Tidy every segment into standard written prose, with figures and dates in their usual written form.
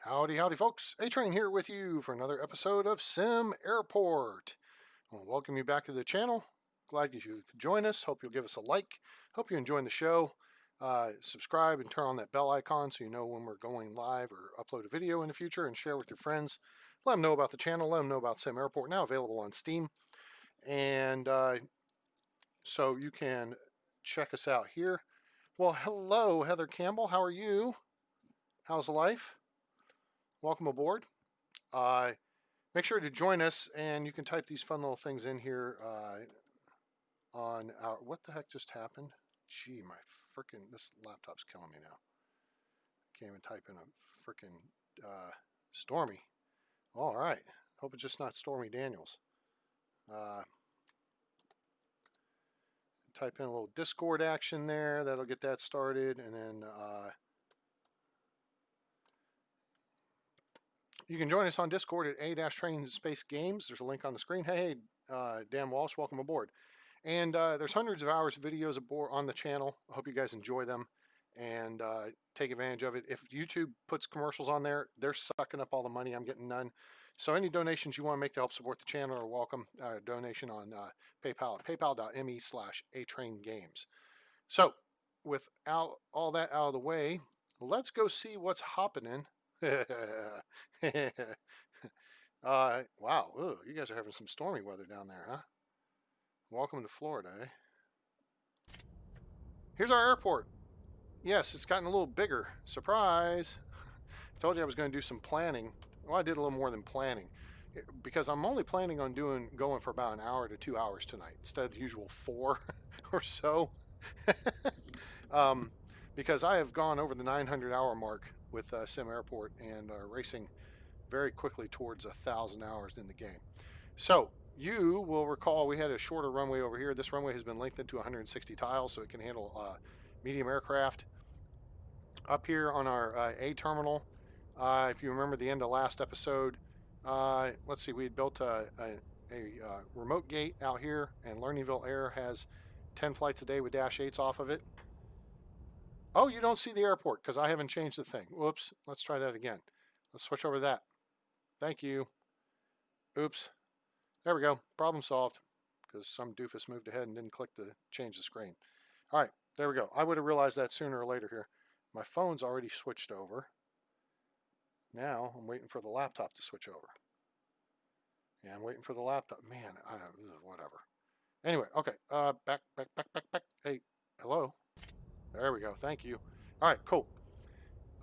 Howdy, howdy, folks. A-Train here with you for another episode of SimAirport. I want to welcome you back to the channel. Glad you could join us. Hope you'll give us a like. Hope you're enjoying the show. Subscribe and turn on that bell icon so you know when we're going live or upload a video in the future, and share with your friends. Let them know about the channel. Let them know about SimAirport, now available on Steam. And so you can check us out here. Well, hello, Heather Campbell. How are you? How's life? Welcome aboard. Make sure to join us, and you can type these fun little things in here on our... What the heck just happened? Gee, my frickin'... This laptop's killing me now. Can't even type in a frickin' Stormy. All right. Hope it's just not Stormy Daniels. Type in a little Discord action there. That'll get that started, and then... you can join us on Discord at A-Train Space Games. There's a link on the screen. Hey, Dan Walsh, welcome aboard. And there's hundreds of hours of videos aboard on the channel. I hope you guys enjoy them and take advantage of it. If YouTube puts commercials on there, they're sucking up all the money. I'm getting none. So any donations you want to make to help support the channel are welcome. Donation on PayPal at paypal.me/atraingames. So without all that out of the way, let's go see what's happening. Wow, ugh, you guys are having some stormy weather down there, huh? Welcome to Florida, eh? Here's our airport. Yes, it's gotten a little bigger. Surprise! I told you I was going to do some planning. Well, I did a little more than planning, because I'm only planning on going for about an hour to 2 hours tonight instead of the usual 4 or so. Because I have gone over the 900-hour mark with SimAirport and racing very quickly towards 1,000 hours in the game. So you will recall we had a shorter runway over here. This runway has been lengthened to 160 tiles so it can handle medium aircraft. Up here on our A terminal, if you remember the end of last episode, let's see, we had built a remote gate out here, and Lernerville Air has 10 flights a day with Dash 8s off of it. Oh, you don't see the airport because I haven't changed the thing. Whoops. Let's try that again. Let's switch over to that. Thank you. Oops. There we go. Problem solved because some doofus moved ahead and didn't click to change the screen. All right. There we go. I would have realized that sooner or later here. My phone's already switched over. Now I'm waiting for the laptop to switch over. Yeah, I'm waiting for the laptop. Man, whatever. Anyway, okay. Back. Hey, hello. There we go. Thank you. All right, cool.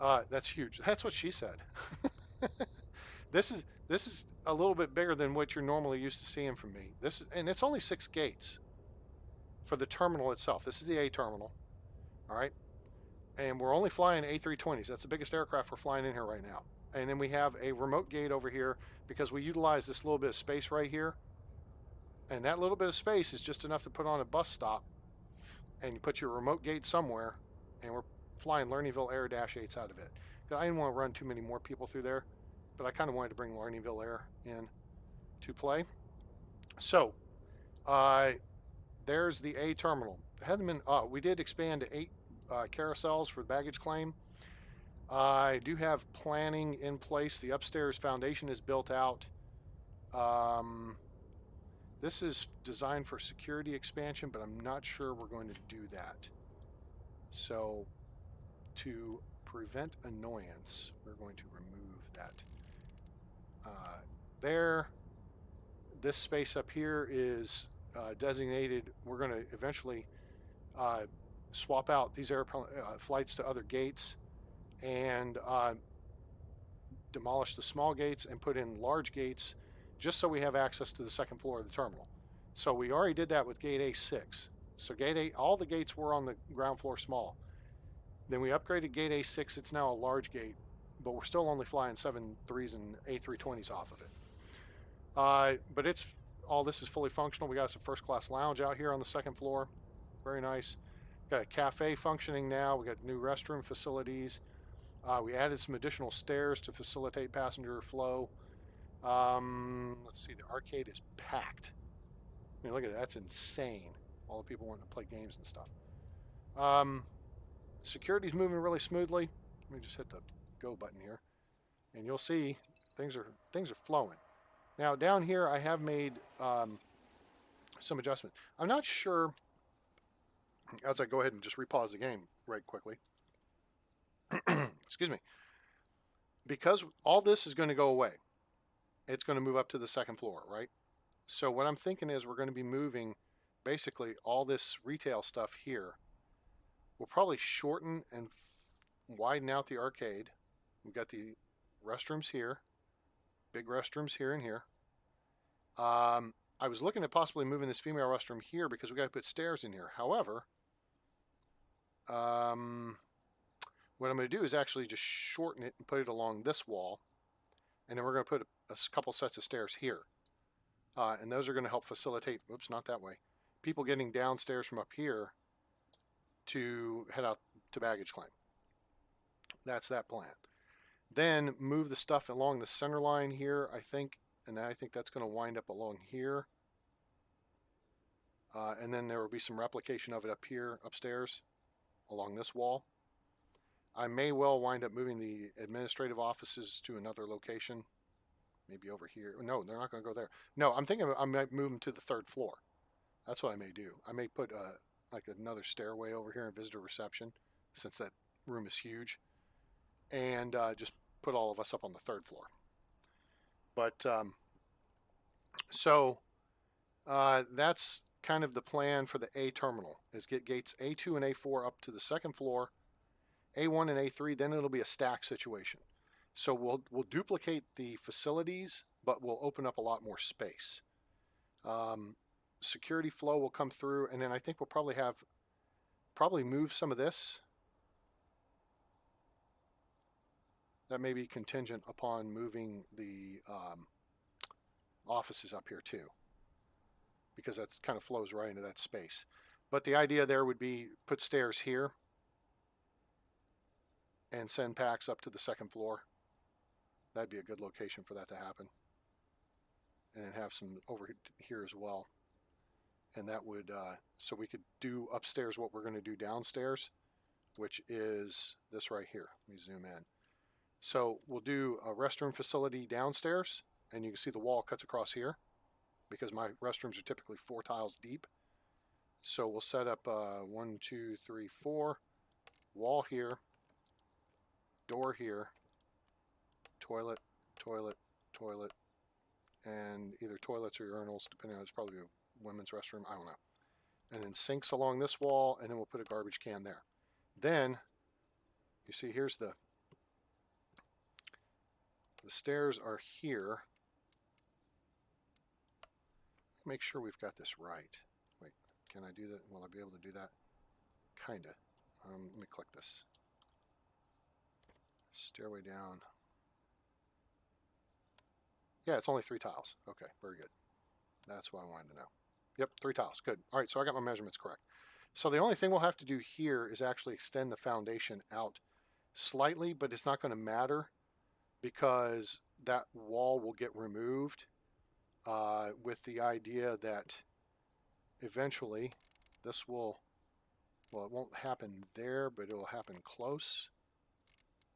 That's huge. That's what she said. This is a little bit bigger than what you're normally used to seeing from me. And it's only 6 gates for the terminal itself. This is the A terminal. All right. And we're only flying A320s. That's the biggest aircraft we're flying in here right now. And then we have a remote gate over here because we utilize this little bit of space right here. And that little bit of space is just enough to put on a bus stop. And you put your remote gate somewhere, and we're flying Lernerville Air Dash 8s out of it. I didn't want to run too many more people through there, but I kind of wanted to bring Lernerville Air in to play. So, there's the A terminal. We did expand to 8 carousels for the baggage claim. I do have planning in place. The upstairs foundation is built out. This is designed for security expansion, but I'm not sure we're going to do that. So to prevent annoyance, we're going to remove that. This space up here is designated. We're going to eventually swap out these airplane flights to other gates and demolish the small gates and put in large gates just so we have access to the second floor of the terminal. So we already did that with gate A6. So gate A, all the gates were on the ground floor small. Then we upgraded gate A6. It's now a large gate, but we're still only flying 737s and A320s off of it. But all this is fully functional. We got some first class lounge out here on the second floor. Very nice. Got a cafe functioning now. We got new restroom facilities. We added some additional stairs to facilitate passenger flow. Let's see, the arcade is packed. I mean, look at that. That's insane. All the people wanting to play games and stuff. Security's moving really smoothly. Let me just hit the go button here. and you'll see things are flowing. Now down here, I have made some adjustments. I'm not sure. As I go ahead and just repause the game right quickly. Excuse me. Because all this is going to go away. It's going to move up to the second floor, right? So what I'm thinking is we're going to be moving basically all this retail stuff here. We'll probably shorten and widen out the arcade. We've got the restrooms here, big restrooms here and here. I was looking at possibly moving this female restroom here because we got to put stairs in here. However, what I'm going to do is actually just shorten it and put it along this wall. And then we're going to put a couple sets of stairs here. And those are going to help facilitate, oops, not that way, people getting downstairs from up here to head out to baggage claim. That's that plan. Then move the stuff along the center line here, I think, and I think that's going to wind up along here. And then there will be some replication of it up here, upstairs, along this wall. I may well wind up moving the administrative offices to another location, maybe over here. No, they're not going to go there. No, I'm thinking I might move them to the third floor. That's what I may do. I may put like another stairway over here in visitor reception, since that room is huge, and just put all of us up on the third floor. But so that's kind of the plan for the A terminal, is get gates A2 and A4 up to the second floor, A1 and A3, then it'll be a stack situation. So we'll duplicate the facilities, but we'll open up a lot more space. Security flow will come through, and then I think we'll probably move some of this. That may be contingent upon moving the offices up here too, because that kind of flows right into that space. But the idea there would be put stairs here and send packs up to the second floor. That'd be a good location for that to happen. And then have some over here as well. And that would, so we could do upstairs what we're going to do downstairs, which is this right here. Let me zoom in. So we'll do a restroom facility downstairs, and you can see the wall cuts across here because my restrooms are typically 4 tiles deep. So we'll set up 1, 2, 3, 4, wall here, door here, toilet, toilet, toilet, and either toilets or urinals, depending on, it's probably a women's restroom, I don't know. And then sinks along this wall, and then we'll put a garbage can there. Then, you see, here's the stairs are here. Make sure we've got this right. Wait, can I do that? Will I be able to do that? Kinda. Let me click this. Stairway down. Yeah, it's only 3 tiles. Okay, very good. That's what I wanted to know. Yep, 3 tiles. Good. All right, so I got my measurements correct. So the only thing we'll have to do here is actually extend the foundation out slightly, but it's not going to matter because that wall will get removed with the idea that eventually this will, well, it won't happen there, but it'll happen close.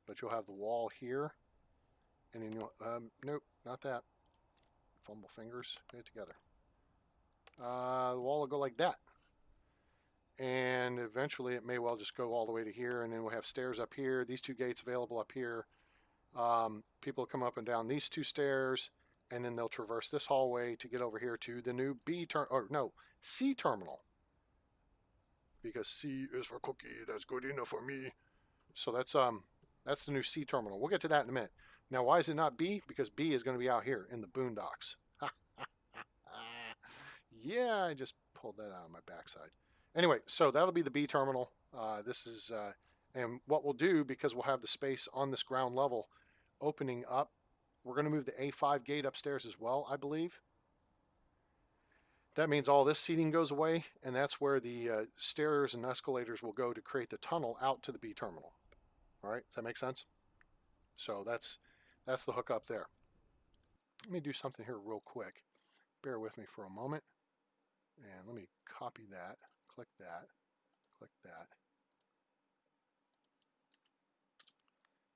But you'll have the wall here, and then you'll, nope, not that. Fumble fingers, get it together. The wall will go like that. And eventually it may well just go all the way to here, and then we'll have stairs up here, these 2 gates available up here. People come up and down these 2 stairs, and then they'll traverse this hallway to get over here to the new C terminal. Because C is for cookie, that's good enough for me. So that's the new C terminal. We'll get to that in a minute. Now, why is it not B? Because B is going to be out here in the boondocks. Yeah, I just pulled that out of my backside. Anyway, so that'll be the B terminal. This is, and what we'll do, because we'll have the space on this ground level opening up, we're going to move the A5 gate upstairs as well, I believe. That means all this seating goes away, and that's where the stairs and escalators will go to create the tunnel out to the B terminal. All right, does that make sense? So that's the hookup there. Let me do something here real quick. Bear with me for a moment. And let me copy that, click that,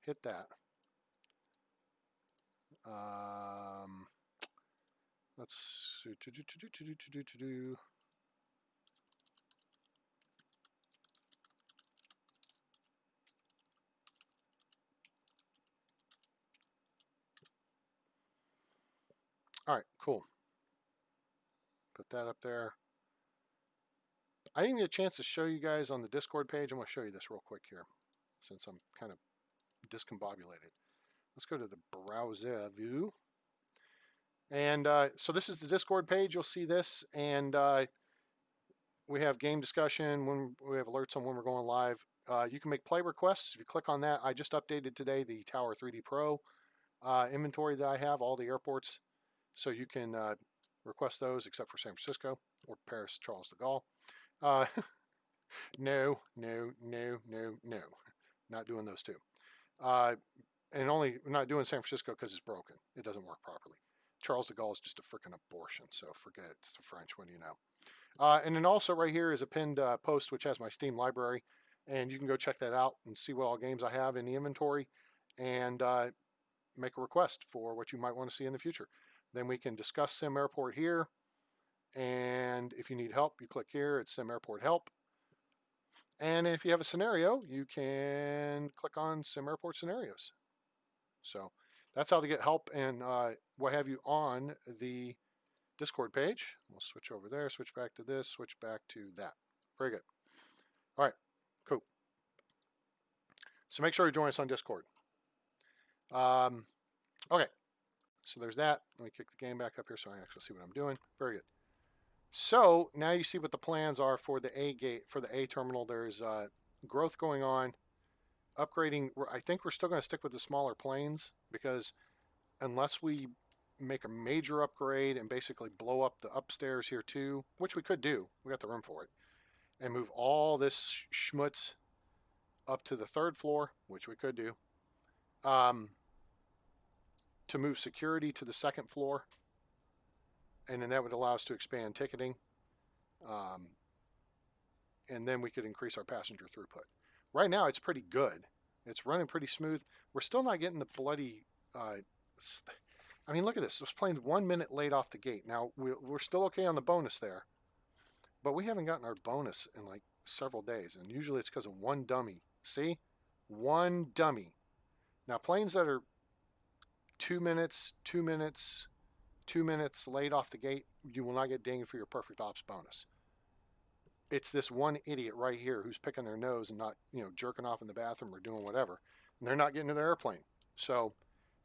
hit that. Let's all right, cool. Put that up there. I didn't get a chance to show you guys on the Discord page. I'm going to show you this real quick here, since I'm kind of discombobulated. Let's go to the browser view. And so this is the Discord page. You'll see this. And we have game discussion, when we have alerts on when we're going live. You can make play requests. If you click on that, I just updated today the Tower 3D Pro inventory that I have, all the airports. So you can request those, except for San Francisco or Paris, Charles de Gaulle. No. Not doing those two. And only not doing San Francisco because it's broken. It doesn't work properly. Charles de Gaulle is just a freaking abortion, so forget it. It's the French one, you know. And then also right here is a pinned post which has my Steam library, and you can go check that out and see what all games I have in the inventory, and make a request for what you might want to see in the future. Then we can discuss SimAirport here, and if you need help, you click here. It's SimAirport Help. And if you have a scenario, you can click on SimAirport Scenarios. So that's how to get help and what have you on the Discord page. We'll switch over there, switch back to this, switch back to that. Very good. All right, cool. So make sure you join us on Discord. Okay, so there's that. Let me kick the game back up here so I actually see what I'm doing. Very good. So now you see what the plans are for the A gate, for the A terminal. There's growth going on, upgrading. I think we're still going to stick with the smaller planes, because unless we make a major upgrade and basically blow up the upstairs here too, which we could do, we got the room for it, and move all this schmutz up to the 3rd floor, which we could do, to move security to the 2nd floor, and then that would allow us to expand ticketing, and then we could increase our passenger throughput. Right now it's pretty good. It's running pretty smooth. We're still not getting the bloody I mean, look at this. It was playing 1 minute late off the gate. Now, we're still okay on the bonus there, but we haven't gotten our bonus in like several days, and usually it's because of one dummy. See? One dummy. Now, planes that are 2 minutes, 2 minutes, 2 minutes late off the gate, you will not get dinged for your perfect ops bonus. It's this one idiot right here who's picking their nose and not, jerking off in the bathroom or doing whatever, and they're not getting to their airplane. So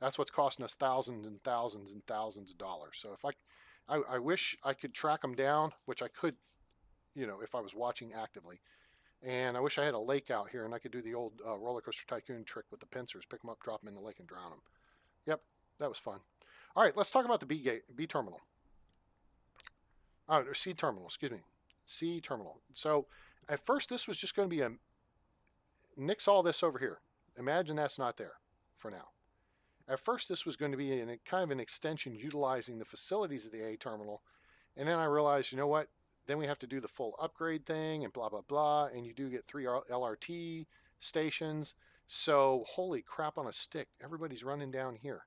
that's what's costing us thousands and thousands and thousands of dollars. So if I wish I could track them down, which I could, if I was watching actively. And I wish I had a lake out here and I could do the old roller coaster tycoon trick with the pincers, pick them up, drop them in the lake, and drown them. Yep, that was fun. All right, let's talk about the B terminal. Or C terminal, excuse me. C terminal. So at first this was just going to be nix all this over here. Imagine that's not there for now. At first this was going to be kind of an extension utilizing the facilities of the A terminal. And then I realized, you know what? Then we have to do the full upgrade thing and blah, blah, blah. And you do get 3 LRT stations. So holy crap on a stick. Everybody's running down here.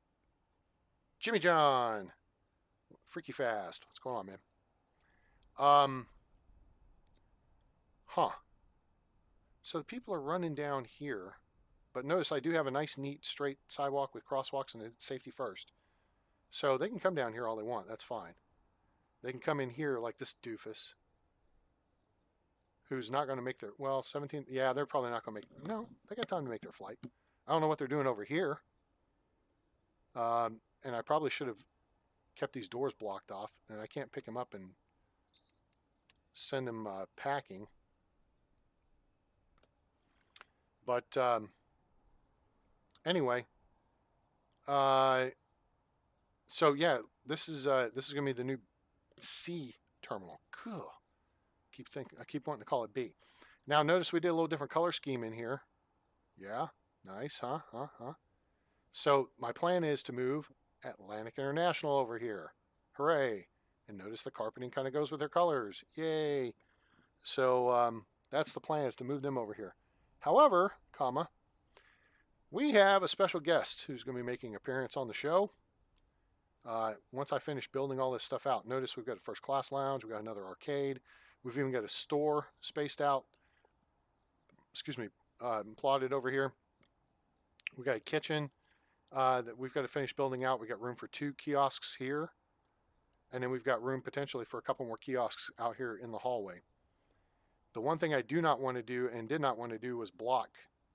Jimmy John. Freaky fast. What's going on, man? So the people are running down here. But notice I do have a nice, neat, straight sidewalk with crosswalks, and it's safety first. So they can come down here all they want. That's fine. They can come in here like this doofus, who's not going to make their, 17, yeah, they're probably not going to make, no, they got time to make their flight. I don't know what they're doing over here. And I probably should have kept these doors blocked off, and I can't pick them up and send them packing. But anyway, so yeah, this is going to be the new C terminal. Cool. I keep wanting to call it B. Now notice we did a little different color scheme in here. Yeah, nice, huh? So my plan is to move Atlantic International over here. Hooray! And notice the carpeting kind of goes with their colors. Yay! So that's the plan, is to move them over here. However, we have a special guest who's going to be making an appearance on the show. Once I finish building all this stuff out, notice we've got a first class lounge, we've got another arcade, we've even got a store spaced out, excuse me, plotted over here. We got a kitchen that we've got to finish building out. We got room for 2 kiosks here, and then we've got room potentially for a couple more kiosks out here in the hallway. The one thing I do not want to do and did not want to do was block,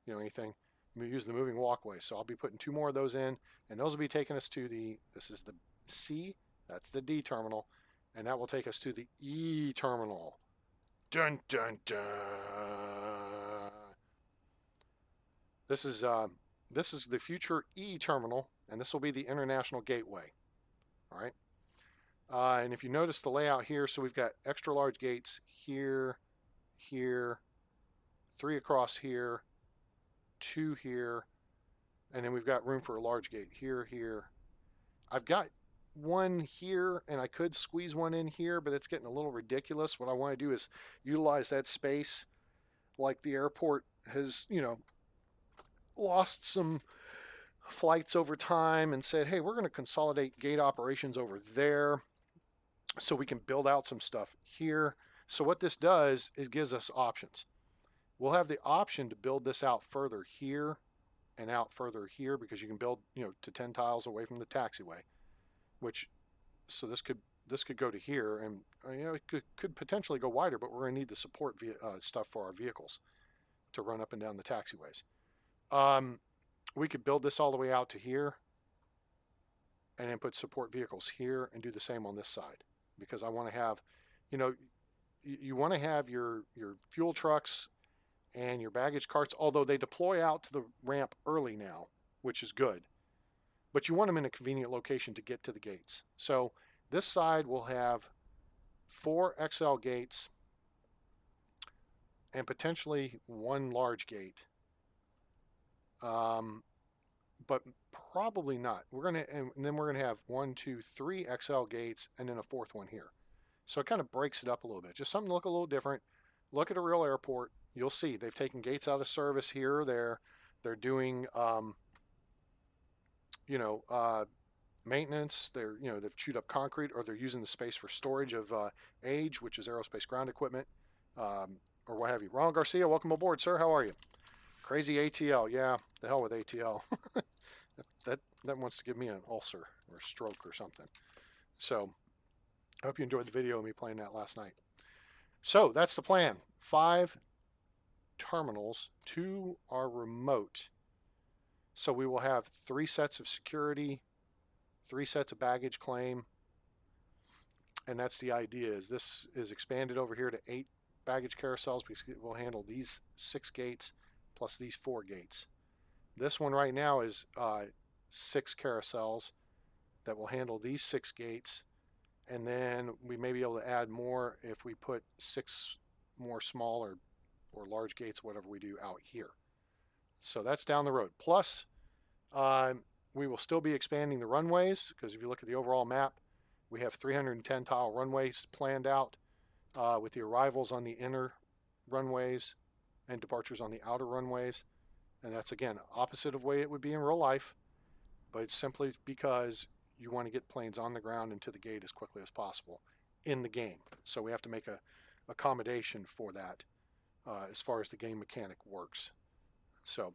anything. We use the moving walkway, so I'll be putting 2 more of those in, and those will be taking us to this is the C, that's the D terminal, and that will take us to the E terminal. Dun dun dun. This is the future E terminal, and this will be the international gateway. All right. And if you notice the layout here, so we've got extra large gates here, here, 3 across here, 2 here, and then we've got room for a large gate here, here. I've got one here, and I could squeeze one in here, but it's getting a little ridiculous. What I want to do is utilize that space like the airport has, lost some flights over time and said, hey, we're going to consolidate gate operations over there so we can build out some stuff here. So what this does is gives us options. We'll have the option to build this out further here and out further here, because you can build, to 10 tiles away from the taxiway, so this could go to here, and it could potentially go wider, but we're going to need the support stuff for our vehicles to run up and down the taxiways. We could build this all the way out to here and then put support vehicles here and do the same on this side, because I want to have, you want to have your fuel trucks and your baggage carts, although they deploy out to the ramp early now, which is good, but you want them in a convenient location to get to the gates. So this side will have 4 XL gates and potentially 1 large gate. But probably not. And then we're gonna have 1, 2, 3 XL gates and then a 4th one here. So it kind of breaks it up a little bit. Just something to look a little different. Look at a real airport. You'll see they've taken gates out of service here or there. They're doing, maintenance. They've chewed up concrete, or they're using the space for storage of AGE, which is aerospace ground equipment, or what have you. Ronald Garcia, welcome aboard, sir. How are you? Crazy ATL. Yeah, the hell with ATL. that wants to give me an ulcer or a stroke or something. So I hope you enjoyed the video of me playing that last night. So that's the plan. 5 terminals, 2 are remote. So we will have 3 sets of security, 3 sets of baggage claim. And that's the idea. Is this is expanded over here to 8 baggage carousels, because it will handle these 6 gates plus these 4 gates. This one right now is 6 carousels that will handle these 6 gates, and then we may be able to add more if we put 6 more small or large gates, whatever we do out here. So that's down the road. Plus, we will still be expanding the runways, because if you look at the overall map, we have 310 tile runways planned out, with the arrivals on the inner runways and departures on the outer runways. And that's, again, opposite of way it would be in real life, but it's simply because you want to get planes on the ground and to the gate as quickly as possible in the game. So we have to make a accommodation for that as far as the game mechanic works. So,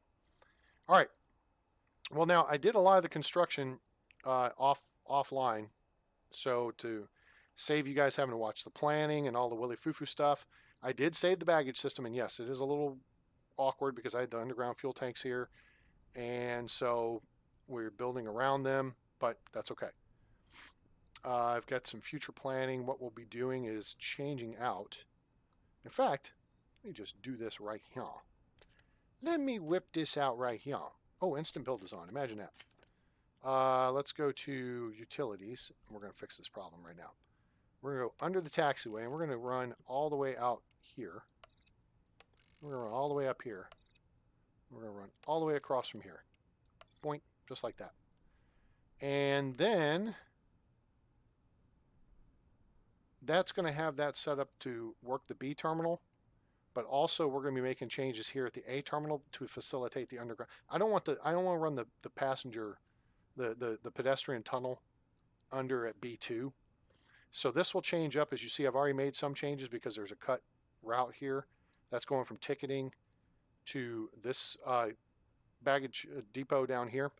all right. Well, now I did a lot of the construction offline, so to save you guys having to watch the planning and all the willy foo-foo stuff, I did save the baggage system, and yes, it is a little awkward because I had the underground fuel tanks here, and so we're building around them, but that's okay. I've got some future planning. What we'll be doing is changing out. In fact, let me just do this right here. Let me whip this out right here. Oh, instant build is on. Imagine that. Let's go to utilities. We're going to fix this problem right now. We're going to go under the taxiway, and we're going to run all the way out here. We're going to run all the way up here. We're going to run all the way across from here. Point, just like that. And then that's going to have that set up to work the B terminal, but also we're going to be making changes here at the A terminal to facilitate the underground. I don't want to run the passenger, the pedestrian tunnel under at B2. So this will change up. As you see, I've already made some changes because there's a cut route here. That's going from ticketing to this baggage depot down here.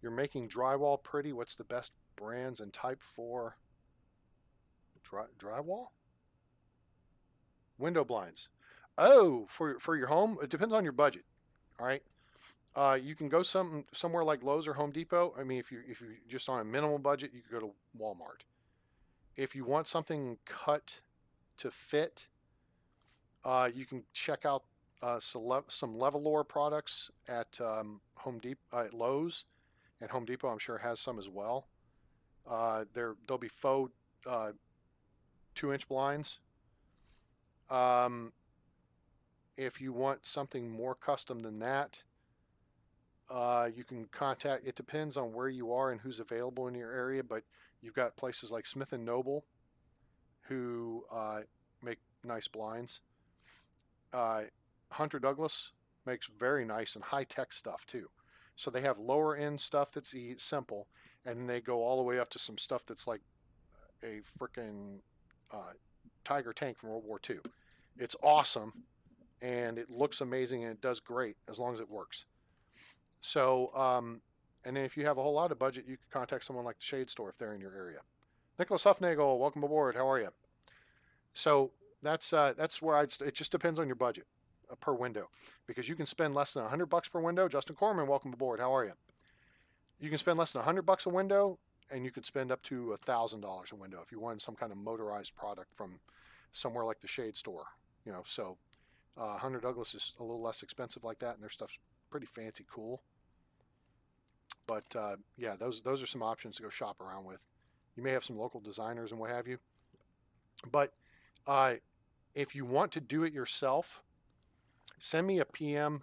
You're making drywall pretty. What's the best brands and type for drywall? Window blinds. Oh, for your home, it depends on your budget. All right. You can go somewhere like Lowe's or Home Depot. I mean, if you're just on a minimal budget, you could go to Walmart. If you want something cut to fit, you can check out some Levelor products at Home Depot, at Lowe's, and Home Depot. I'm sure has some as well. There'll be faux 2-inch blinds. If you want something more custom than that, you can contact. It depends on where you are and who's available in your area, but you've got places like Smith and Noble, who make nice blinds. Hunter Douglas makes very nice and high-tech stuff too. So they have lower-end stuff that's simple, and then they go all the way up to some stuff that's like a freaking Tiger tank from World War II. It's awesome, and it looks amazing, and it does great as long as it works. So, and then if you have a whole lot of budget, you can contact someone like the Shade Store if they're in your area. Nicholas Huffnagel, welcome aboard. How are you? So that's where it just depends on your budget per window, because you can spend less than $100 per window. Justin Corman, welcome aboard. How are you? You can spend less than $100 a window, and you could spend up to $1,000 a window if you wanted some kind of motorized product from somewhere like the Shade Store. You know, so Hunter Douglas is a little less expensive like that, and their stuff's pretty fancy, cool. But yeah, those are some options to go shop around with. You may have some local designers and what have you. But if you want to do it yourself, send me a PM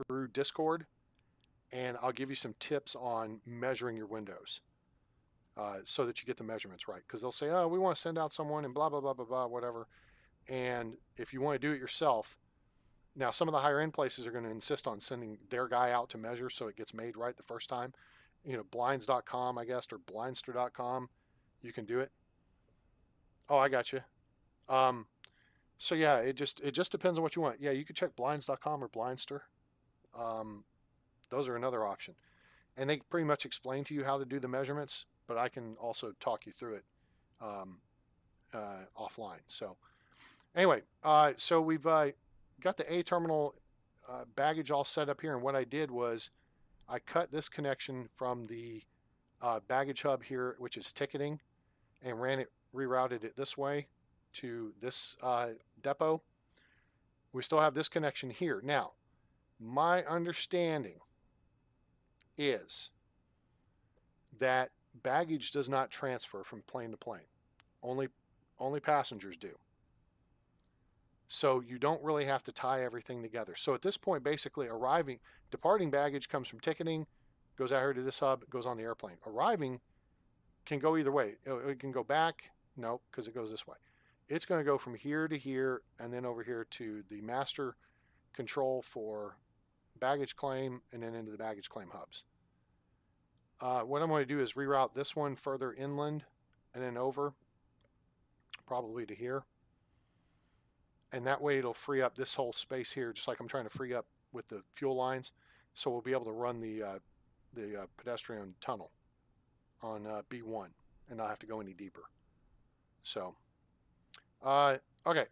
through Discord, and I'll give you some tips on measuring your windows so that you get the measurements right. Because they'll say, oh, we want to send out someone and blah, blah, blah, blah, blah, whatever. And if you want to do it yourself, now some of the higher end places are going to insist on sending their guy out to measure so it gets made right the first time. You know, blinds.com, I guess, or blindster.com, you can do it. Oh, I got you. So yeah, it just depends on what you want. Yeah, you could check blinds.com or Blindster. Those are another option. And they pretty much explain to you how to do the measurements, but I can also talk you through it offline. So anyway, so we've got the A terminal baggage all set up here. And what I did was I cut this connection from the baggage hub here, which is ticketing, and rerouted it this way to this depot. We still have this connection here. Now, my understanding is that baggage does not transfer from plane to plane. Only passengers do. So you don't really have to tie everything together. So at this point, basically departing baggage comes from ticketing, goes out here to this hub, goes on the airplane. Arriving can go either way. It can go back. No, because it goes this way. It's going to go from here to here and then over here to the master control for baggage claim and then into the baggage claim hubs. What I'm going to do is reroute this one further inland and then over, probably to here. And that way it'll free up this whole space here, just like I'm trying to free up with the fuel lines. So we'll be able to run the pedestrian tunnel on B1 and not have to go any deeper. So, okay.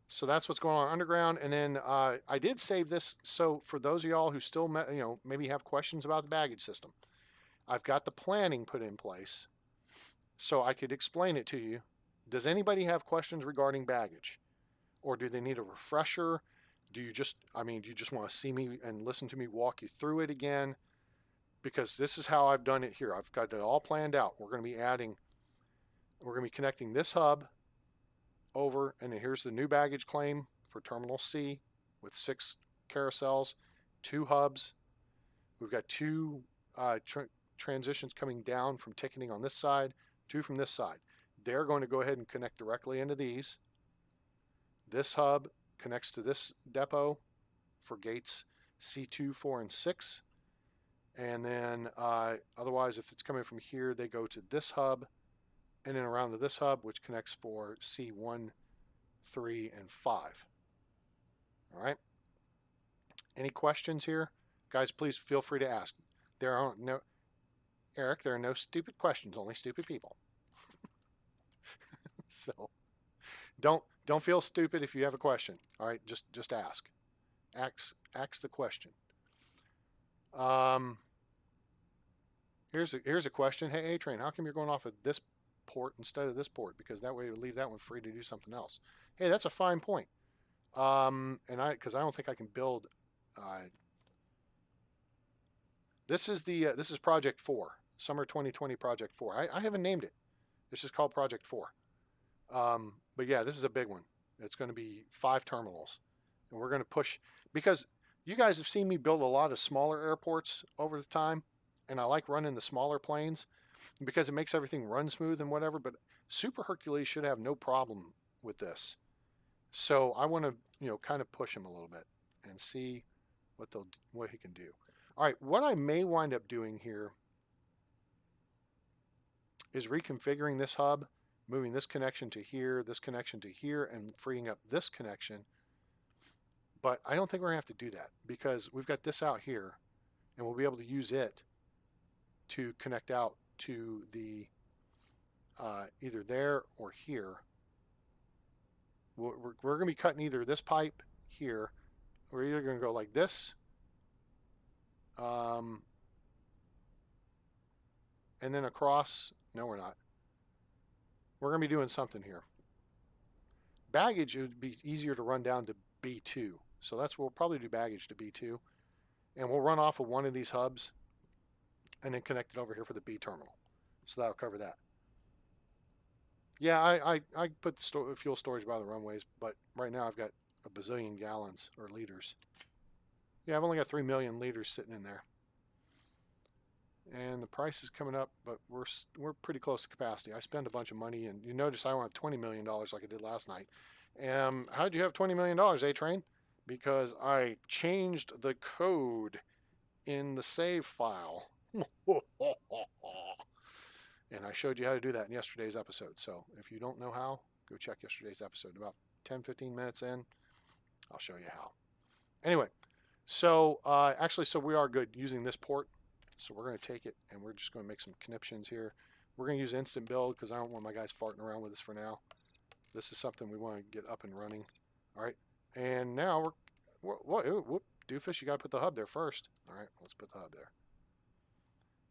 So that's what's going on underground. And then I did save this. So for those of y'all who still maybe have questions about the baggage system, I've got the planning put in place so I could explain it to you. Does anybody have questions regarding baggage? Or do they need a refresher? Do you just want to see me and listen to me walk you through it again? Because this is how I've done it here. I've got it all planned out. We're going to be connecting this hub over, and then here's the new baggage claim for Terminal C with 6 carousels, 2 hubs. We've got 2 transitions coming down from ticketing on this side, 2 from this side. They're going to go ahead and connect directly into these. This hub connects to this depot for gates C2, 4, and 6. And then otherwise, if it's coming from here, they go to this hub and then around to this hub, which connects for C1, 3, and 5. All right. Any questions here? Guys, please feel free to ask. There are no, Eric, there are no stupid questions, only stupid people. So don't feel stupid if you have a question. All right, just ask. Ask the question. Here's a question. Hey, A-Train, how come you're going off of this port instead of this port? Because that way you leave that one free to do something else. Hey, that's a fine point. Because I don't think I can build. This is Project 4, Summer 2020 Project 4. I haven't named it. This is called Project 4. But yeah, this is a big one. It's going to be 5 terminals, and we're going to push because you guys have seen me build a lot of smaller airports over the time, and I like running the smaller planes because it makes everything run smooth and whatever. But Super Hercules should have no problem with this. So I want to, kind of push him a little bit and see what he can do. All right, what I may wind up doing here is reconfiguring this hub, moving this connection to here, and freeing up this connection. But I don't think we're going to have to do that because we've got this out here, and we'll be able to use it to connect out to the either there or here. We're going to be cutting either this pipe here. We're either going to go like this, and then across. No, we're not. We're going to be doing something here. Baggage, it would be easier to run down to B2. So we'll probably do baggage to B2. And we'll run off of one of these hubs and then connect it over here for the B terminal. So that'll cover that. Yeah, I put the fuel storage by the runways, but right now I've got a bazillion gallons or liters. Yeah, I've only got 3 million liters sitting in there. And the price is coming up, but we're pretty close to capacity. I spend a bunch of money, and you notice I don't have $20 million like I did last night. How'd you have $20 million, A-Train? Because I changed the code in the save file. And I showed you how to do that in yesterday's episode. So if you don't know how, go check yesterday's episode. About 10-15 minutes in, I'll show you how. Anyway, so so we are good using this port. So we're going to take it, and we're just going to make some conniptions here. We're going to use instant build because I don't want my guys farting around with this for now. This is something we want to get up and running. All right, and now whoop, doofus, you got to put the hub there first. All right, let's put the hub there.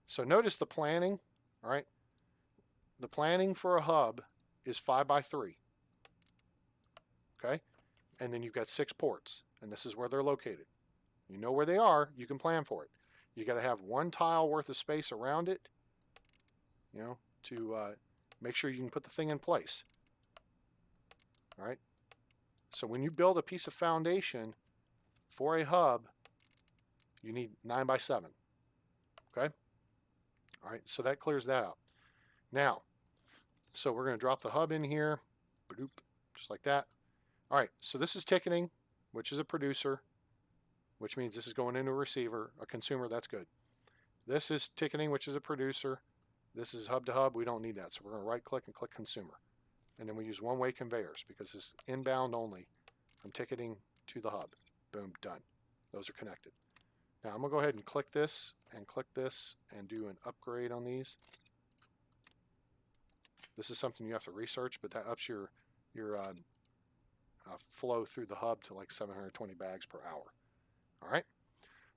So notice the planning. All right, the planning for a hub is 5x3. Okay, and then you've got 6 ports, and this is where they're located. You know where they are. You can plan for it. You got to have 1 tile worth of space around it, to make sure you can put the thing in place. All right. So when you build a piece of foundation for a hub, you need 9x7. Okay. All right. So that clears that out. Now, so we're going to drop the hub in here, just like that. All right. So this is ticketing, which is a producer, which means this is going into a receiver, a consumer. That's good. This is ticketing, which is a producer. This is hub to hub. We don't need that. So we're going to right click and click consumer. And then we use one-way conveyors because it's inbound only from ticketing to the hub. Boom, done. Those are connected. Now I'm going to go ahead and click this and do an upgrade on these. This is something you have to research, but that ups your flow through the hub to like 720 bags per hour. All right,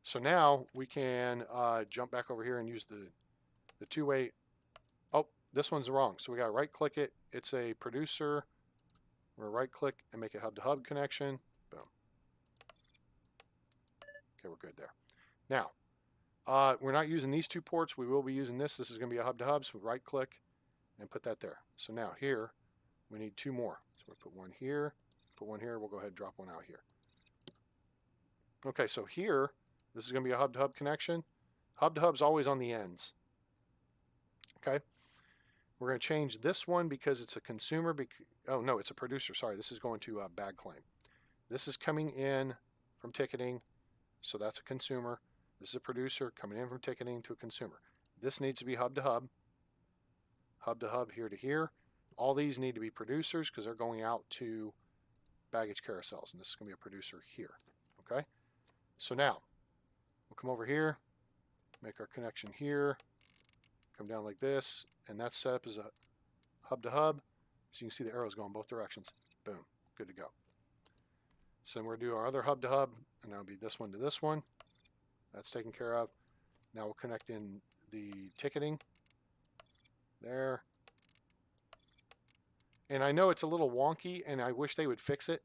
so now we can jump back over here and use the two-way. Oh, this one's wrong. So we got to right-click it. It's a producer. We're going to right-click and make a hub-to-hub connection. Boom. Okay, we're good there. Now, we're not using these 2 ports. We will be using this. This is going to be a hub-to-hub, so right-click and put that there. So now here, we need 2 more. So we'll put one here, put one here. We'll go ahead and drop one out here. Okay, so here, this is going to be a hub-to-hub connection. Hub-to-hub's always on the ends. Okay, we're going to change this one because it's a consumer. Oh, no, it's a producer. Sorry, this is going to bag claim. This is coming in from ticketing, so that's a consumer. This is a producer coming in from ticketing to a consumer. This needs to be hub to hub here to here. All these need to be producers because they're going out to baggage carousels, and this is going to be a producer here. Okay, so now we'll come over here, make our connection here, come down like this, and that's set up as a hub to hub. So you can see the arrows going both directions. Boom, good to go. So then we're going to do our other hub to hub, and that'll be this one to this one. That's taken care of. Now we'll connect in the ticketing there. And I know it's a little wonky, and I wish they would fix it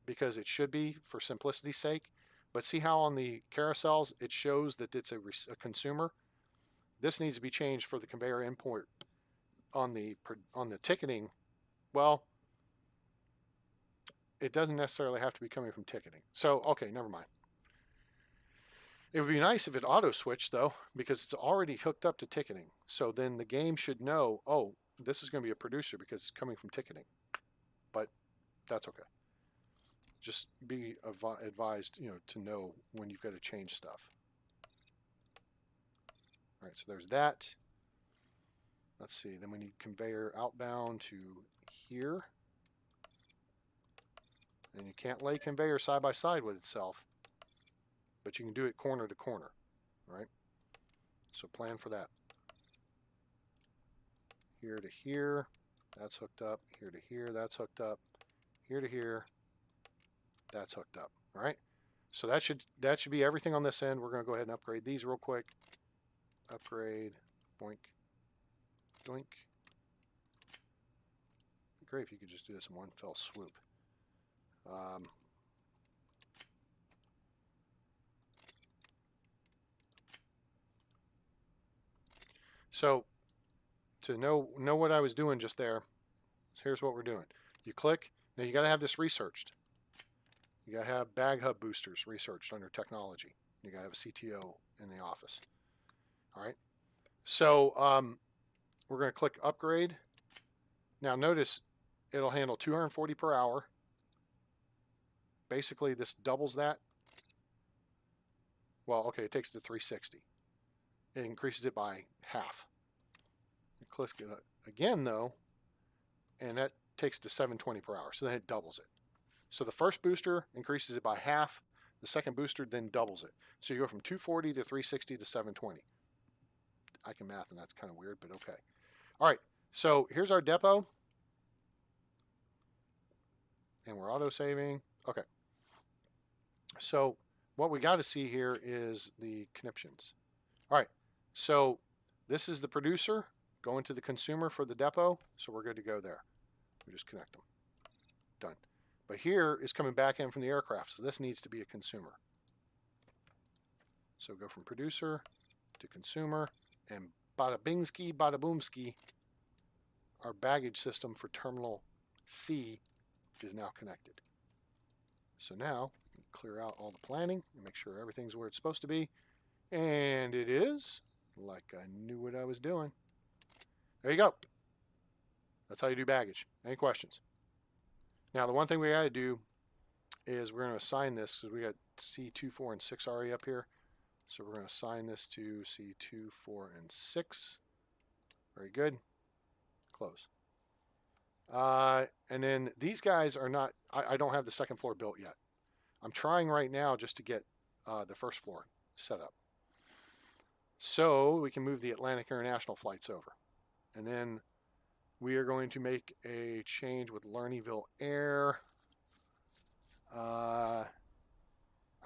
because it should be for simplicity's sake. But see how on the carousels it shows that it's a consumer? This needs to be changed for the conveyor import on the ticketing. Well, it doesn't necessarily have to be coming from ticketing. So, okay, never mind. It would be nice if it auto-switched, though, because it's already hooked up to ticketing. So then the game should know, oh, this is going to be a producer because it's coming from ticketing. But that's okay. Just be advised, to know when you've got to change stuff. All right, so there's that. Let's see. Then we need conveyor outbound to here. And you can't lay conveyor side by side with itself, but you can do it corner to corner, right? So plan for that. Here to here, that's hooked up. Here to here, that's hooked up. Here to here, that's hooked up. All right. So that should be everything on this end. We're going to go ahead and upgrade these real quick. Upgrade, boink, doink. Be great if you could just do this in one fell swoop. So to know what I was doing just there, here's what we're doing. You click. Now you got to have this researched. You got to have bag hub boosters researched under technology. You got to have a CTO in the office. All right. So we're going to click upgrade. Now notice it'll handle 240 per hour. Basically, this doubles that. Well, okay, it takes it to 360. It increases it by half. You click it again, though, and that takes it to 720 per hour. So then it doubles it. So the first booster increases it by half. The second booster then doubles it. So you go from 240 to 360 to 720. I can math, and that's kind of weird, but okay. All right, so here's our depot. And we're auto-saving. Okay. So what we got to see here is the connections. All right, so this is the producer going to the consumer for the depot, so we're good to go there. We just connect them. Done. But here is coming back in from the aircraft, so this needs to be a consumer. So go from producer to consumer, and bada bingski, bada boomski, our baggage system for Terminal C is now connected. So now we can clear out all the planning and make sure everything's where it's supposed to be. And it is, like I knew what I was doing. There you go. That's how you do baggage. Any questions? Now, the one thing we got to do is we're going to assign this, because we got C2, 4, and 6 already up here. So we're going to assign this to C2, 4, and 6. Very good. Close. And then these guys are not, I don't have the second floor built yet. I'm trying right now just to get the first floor set up. So we can move the Atlantic International flights over. And then we are going to make a change with Lernyville Air. I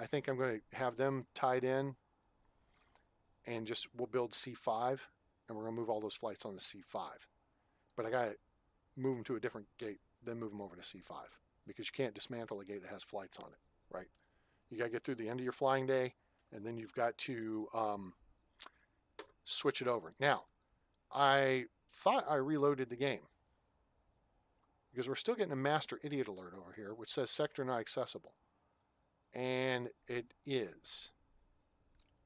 think I'm going to have them tied in, and just we'll build C5, and we're going to move all those flights on the C5. But I got to move them to a different gate, then move them over to C5, because you can't dismantle a gate that has flights on it, right? You got to get through the end of your flying day, and then you've got to switch it over. Now, I thought I reloaded the game, because we're still getting a master idiot alert over here, which says sector not accessible. And it is.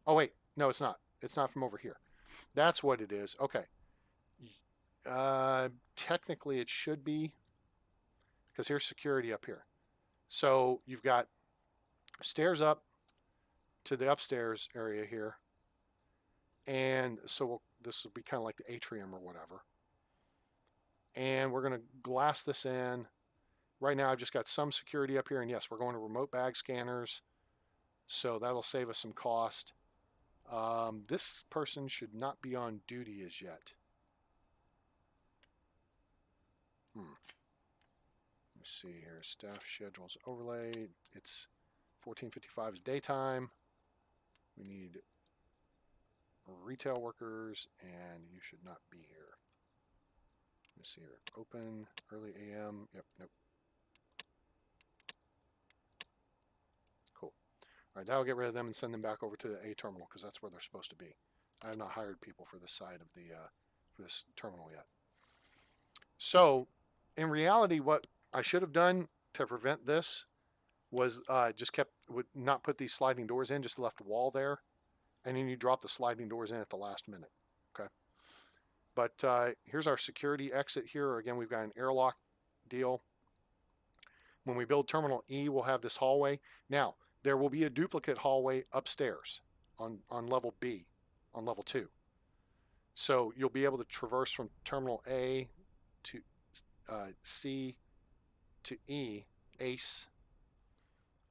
Oh, wait. No, it's not. It's not from over here. That's what it is. Okay. Technically, it should be, because here's security up here. So you've got stairs up, to the upstairs area here. And so this will be kind of like the atrium or whatever. And we're going to glass this in. Right now, I've just got some security up here. And yes, we're going to remote bag scanners. So that'll save us some cost. This person should not be on duty as yet. Let me see here. Staff schedules overlay. It's 14:55 is daytime. We need retail workers, and you should not be here. Let me see here. Open early AM. Yep. Nope. Cool. All right. That'll get rid of them and send them back over to the A terminal because that's where they're supposed to be. I have not hired people for this side of the for this terminal yet. So, in reality, what I should have done to prevent this was would not put these sliding doors in, just left a wall there, and then you drop the sliding doors in at the last minute. Okay. But here's our security exit here. Again, we've got an airlock deal. When we build Terminal E, we'll have this hallway. Now, there will be a duplicate hallway upstairs on level B, on level 2. So you'll be able to traverse from Terminal A to C to E, ACE,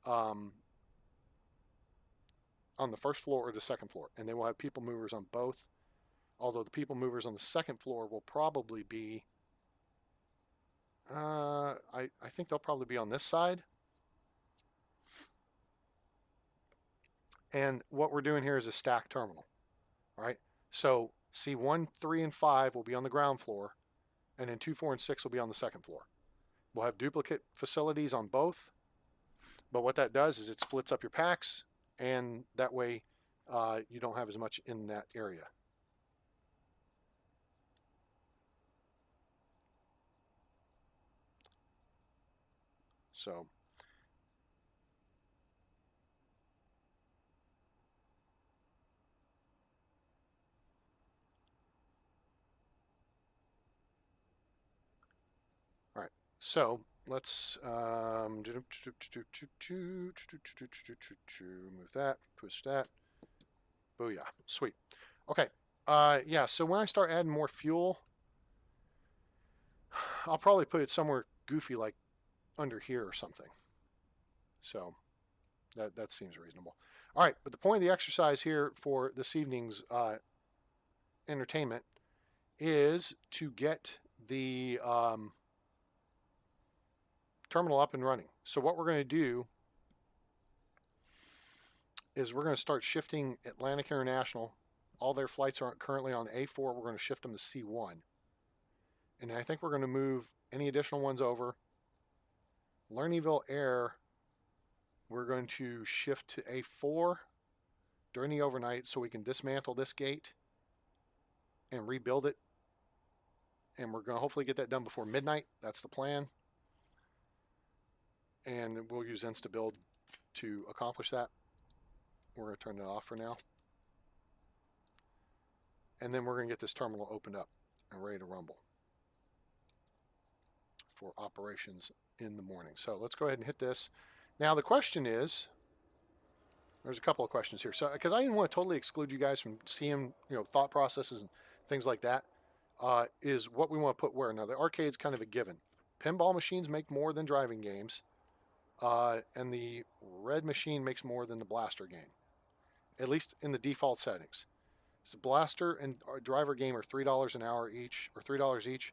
on the first floor or the second floor. And they will have people movers on both. Although the people movers on the second floor will probably be, I think they'll probably be on this side. And what we're doing here is a stack terminal, right? So C1, 3, and 5 will be on the ground floor, and then 2, 4, and 6 will be on the second floor. We'll have duplicate facilities on both, but what that does is it splits up your packs, and that way you don't have as much in that area. So all right, so let's move that, push that. Booyah, sweet. Okay, yeah, so when I start adding more fuel, I'll probably put it somewhere goofy like under here or something. So that seems reasonable. All right, but the point of the exercise here for this evening's entertainment is to get the terminal up and running. So what we're going to do is we're going to start shifting Atlantic International. All their flights are currently on A4. We're going to shift them to C1. And I think we're going to move any additional ones over. Lernyville Air, we're going to shift to A4 during the overnight so we can dismantle this gate and rebuild it. And we're going to hopefully get that done before midnight. That's the plan. And we'll use InstaBuild to accomplish that. We're going to turn that off for now. And then we're going to get this terminal opened up and ready to rumble for operations in the morning. So let's go ahead and hit this. Now the question is, there's a couple of questions here. So because I didn't want to totally exclude you guys from seeing, thought processes and things like that, is what we want to put where. Now the arcade's kind of a given. Pinball machines make more than driving games, and the red machine makes more than the blaster game, at least in the default settings. So blaster and driver game are $3 an hour each, or $3 each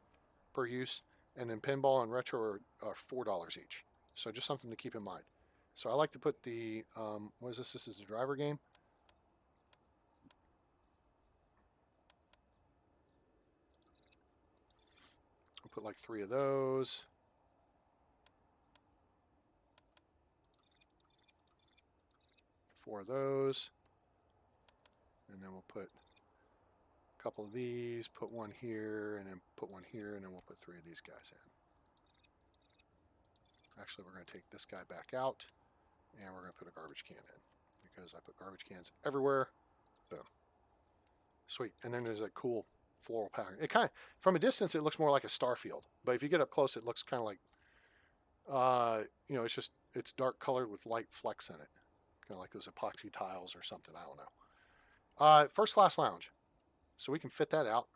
per use. And then pinball and retro are $4 each. So just something to keep in mind. So I like to put the, what is this? This is the driver game. I'll put like 3 of those. Four of those. And then we'll put a couple of these, put one here, and then put one here, and then we'll put 3 of these guys in. Actually, we're going to take this guy back out, and we're going to put a garbage can in, because I put garbage cans everywhere. Boom. Sweet. And then there's a cool floral pattern. It kind of, from a distance, it looks more like a star field, but if you get up close, it looks kind of like, it's dark colored with light flecks in it. kind of like those epoxy tiles or something. I don't know. First class lounge. So we can fit that out.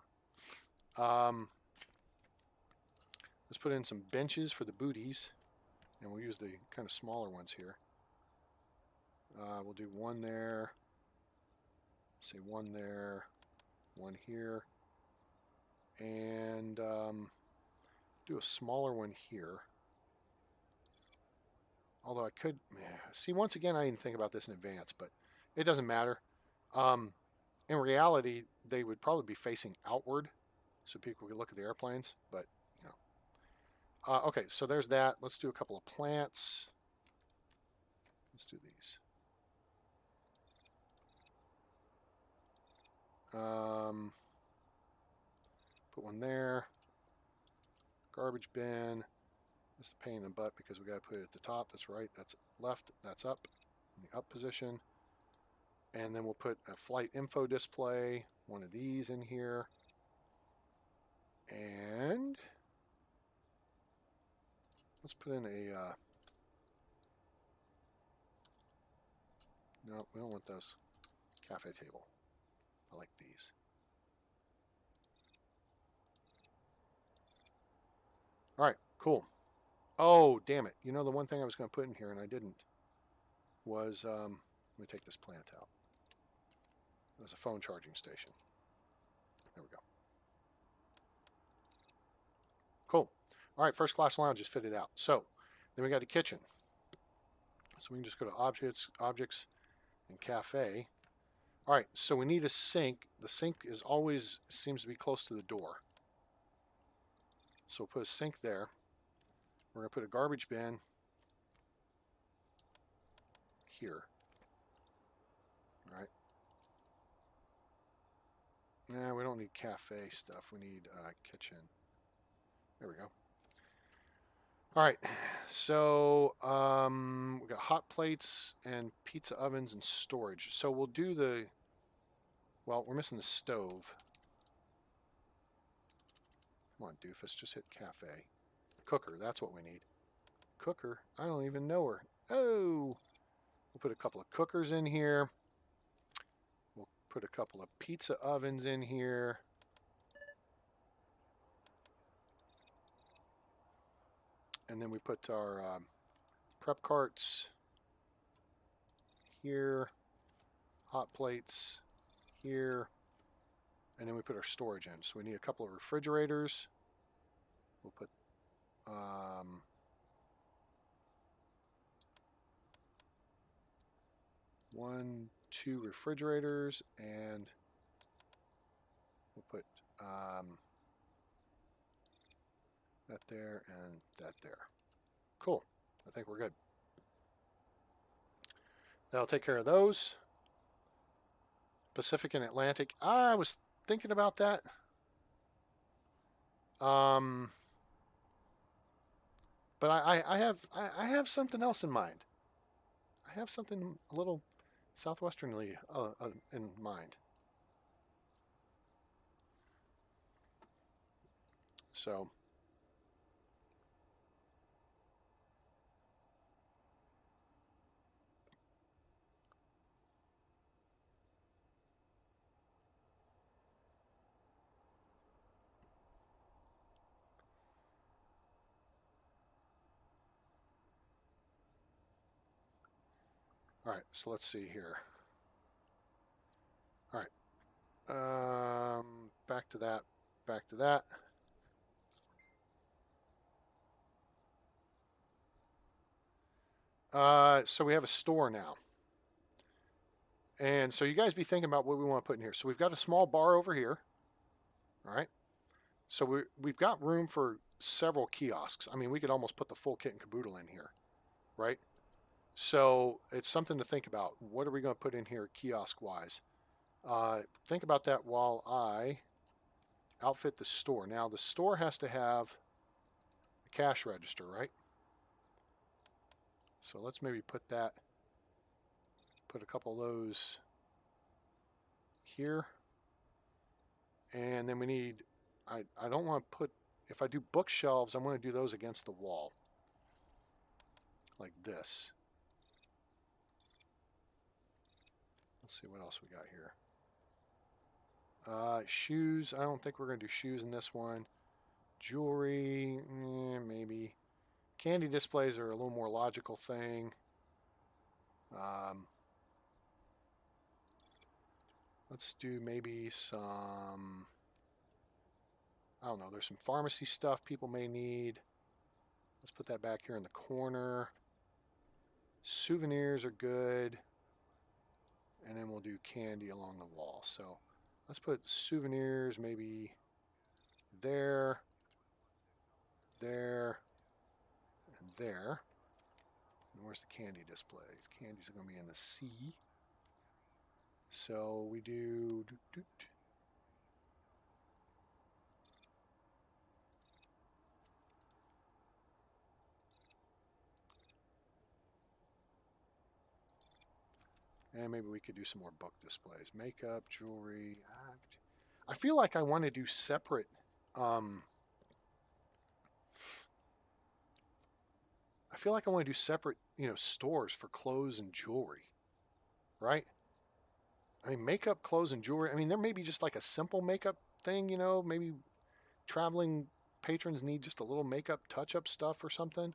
Let's put in some benches for the booties. And we'll use the kind of smaller ones here. We'll do one there. Say one there. One here. And do a smaller one here. Although I could... See, once again, I didn't think about this in advance, but it doesn't matter. In reality, they would probably be facing outward so people could look at the airplanes, but, you know. Okay, so there's that. Let's do a couple of plants. Let's do these. Put one there. Garbage bin. This is a pain in the butt because we got to put it at the top. That's right. That's left. That's up. In the up position. And then we'll put a flight info display. One of these in here. And let's put in a... no, we don't want those. Cafe table. I like these. All right, cool. Oh, damn it. You know, the one thing I was going to put in here and I didn't was, let me take this plant out. There's a phone charging station. There we go. Cool. All right, first class lounge is fitted out. So then we got the kitchen. So we can just go to objects, and cafe. All right, so we need a sink. The sink is always seems to be close to the door. So we'll put a sink there. We're going to put a garbage bin here. All right. Nah, we don't need cafe stuff. We need kitchen. There we go. All right. So we got hot plates and pizza ovens and storage. So we'll do the... Well, we're missing the stove. Come on, doofus. Just hit cafe. Cooker. That's what we need. Cooker. I don't even know her. Oh! We'll put a couple of cookers in here. We'll put a couple of pizza ovens in here. And then we put our prep carts here. Hot plates here. And then we put our storage in. So we need a couple of refrigerators. We'll put 1, 2 refrigerators, and we'll put that there and that there. Cool. I think we're good. That'll take care of those. Pacific and Atlantic. I was thinking about that. But I have something else in mind. I have something a little southwesternly in mind. So all right, so let's see here. All right, back to that, back to that. So we have a store now. And so you guys be thinking about what we want to put in here. So we've got a small bar over here. All right. So we've got room for several kiosks. I mean, we could almost put the full kit and caboodle in here, right? So it's something to think about. What are we going to put in here kiosk-wise? Think about that while I outfit the store. Now, the store has to have a cash register, right? So let's maybe put a couple of those here. And then we need, I don't want to put, if I do bookshelves, I'm going to do those against the wall. Like this. Let's see what else we got here. Shoes. I don't think we're going to do shoes in this one. Jewelry, maybe. Candy displays are a little more logical thing. Let's do maybe some, I don't know, there's some pharmacy stuff people may need. Let's put that back here in the corner. Souvenirs are good. And then we'll do candy along the wall. So let's put souvenirs maybe there, there, and there. And where's the candy displays? Candies are going to be in the C. So we do. And maybe we could do some more book displays. Makeup, jewelry. I feel like I want to do separate. I feel like I want to do separate, stores for clothes and jewelry. Right? I mean, makeup, clothes, and jewelry. I mean, there may be just like a simple makeup thing, maybe traveling patrons need just a little makeup touch-up stuff or something.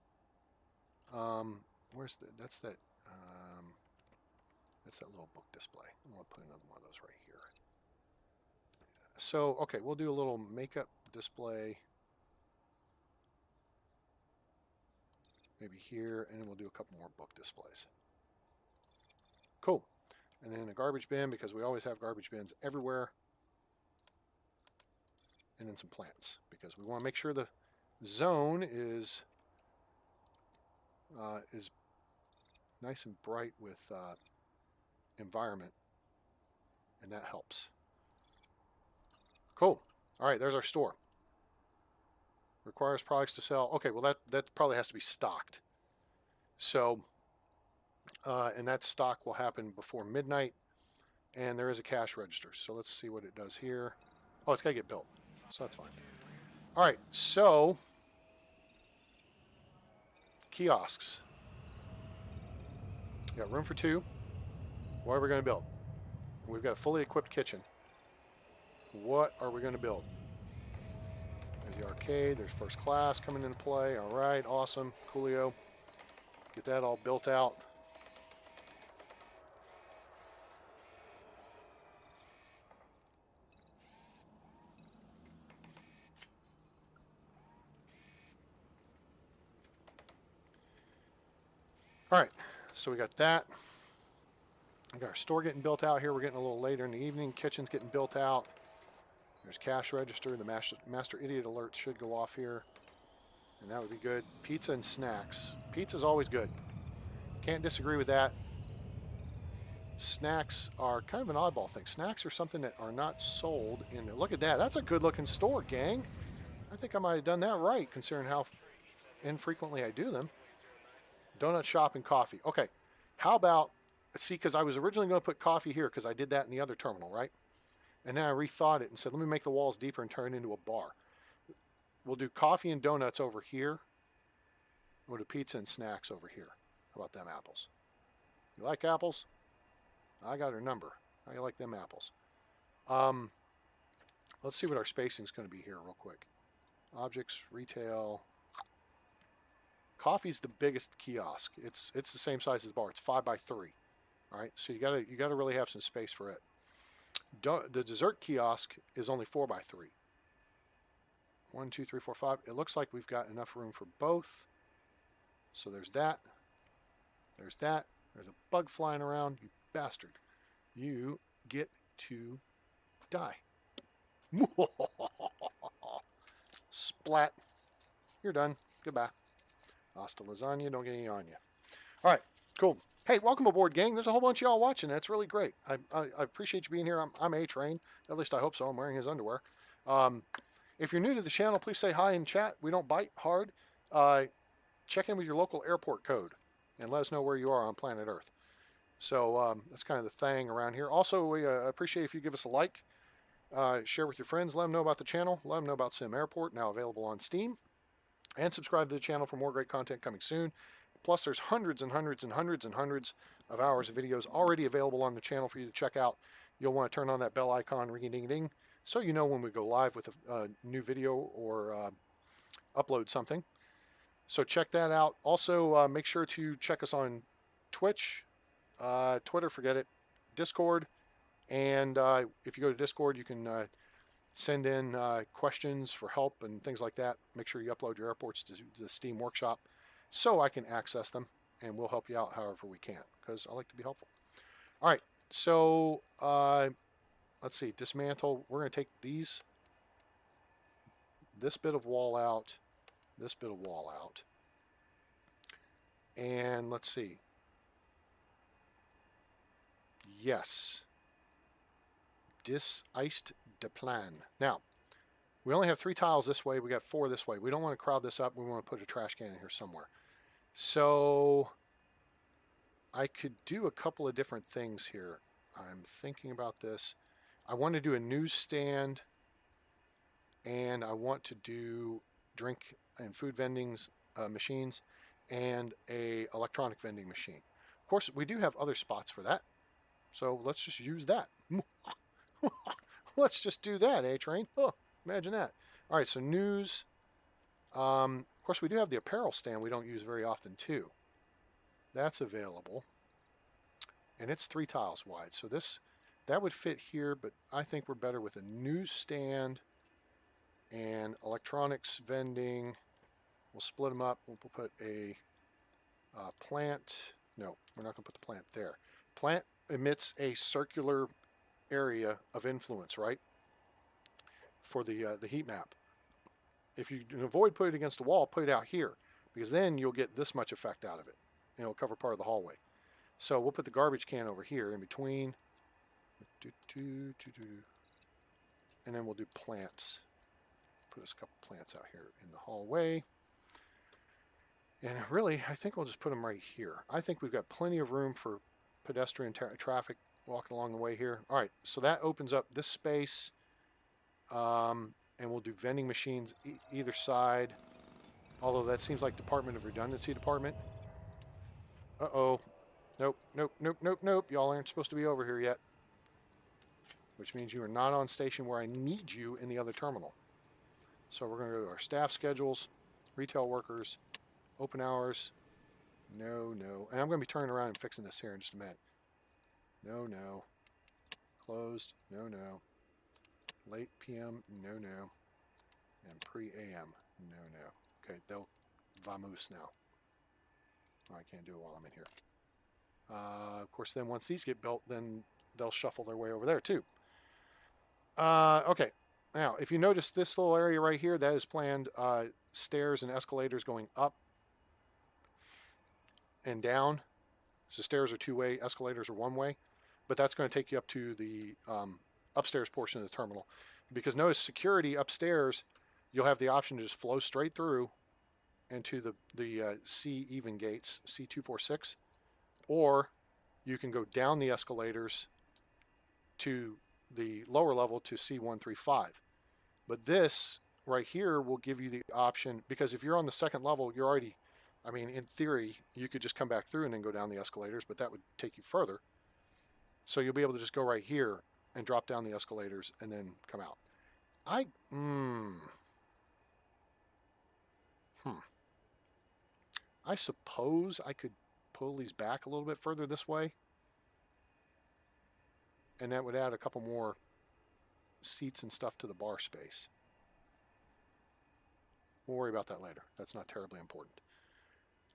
That's that little book display. I'm going to put another one of those right here. So, okay, we'll do a little makeup display maybe here, and then we'll do a couple more book displays. Cool. And then a garbage bin, because we always have garbage bins everywhere. And then some plants, because we want to make sure the zone is nice and bright with environment, and that helps. Cool. All right, there's our store. Requires products to sell. Okay, well that probably has to be stocked. So, and that stock will happen before midnight, and there is a cash register. So let's see what it does here. Oh, it's got to get built, so that's fine. All right, so kiosks. You got room for 2. What are we going to build? We've got a fully equipped kitchen. What are we going to build? There's the arcade. There's first class coming into play. All right, awesome. Coolio. Get that all built out. All right, so we got that. We got our store getting built out here. We're getting a little later in the evening. Kitchen's getting built out. There's cash register. The master idiot alert should go off here, and that would be good. Pizza and snacks. Pizza's always good. Can't disagree with that. Snacks are kind of an oddball thing. Snacks are something that are not sold in there. Look at that. That's a good looking store, gang. I think I might have done that right, considering how infrequently I do them. Donut shop and coffee. Okay, how about, see, because I was originally going to put coffee here because I did that in the other terminal, right? And then I rethought it and said, let me make the walls deeper and turn it into a bar. We'll do coffee and donuts over here. We'll do pizza and snacks over here. How about them apples? You like apples? I got her number. I like them apples. Let's see what our spacing is going to be here real quick. Objects, retail. Coffee's the biggest kiosk. It's the same size as the bar. It's 5 by 3. All right, so you gotta really have some space for it. The dessert kiosk is only 4 by 3. 1, 2, 3, 4, 5. It looks like we've got enough room for both. So there's that. There's that. There's a bug flying around. You bastard. You get to die. Splat. You're done. Goodbye. Hasta lasagna. Don't get any on you. All right. Cool. Hey, welcome aboard, gang. There's a whole bunch of y'all watching. That's really great. I appreciate you being here. I'm A-Train. At least I hope so. I'm wearing his underwear. If you're new to the channel, please say hi in chat. We don't bite hard. Check in with your local airport code and let us know where you are on planet Earth. So that's kind of the thing around here. Also, we appreciate if you give us a like, share with your friends, let them know about the channel, let them know about SimAirport, now available on Steam, and subscribe to the channel for more great content coming soon. Plus, there's hundreds and hundreds and hundreds and hundreds of hours of videos already available on the channel for you to check out. You'll want to turn on that bell icon, ring a ding ding, so you know when we go live with a new video or upload something. So check that out. Also, make sure to check us on Twitch, Twitter, forget it, Discord. And if you go to Discord, you can send in questions for help and things like that. Make sure you upload your airports to the Steam Workshop so I can access them, and we'll help you out however we can, because I like to be helpful. All right, so let's see, dismantle. We're going to take this bit of wall out, this bit of wall out, and let's see. Yes, disiced de plan. Now, we only have 3 tiles this way. We got 4 this way. We don't want to crowd this up. We want to put a trash can in here somewhere. So I could do a couple of different things here. I'm thinking about this. I want to do a newsstand, and I want to do drink and food vending machines and a electronic vending machine. Of course, we do have other spots for that. So let's just use that. Let's just do that, train? Oh, imagine that. All right, so news. Of course, we do have the apparel stand we don't use very often, too. That's available. And it's 3 tiles wide. So that would fit here, but I think we're better with a newsstand and electronics vending. We'll split them up. We'll put a plant. No, we're not going to put the plant there. Plant emits a circular area of influence, right? For the heat map. If you can avoid putting it against a wall, put it out here, because then you'll get this much effect out of it, and it'll cover part of the hallway. So we'll put the garbage can over here in between, and then we'll do plants. Put us a couple plants out here in the hallway. And really, I think we'll just put them right here. I think we've got plenty of room for pedestrian traffic walking along the way here. All right, so that opens up this space. And we'll do vending machines either side. Although that seems like Department of Redundancy department. Uh-oh. Nope, nope, nope, nope, nope. Y'all aren't supposed to be over here yet. Which means you are not on station where I need you in the other terminal. So we're going to go to our staff schedules, retail workers, open hours. No, no. And I'm going to be turning around and fixing this here in just a minute. No, no. Closed. No, no. Late PM. No, no. And pre-AM. No, no. Okay, they'll vamoose now. Oh, I can't do it while I'm in here. Of course, then once these get built, then they'll shuffle their way over there too. Okay. Now, if you notice this little area right here, that is planned stairs and escalators going up and down. So stairs are 2-way, escalators are 1-way. But that's going to take you up to the upstairs portion of the terminal. Because notice security upstairs, you'll have the option to just flow straight through into the C even gates, C246. Or you can go down the escalators to the lower level to C135. But this right here will give you the option, because if you're on the second level, you're already, I mean, in theory, you could just come back through and then go down the escalators, but that would take you further. So you'll be able to just go right here and drop down the escalators and then come out. I suppose I could pull these back a little bit further this way. And that would add a couple more seats and stuff to the bar space. We'll worry about that later. That's not terribly important.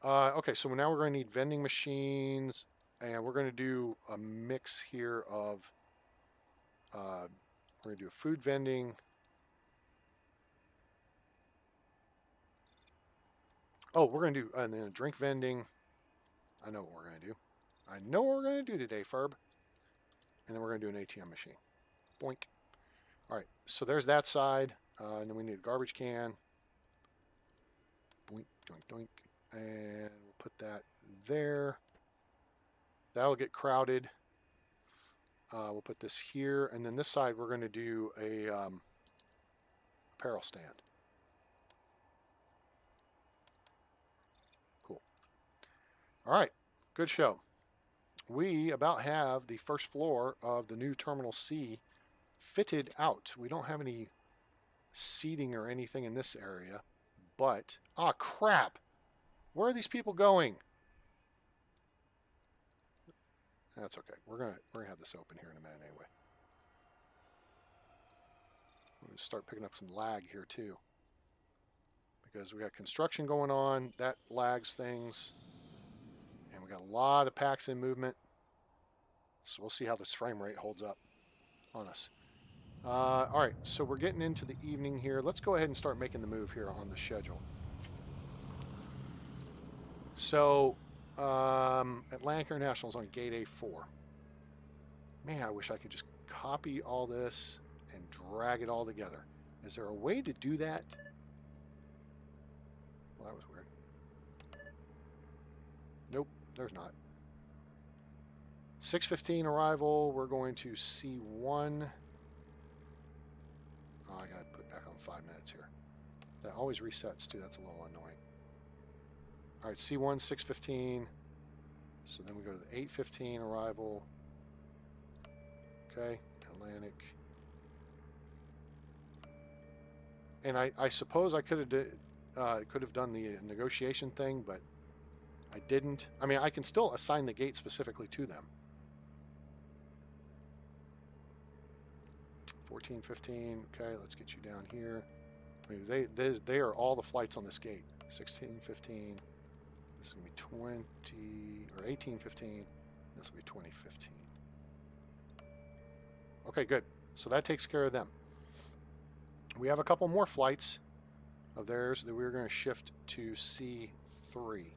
Okay, so now we're going to need vending machines. And we're going to do a mix here of, we're going to do a food vending. Oh, we're going to do, and then a drink vending. I know what we're going to do. I know what we're going to do today, Ferb. And then we're going to do an ATM machine. Boink. All right, so there's that side. And then we need a garbage can. Boink, doink, doink. And we'll put that there. That'll get crowded. We'll put this here. And then this side, we're going to do a apparel stand. Cool. All right. Good show. we about have the first floor of the new Terminal C fitted out. We don't have any seating or anything in this area, but ah, crap! Where are these people going? That's okay. We're gonna have this open here in a minute anyway. We're gonna start picking up some lag here too, because we got construction going on that lags things, and we got a lot of packs in movement. So we'll see how this frame rate holds up on us. All right, so we're getting into the evening here. Let's go ahead and start making the move here on the schedule. So Atlantic International is on gate A4. Man, I wish I could just copy all this and drag it all together. Is there a way to do that? Well, that was weird. Nope, there's not. 6:15 arrival. We're going to C1. Oh, I gotta put back on 5 minutes here. That always resets too. That's a little annoying. All right, C1 6:15. So then we go to the 8:15 arrival. Okay, Atlantic. And I suppose I could have done the negotiation thing, but I didn't. I mean, I can still assign the gate specifically to them. 14:15. Okay, let's get you down here. I mean, they are all the flights on this gate. 16:15. This is gonna be 20 or 18:15. This will be 20:15. Okay, good. So that takes care of them. We have a couple more flights of theirs that we're going to shift to C3.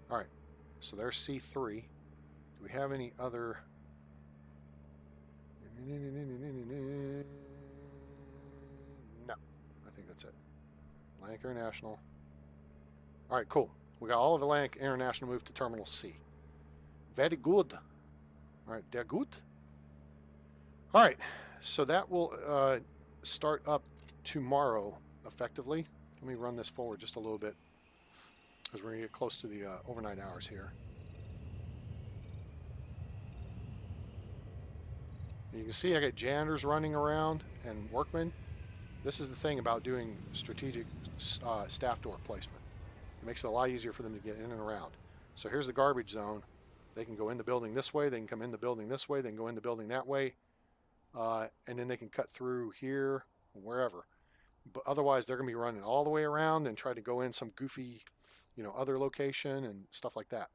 All right, so there's C3. Do we have any other? No, I think that's it. Atlantic International. All right, cool. We got all of Atlantic International moved to Terminal C. Very good. All right, they're good. All right, so that will start up tomorrow effectively. Let me run this forward just a little bit because we're going to get close to the overnight hours here. You can see I got janitors running around and workmen. This is the thing about doing strategic staff door placement. It makes it a lot easier for them to get in and around. So here's the garbage zone. They can go in the building this way. They can come in the building this way. They can go in the building that way. And then they can cut through here, wherever. But otherwise, they're going to be running all the way around and try to go in some goofy, other location and stuff like that.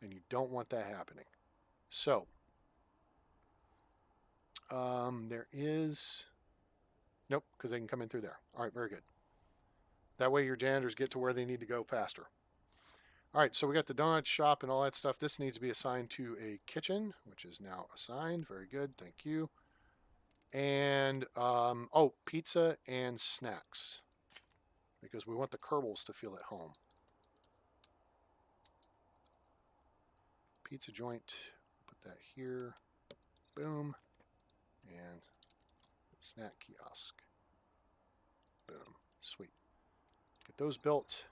And you don't want that happening. So there is... Nope, because they can come in through there. All right, very good. That way your janitors get to where they need to go faster. All right, so we got the donut shop and all that stuff. This needs to be assigned to a kitchen, which is now assigned. Very good, thank you. And, oh, pizza and snacks, because we want the Kerbals to feel at home. Pizza joint, put that here, boom, and snack kiosk, boom, sweet. Get those built.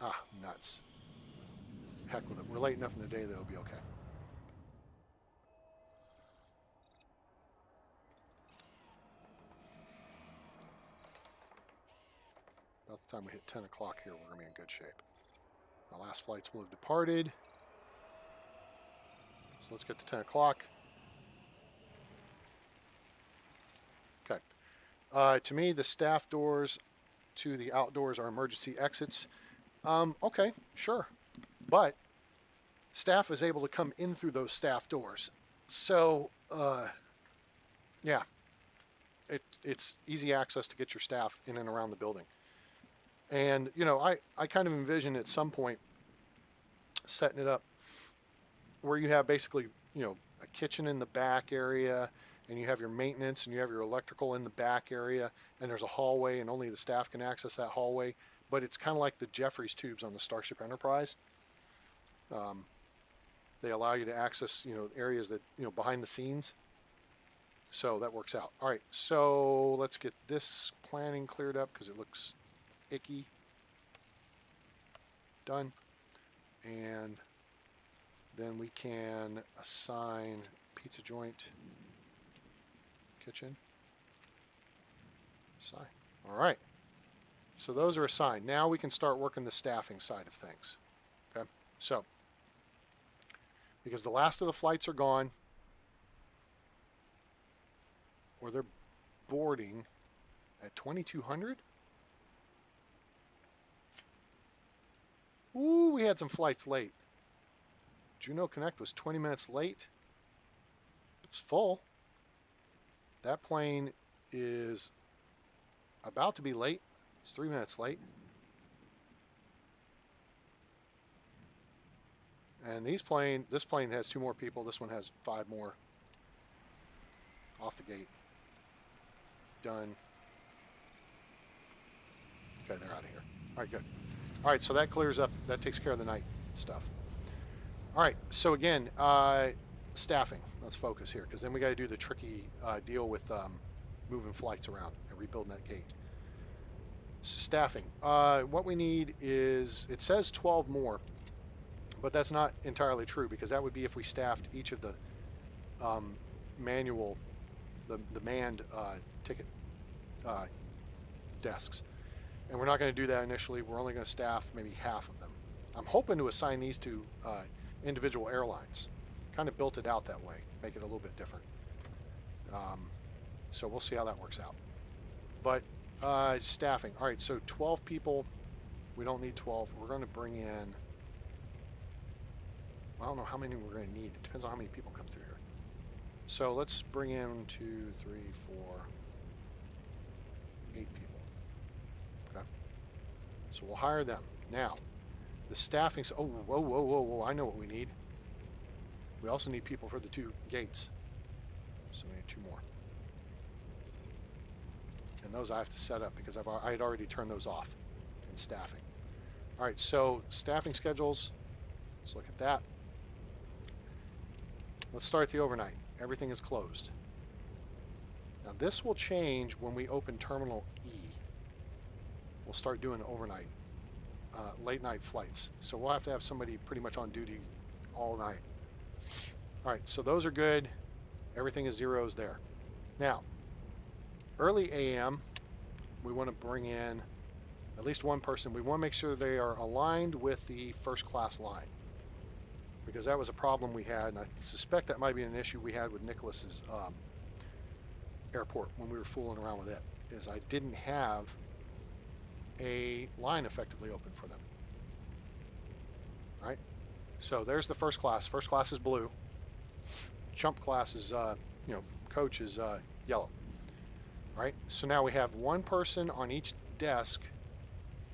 Ah, nuts. Heck with it. We're late enough in the day that it'll be okay. About the time we hit 10 o'clock here, we're going to be in good shape. Our last flights will have departed. So let's get to 10 o'clock. Okay. To me, the staff doors to the outdoors are emergency exits. Okay, sure. But staff is able to come in through those staff doors. So, yeah, it's easy access to get your staff in and around the building. And, I kind of envision at some point setting it up where you have basically, a kitchen in the back area, and you have your maintenance and you have your electrical in the back area, and there's a hallway and only the staff can access that hallway. But it's kind of like the Jeffries tubes on the Starship Enterprise. They allow you to access, areas that, behind the scenes. So that works out. All right, so let's get this planning cleared up because it looks icky. Done. And then we can assign pizza joint, kitchen, assign. All right. So those are assigned. Now we can start working the staffing side of things. Okay. So, because the last of the flights are gone, or they're boarding at 2200. Ooh, we had some flights late. Juneau Connect was 20 minutes late. It's full. That plane is about to be late. It's 3 minutes late. And this plane has 2 more people. This one has 5 more. Off the gate. Done. Okay, they're out of here. All right, good. All right, so that clears up. That takes care of the night stuff. All right, so again, staffing. Let's focus here because then we got to do the tricky deal with moving flights around and rebuilding that gate. So staffing. What we need is, it says 12 more, but that's not entirely true because that would be if we staffed each of the manual, the manned ticket desks. And we're not going to do that initially. We're only going to staff maybe half of them. I'm hoping to assign these to individual airlines. Kind of built it out that way, make it a little bit different. So we'll see how that works out. But staffing. All right, so 12 people. We don't need 12. We're going to bring in, I don't know how many we're going to need. It depends on how many people come through here. So let's bring in 2, 3, 4, 8 people. Okay. So we'll hire them. Now, the staffing. Oh, whoa. I know what we need. We also need people for the 2 gates. So we need 2 more. And those I have to set up because I had already turned those off in staffing. All right, so staffing schedules. Let's look at that. Let's start the overnight. Everything is closed. Now this will change when we open Terminal E. We'll start doing overnight, late night flights. So we'll have to have somebody pretty much on duty all night. All right, so those are good. Everything is zeros there. Now, early AM, we want to bring in at least one person. We want to make sure they are aligned with the first class line because that was a problem we had, and I suspect that might be an issue we had with Nicholas's airport when we were fooling around with it, is I didn't have a line effectively open for them. All right, so there's the first class. First class is blue. Chump class is, coach is yellow. All right, so now we have one person on each desk,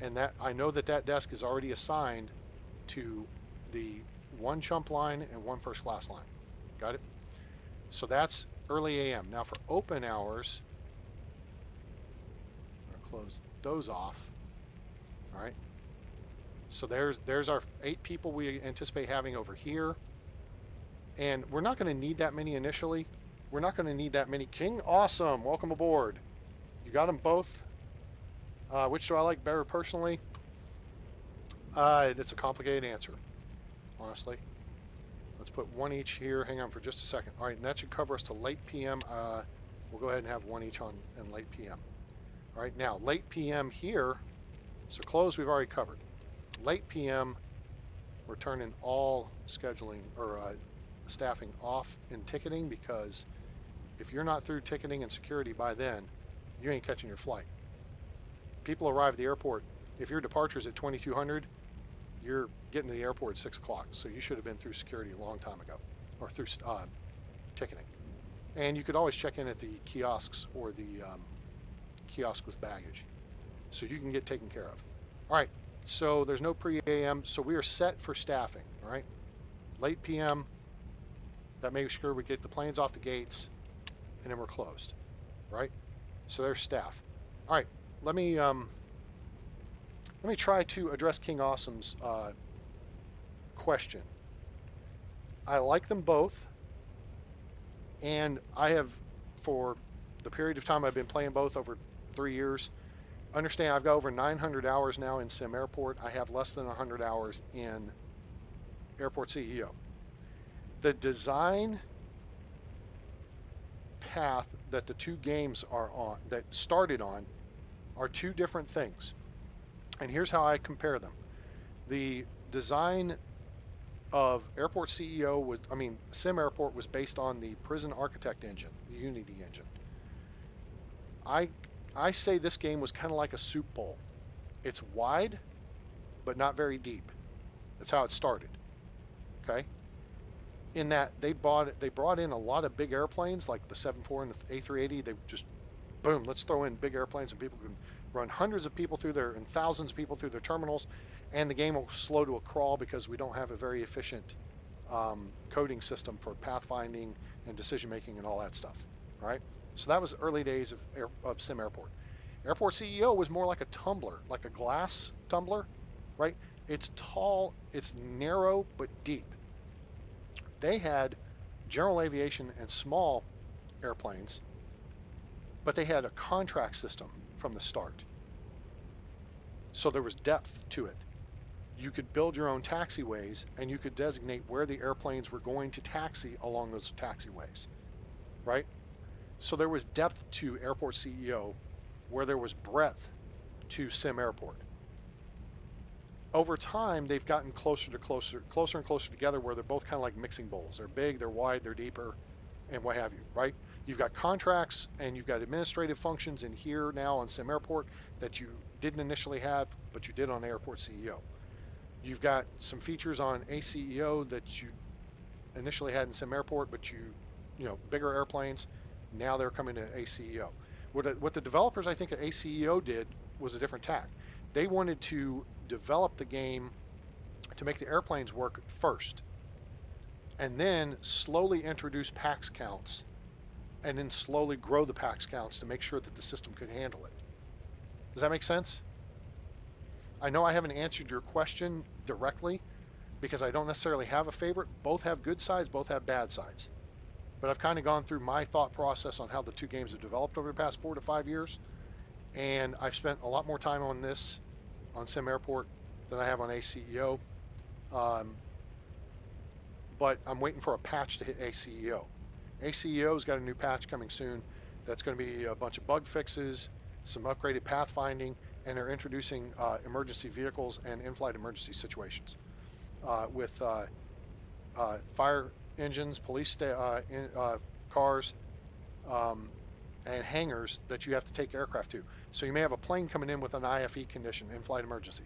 and that I know that desk is already assigned to the one chump line and one first class line. Got it? So that's early AM. Now for open hours, I'm going to close those off. All right. So there's our 8 people we anticipate having over here. And we're not going to need that many initially. We're not going to need that many. King, awesome. Welcome aboard. You got them both. Which do I like better personally? It's a complicated answer, honestly. Let's put 1 each here. Hang on for just a second. All right, and that should cover us to late PM. We'll go ahead and have 1 each on in late PM. All right, now late PM here. So close we've already covered. Late PM, we're turning all scheduling or staffing off in ticketing because if you're not through ticketing and security by then, you ain't catching your flight. People arrive at the airport. If your departure is at 2200, you're getting to the airport at 6 o'clock. So you should have been through security a long time ago, or through ticketing. And you could always check in at the kiosks or the kiosk with baggage. So you can get taken care of. All right, so there's no pre-AM. So we are set for staffing, all right? Late PM, that makes sure we get the planes off the gates, and then we're closed, right? So there's staff. All right, let me try to address King Awesome's question. I like them both, and I have, for the period of time I've been playing both, over 3 years, understand I've got over 900 hours now in SimAirport. I have less than 100 hours in Airport CEO. The design path that the two games are on, that started on, are two different things. And here's how I compare them. The design of Airport CEO was, SimAirport was based on the Prison Architect engine, the Unity engine. I say this game was kind of like a soup bowl. It's wide, but not very deep. That's how it started. Okay? In that they brought in a lot of big airplanes like the 74 and the A380. They just, boom, let's throw in big airplanes and people can run hundreds of people through and thousands of people through their terminals, and the game will slow to a crawl because we don't have a very efficient coding system for pathfinding and decision making and all that stuff, right? So that was early days of SimAirport. Airport CEO was more like a tumbler, like a glass tumbler, right? It's tall, it's narrow, but deep. They had general aviation and small airplanes, but they had a contract system from the start. So there was depth to it. You could build your own taxiways, and you could designate where the airplanes were going to taxi along those taxiways, right? So there was depth to Airport CEO where there was breadth to SimAirport. Over time, they've gotten closer and closer together, where they're both kind of like mixing bowls. They're big, they're wide, they're deeper, and what have you, right? You've got contracts and you've got administrative functions in here now on SimAirport that you didn't initially have, but you did on Airport CEO. You've got some features on ACEO that you initially had in SimAirport, but bigger airplanes, now they're coming to ACEO. What the developers, I think, at ACEO did was a different tack. They wanted to develop the game to make the airplanes work first, and then slowly introduce PAX counts, and then slowly grow the PAX counts to make sure that the system could handle it. Does that make sense? I know I haven't answered your question directly because I don't necessarily have a favorite. Both have good sides, both have bad sides. But I've kind of gone through my thought process on how the two games have developed over the past 4 to 5 years, and I've spent a lot more time on this, on SimAirport, than I have on ACEO. But I'm waiting for a patch to hit ACEO. ACEO's got a new patch coming soon that's going to be a bunch of bug fixes, some upgraded pathfinding, and they're introducing emergency vehicles and in-flight emergency situations with fire engines, police cars, and hangars that you have to take aircraft to. So you may have a plane coming in with an IFE condition, in-flight emergency,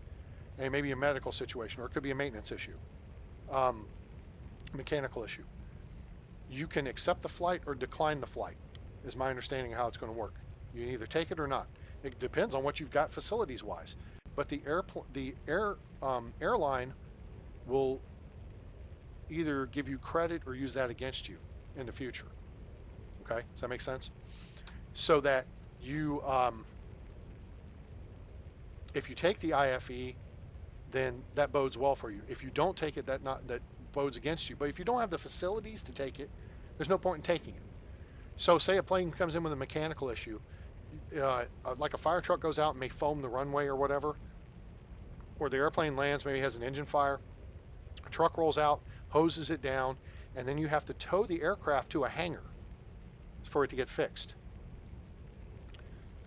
and maybe a medical situation, or it could be a maintenance issue, mechanical issue. You can accept the flight or decline the flight, is my understanding of how it's going to work. You can either take it or not. It depends on what you've got facilities-wise. But the airline will either give you credit or use that against you in the future. Okay, does that make sense? So that you, if you take the IFE, then that bodes well for you. If you don't take it, that bodes against you. But if you don't have the facilities to take it, there's no point in taking it. So say a plane comes in with a mechanical issue, like a fire truck goes out and may foam the runway or whatever, or the airplane lands, maybe has an engine fire, a truck rolls out, hoses it down, and then you have to tow the aircraft to a hangar for it to get fixed.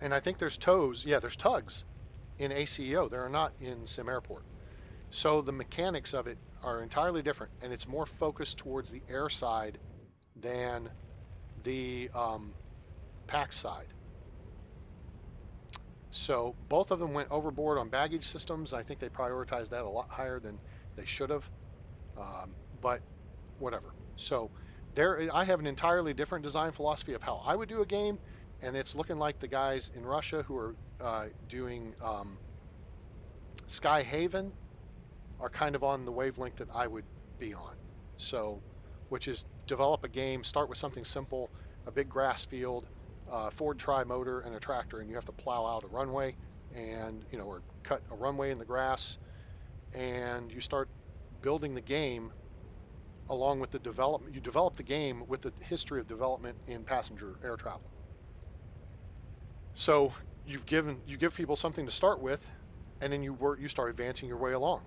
And I think there's there's tugs in ACEO. There are not in SimAirport. So the mechanics of it are entirely different, and it's more focused towards the air side than the PAX side. So both of them went overboard on baggage systems. I think they prioritized that a lot higher than they should have, but whatever. So I have an entirely different design philosophy of how I would do a game, and it's looking like the guys in Russia who are doing Sky Haven are kind of on the wavelength that I would be on. So, which is develop a game, start with something simple, a big grass field, Ford tri-motor, and a tractor, and you have to plow out a runway and, or cut a runway in the grass, and you start building the game along with the development. You develop the game with the history of development in passenger air travel. So you give people something to start with, and then you start advancing your way along.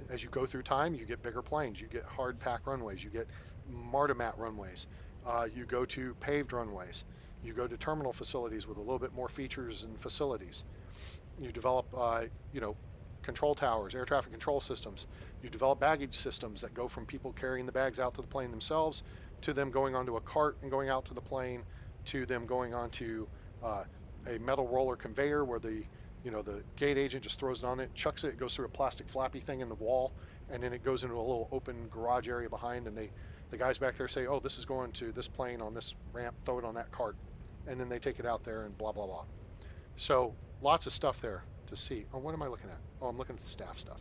As you go through time, you get bigger planes, you get hard pack runways, you get Martimat runways, you go to paved runways, you go to terminal facilities with a little bit more features and facilities. You develop, control towers, air traffic control systems. You develop baggage systems that go from people carrying the bags out to the plane themselves, to them going onto a cart and going out to the plane, to them going onto a metal roller conveyor where the gate agent just throws it on it, chucks it, it goes through a plastic flappy thing in the wall, and then it goes into a little open garage area behind, and the guys back there say, oh, this is going to this plane on this ramp, throw it on that cart, and then they take it out there and blah, blah, blah. So lots of stuff there to see. Oh, what am I looking at? Oh, I'm looking at the staff stuff.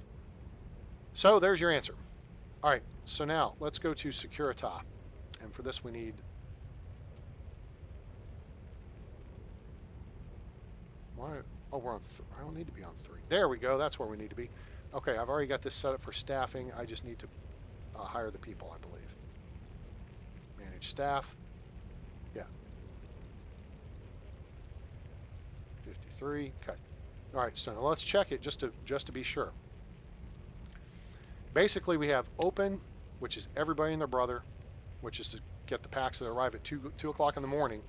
So there's your answer. All right, so now let's go to Securita. And for this we need... Why? Oh, we're on... I don't need to be on 3. There we go. That's where we need to be. Okay, I've already got this set up for staffing. I just need to hire the people, I believe. Manage staff. Yeah. 53. Okay. All right, so now let's check it just to be sure. Basically, we have open, which is everybody and their brother, which is to get the packs that arrive at 2 o'clock in the morning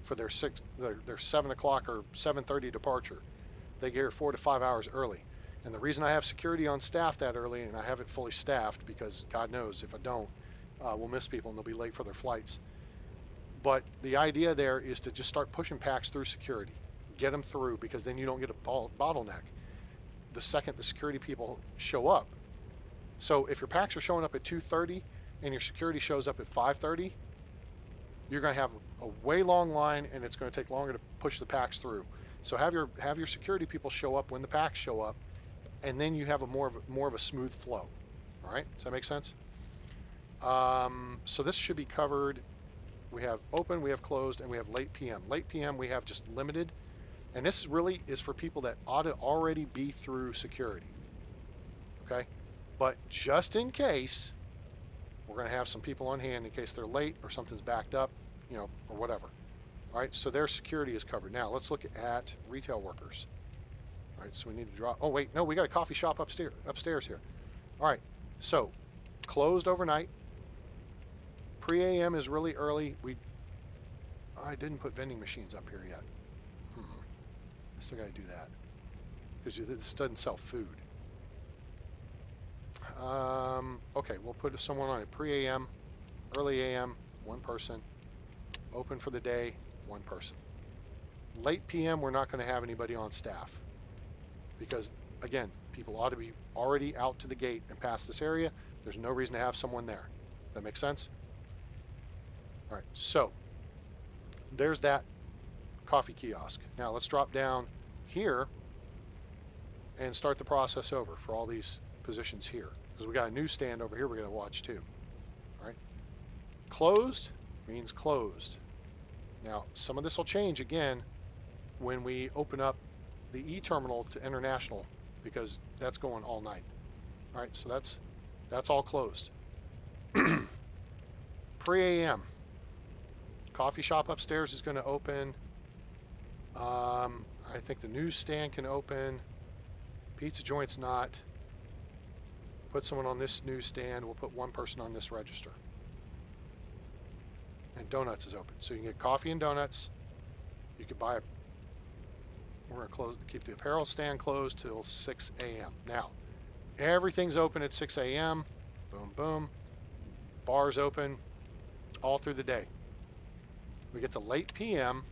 for their 7 o'clock or 7:30 departure. They get here 4 to 5 hours early. And the reason I have security on staff that early, and I have it fully staffed, because God knows if I don't, we'll miss people and they'll be late for their flights. But the idea there is to just start pushing packs through security. Get them through, because then you don't get a bottleneck the second the security people show up. So if your packs are showing up at 2:30 and your security shows up at 5:30, you're going to have a way long line, and it's going to take longer to push the packs through. So have your security people show up when the packs show up, and then you have a more of a smooth flow. All right, does that make sense? So this should be covered. We have open, we have closed, and we have late PM. Late PM we have just limited, and this really is for people that ought to already be through security. Okay, but just in case, we're going to have some people on hand in case they're late or something's backed up, or whatever. All right, so their security is covered. Now let's look at retail workers. All right, so we need to draw. Oh wait, no, we got a coffee shop upstairs here. All right, so closed overnight. Pre-AM is really early. I didn't put vending machines up here yet. I still got to do that because this doesn't sell food. Okay, we'll put someone on it. Pre-AM, early AM, 1 person. Open for the day, 1 person. Late PM, we're not going to have anybody on staff because, again, people ought to be already out to the gate and past this area. There's no reason to have someone there. That makes sense? All right, so there's that coffee kiosk. Now let's drop down here and start the process over for all these positions here, because we got a newsstand over here we're going to watch too. All right, closed means closed. Now some of this will change again when we open up the e-terminal to international, because that's going all night. All right, so that's all closed. Pre-AM, coffee shop upstairs is going to open. I think the newsstand can open. Pizza joint's not. Put someone on this newsstand. We'll put 1 person on this register. And donuts is open, so you can get coffee and donuts. You could buy we're going to keep the apparel stand closed till 6 a.m. Now, everything's open at 6 a.m. Boom, boom. Bars open all through the day. We get to late PM.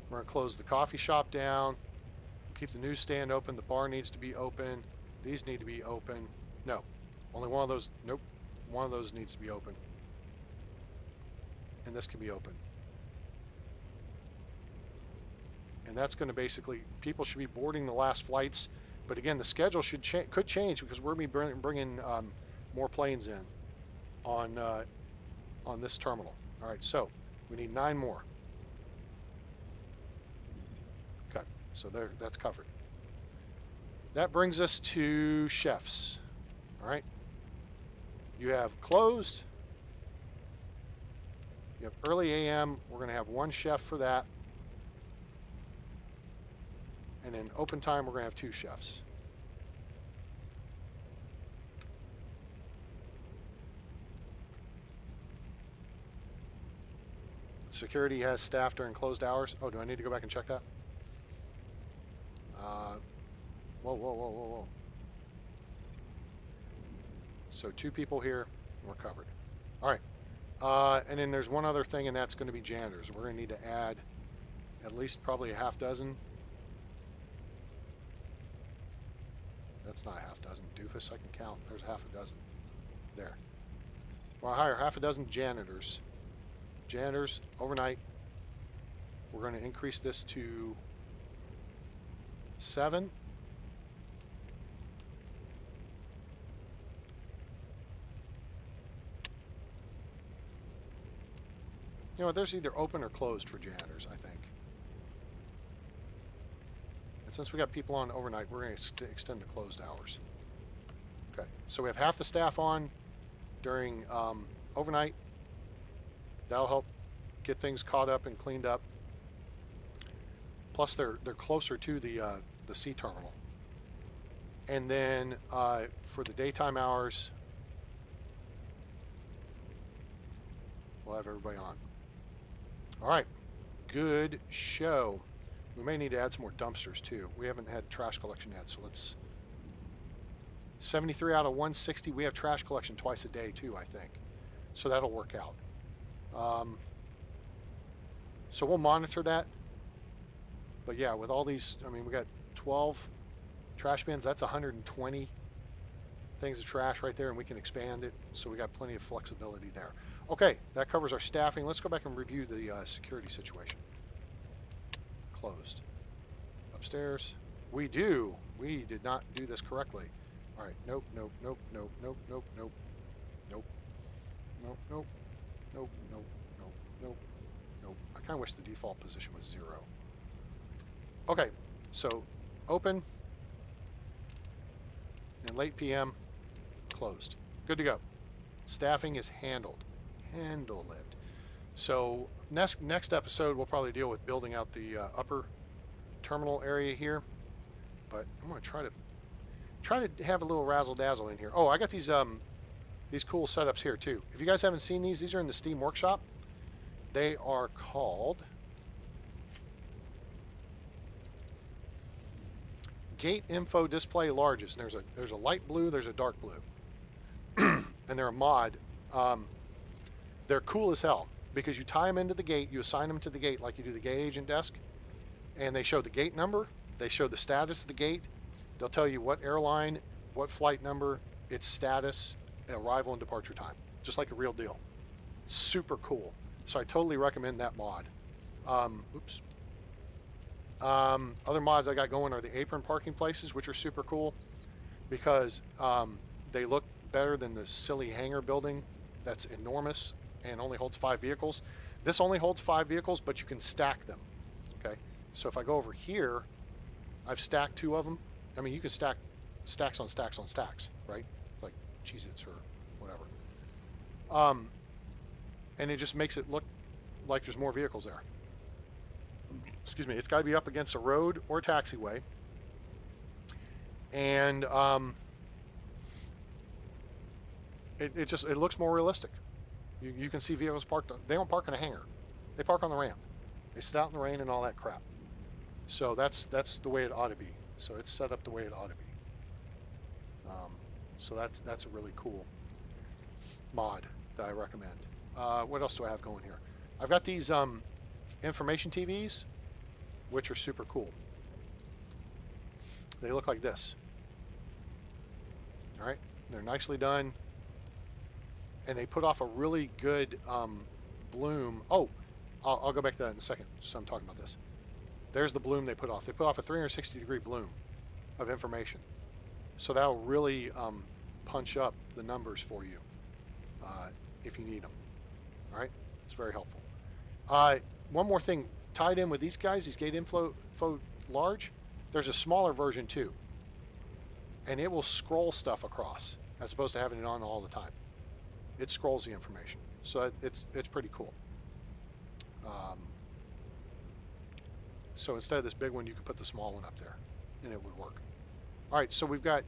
We're going to close the coffee shop down. Keep the newsstand open. The bar needs to be open. These need to be open. No, only one of those. Nope, one of those needs to be open. And this can be open. And that's going to basically, people should be boarding the last flights. But again, the schedule could change because we're going to be bringing more planes in on this terminal. All right, so we need 9 more. Okay, so that's covered. That brings us to chefs. All right, You have closed. You have early AM. We're going to have one chef for that. And then open time, we're going to have 2 chefs. Security has staff during closed hours. Oh, do I need to go back and check that? Whoa, whoa, whoa, whoa, whoa. So 2 people here, we're covered. All right. And then there's one other thing, and that's going to be janitors. We're going to need to add at least probably a half dozen. That's not a half dozen. Doofus, I can count. There's half a dozen. There. Well, I'll hire half a dozen janitors. Janitors, overnight. We're going to increase this to 7. You know what, there's either open or closed for janitors, I think. And since we got people on overnight, we're going to extend the closed hours. Okay, so we have half the staff on during overnight. That'll help get things caught up and cleaned up. Plus, they're closer to the C terminal. And then for the daytime hours, we'll have everybody on. All right, good show. We may need to add some more dumpsters too. We haven't had trash collection yet, so let's. 73 out of 160. We have trash collection twice a day too, I think. So that'll work out. So we'll monitor that. But yeah, with all these, I mean, we got 12 trash bins. That's 120 things of trash right there, and we can expand it. So we got plenty of flexibility there. Okay, that covers our staffing. Let's go back and review the security situation. Closed. Upstairs. We did not do this correctly. All right, nope, nope, nope, nope, nope, nope, nope, nope, nope, nope, nope, nope, nope, nope, nope. I kind of wish the default position was 0. Okay, so open and late PM, closed. Good to go. Staffing is handled. Handle it. So next episode, we'll probably deal with building out the upper terminal area here. But I'm going to try to have a little razzle dazzle in here. Oh, I got these cool setups here too. If you guys haven't seen these are in the Steam Workshop. They are called Gate Info Display Larges. And there's a light blue, there's a dark blue, and they're a mod. They're cool as hell because you tie them into the gate, you assign them to the gate like you do the gate agent desk, and they show the gate number, they show the status of the gate, they'll tell you what airline, what flight number, its status, arrival and departure time, just like a real deal. It's super cool. So I totally recommend that mod. Other mods I got going are the apron parking places, which are super cool because they look better than the silly hangar building that's enormous and only holds 5 vehicles. This only holds 5 vehicles, but you can stack them. Okay, so if I go over here, I've stacked 2 of them. I mean, you can stack stacks on stacks on stacks, right? Like Cheez-Its or whatever. And it just makes it look like there's more vehicles there. Excuse me. It's got to be up against a road or a taxiway. And it looks more realistic. You can see vehicles parked. They don't park in a hangar. They park on the ramp. They sit out in the rain and all that crap. So that's the way it ought to be. So it's set up the way it ought to be. So that's a really cool mod that I recommend. What else do I have going here? I've got these information TVs, which are super cool. They look like this. All right, they're nicely done, and they put off a really good bloom. Oh, I'll go back to that in a second. So I'm talking about this. There's the bloom they put off. They put off a 360-degree bloom of information. So that'll really punch up the numbers for you if you need them. All right, it's very helpful. One more thing tied in with these guys, these Gate Info Large, there's a smaller version too. And it will scroll stuff across as opposed to having it on all the time. it scrolls the information. So it's pretty cool. So instead of this big one, you could put the small one up there, and it would work. All right, so we've got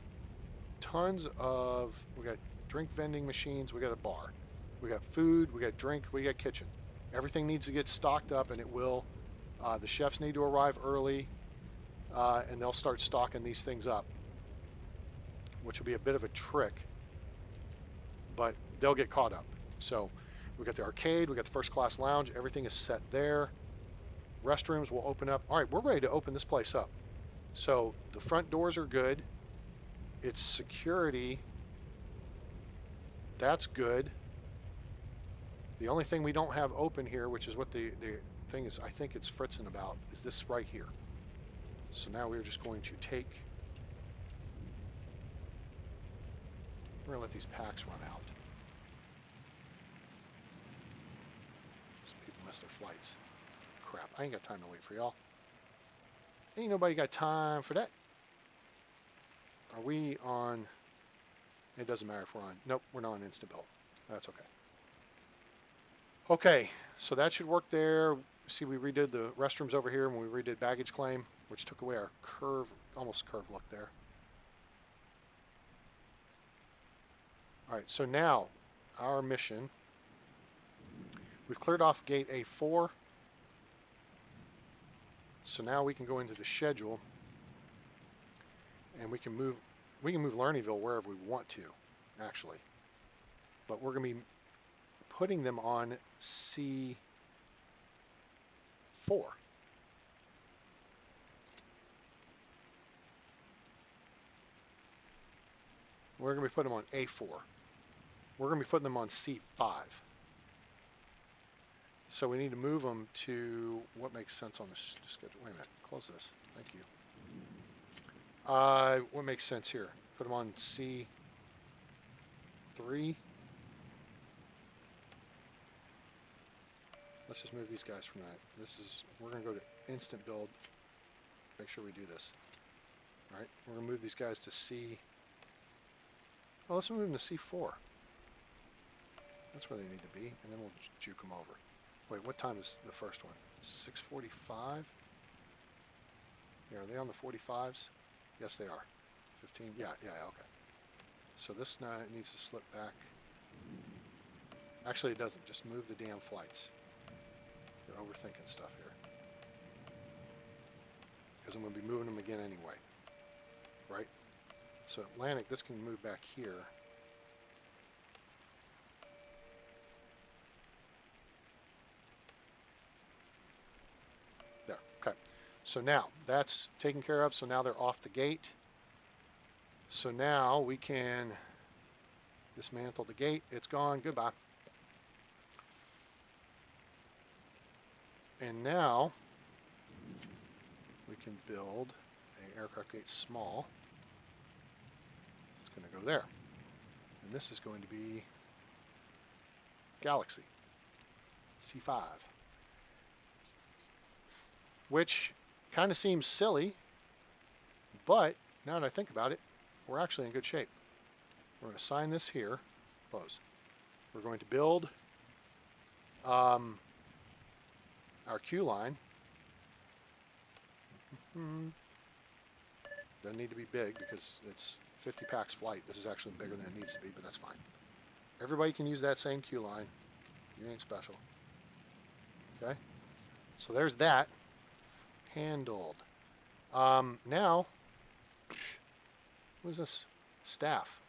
we got drink vending machines, we got a bar, we got food, we got drink, we got kitchen. Everything needs to get stocked up, and it will. The chefs need to arrive early, and they'll start stocking these things up, which will be a bit of a trick, but they'll get caught up. So we got the arcade, we got the first class lounge, everything is set there. Restrooms will open up. All right, we're ready to open this place up. So the front doors are good. It's security. That's good. The only thing we don't have open here, which is what the thing is, I think it's fritzing about, is this right here. So now we're just going to take, we're going to let these packs run out. Some people missed their flights. Crap, I ain't got time to wait for y'all. Ain't nobody got time for that. Are we on, it doesn't matter if we're on, nope, we're not on instant build. That's okay. Okay, so that should work there. See, we redid the restrooms over here when we redid baggage claim, which took away our curve, almost curve look there. All right, so now our mission, we've cleared off gate A4. So now we can go into the schedule, and we can move Lernyville wherever we want to, actually. But we're going to be putting them on C4. We're going to be putting them on A4. We're going to be putting them on C5. So we need to move them to what makes sense on this schedule. Wait a minute, close this. Thank you. What makes sense here? Put them on C3. Let's just move these guys from that. We're going to go to instant build. Make sure we do this. All right, we're going to move these guys to C. Oh, let's move them to C4. That's where they need to be, and then we'll juke them over. Wait, what time is the first one? 6:45? Yeah, are they on the 45s? Yes, they are. 15? Yeah, okay. So this now needs to slip back. Actually, it doesn't. Just move the damn flights. You're overthinking stuff here. Because I'm going to be moving them again anyway. Right? So Atlantic, this can move back here. There. Okay. So now that's taken care of. So now they're off the gate. So now we can dismantle the gate. It's gone. Goodbye. And now we can build an aircraft gate small. It's going to go there. And this is going to be Galaxy C5. Which kind of seems silly, but now that I think about it, we're actually in good shape. We're going to assign this here. Close. We're going to build our queue line. Doesn't need to be big because it's 50 packs flight. This is actually bigger than it needs to be, but that's fine. Everybody can use that same queue line. You ain't special. Okay? So there's that. Handled. Now, who's this? Staff.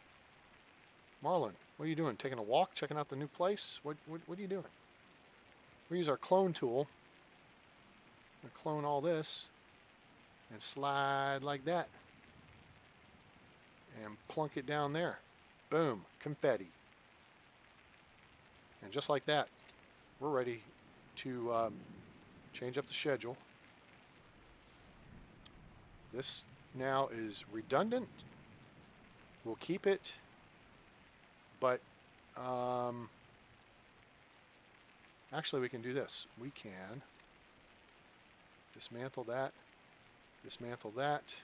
Marlon, what are you doing? Taking a walk? Checking out the new place? What are you doing? We use our clone tool. I'm gonna clone all this and slide like that. And plunk it down there. Boom. Confetti. And just like that, we're ready to change up the schedule. This now is redundant. We'll keep it, but actually we can do this. We can dismantle that, dismantle that.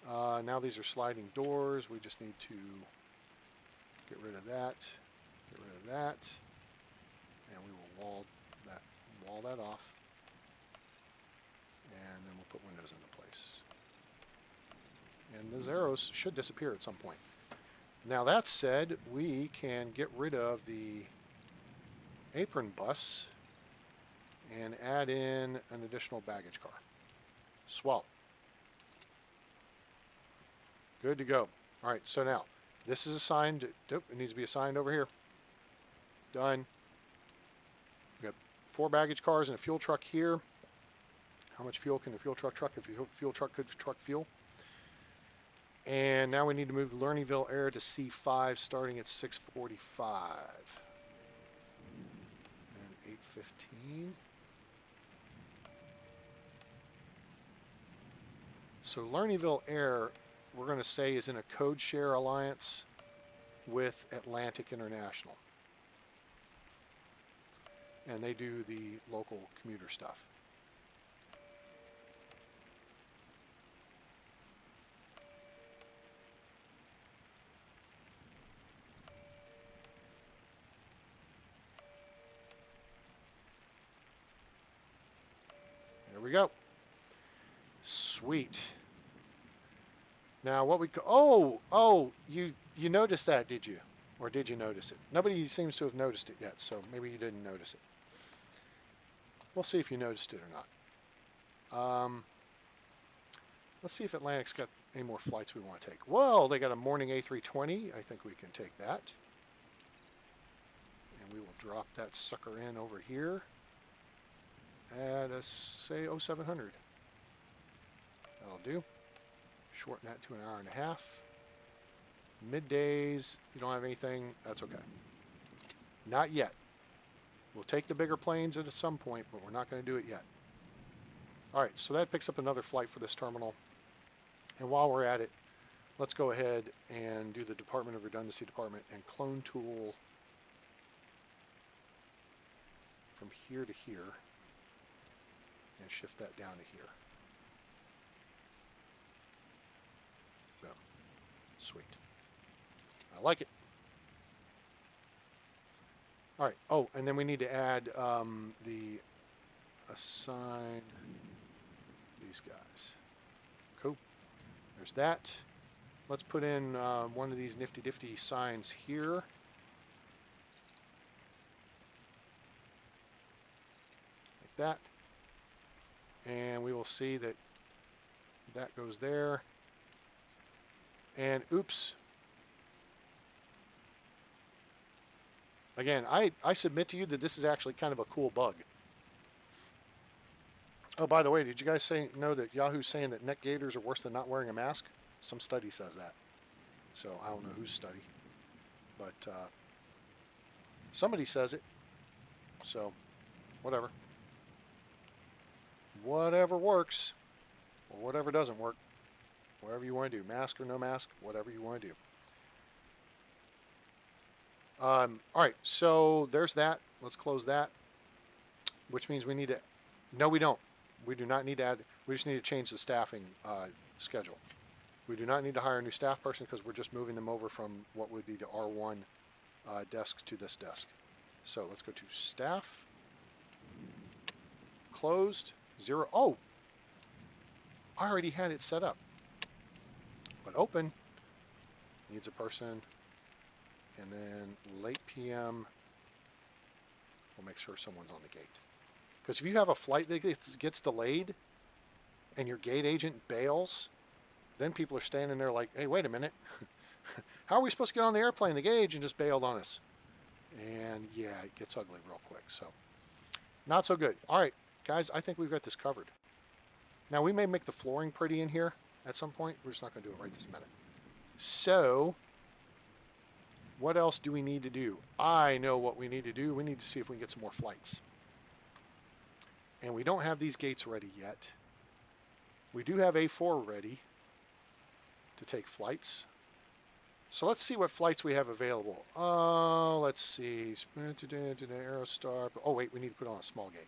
Now these are sliding doors. We just need to get rid of that, that. And we will wall that off. And then we'll put windows into place. And those arrows should disappear at some point. Now that said, we can get rid of the apron bus and add in an additional baggage car. Swell. Good to go. All right, so now this is assigned. It needs to be assigned over here. Done. We got 4 baggage cars and a fuel truck here. How much fuel can the fuel truck truck if the fuel truck could truck fuel? And now we need to move the Learningville Air to C5 starting at 645. And 815. So Learningville Air, we're going to say, is in a code share alliance with Atlantic International. And they do the local commuter stuff. There we go. Sweet. Now what we you noticed that, did you? Or did you notice it? Nobody seems to have noticed it yet, so maybe you didn't notice it. We'll see if you noticed it or not. Let's see if Atlantic's got any more flights we want to take. Well, they got a morning A320. I think we can take that. And we will drop that sucker in over here at, say, 0700. That'll do. Shorten that to an hour and a half. Middays, you don't have anything, that's okay. Not yet. We'll take the bigger planes at some point, but we're not going to do it yet. All right, so that picks up another flight for this terminal. And while we're at it, let's go ahead and do the Department of Redundancy department and clone tool from here to here and shift that down to here. Boom. Sweet. I like it. All right. Oh, and then we need to add the assign these guys. Cool. There's that. Let's put in one of these nifty signs here. Like that. And we will see that that goes there. And oops. Again, I submit to you that this is actually kind of a cool bug. Oh, by the way, did you guys know that Yahoo's saying that neck gaiters are worse than not wearing a mask? Some study says that. So I don't know whose study. But somebody says it. So, whatever. Whatever works. Or whatever doesn't work. Whatever you want to do. Mask or no mask. Whatever you want to do. All right, so there's that. Let's close that, which means we need to, no, we don't. We do not need to add, we just need to change the staffing schedule. We do not need to hire a new staff person because we're just moving them over from what would be the R1 desk to this desk. So let's go to staff, closed, 0. Oh, I already had it set up, but open, needs a person. And then late PM, we'll make sure someone's on the gate. Because if you have a flight that gets delayed and your gate agent bails, then people are standing there like, hey, wait a minute. How are we supposed to get on the airplane? The gate agent just bailed on us. And yeah, it gets ugly real quick. So not so good. All right, guys, I think we've got this covered. Now, we may make the flooring pretty in here at some point. We're just not going to do it right this minute. So what else do we need to do? I know what we need to do. We need to see if we can get some more flights. And we don't have these gates ready yet. We do have A4 ready to take flights. So let's see what flights we have available. Let's see. Aerostar. Oh, wait, we need to put on a small gate.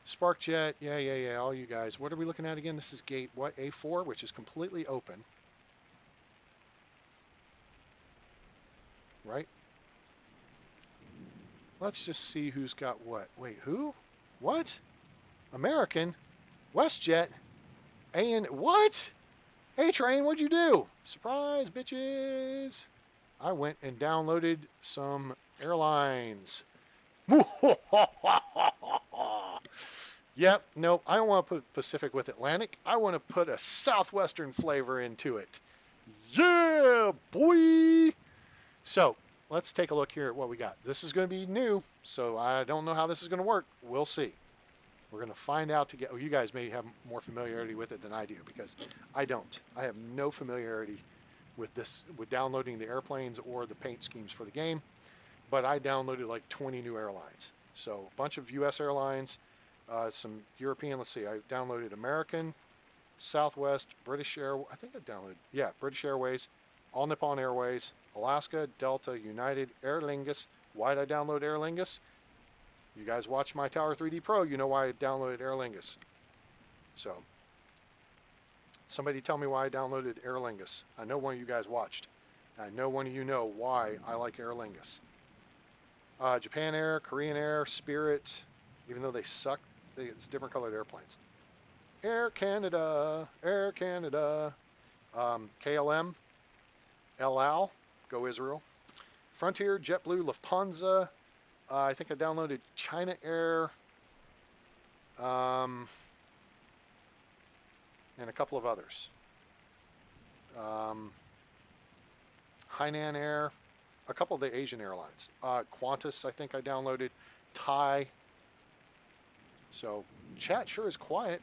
Sparkjet. Yeah. All you guys. What are we looking at again? This is gate, what? A4, which is completely open. Right? Let's just see who's got what. Wait, who? What? American? WestJet? What? A-Train, what'd you do? Surprise, bitches. I went and downloaded some airlines. Yep, nope. I don't want to put Pacific with Atlantic. I want to put a Southwestern flavor into it. Yeah, boy. So let's take a look here at what we got. This is going to be new, so I don't know how this is going to work. We'll see. We're going to find out together. Oh, you guys may have more familiarity with it than I do because I don't. I have no familiarity with this, with downloading the airplanes or the paint schemes for the game. But I downloaded like 20 new airlines. So a bunch of U.S. airlines, some European. Let's see. I downloaded American, Southwest, British Air. I think I downloaded, yeah, British Airways, All Nippon Airways, Alaska, Delta, United, Aer Lingus. Why did I download Aer Lingus? You guys watch my Tower 3D Pro, you know why I downloaded Aer Lingus. So, somebody tell me why I downloaded Aer Lingus. I know one of you guys watched. I know one of you know why I like Aer Lingus. Japan Air, Korean Air, Spirit, even though they suck, it's different colored airplanes. Air Canada, KLM, El Al, go Israel. Frontier, JetBlue, Lufthansa. I think I downloaded China Air, and a couple of others. Hainan Air, a couple of the Asian airlines. Qantas, I think I downloaded. Thai. So, chat sure is quiet.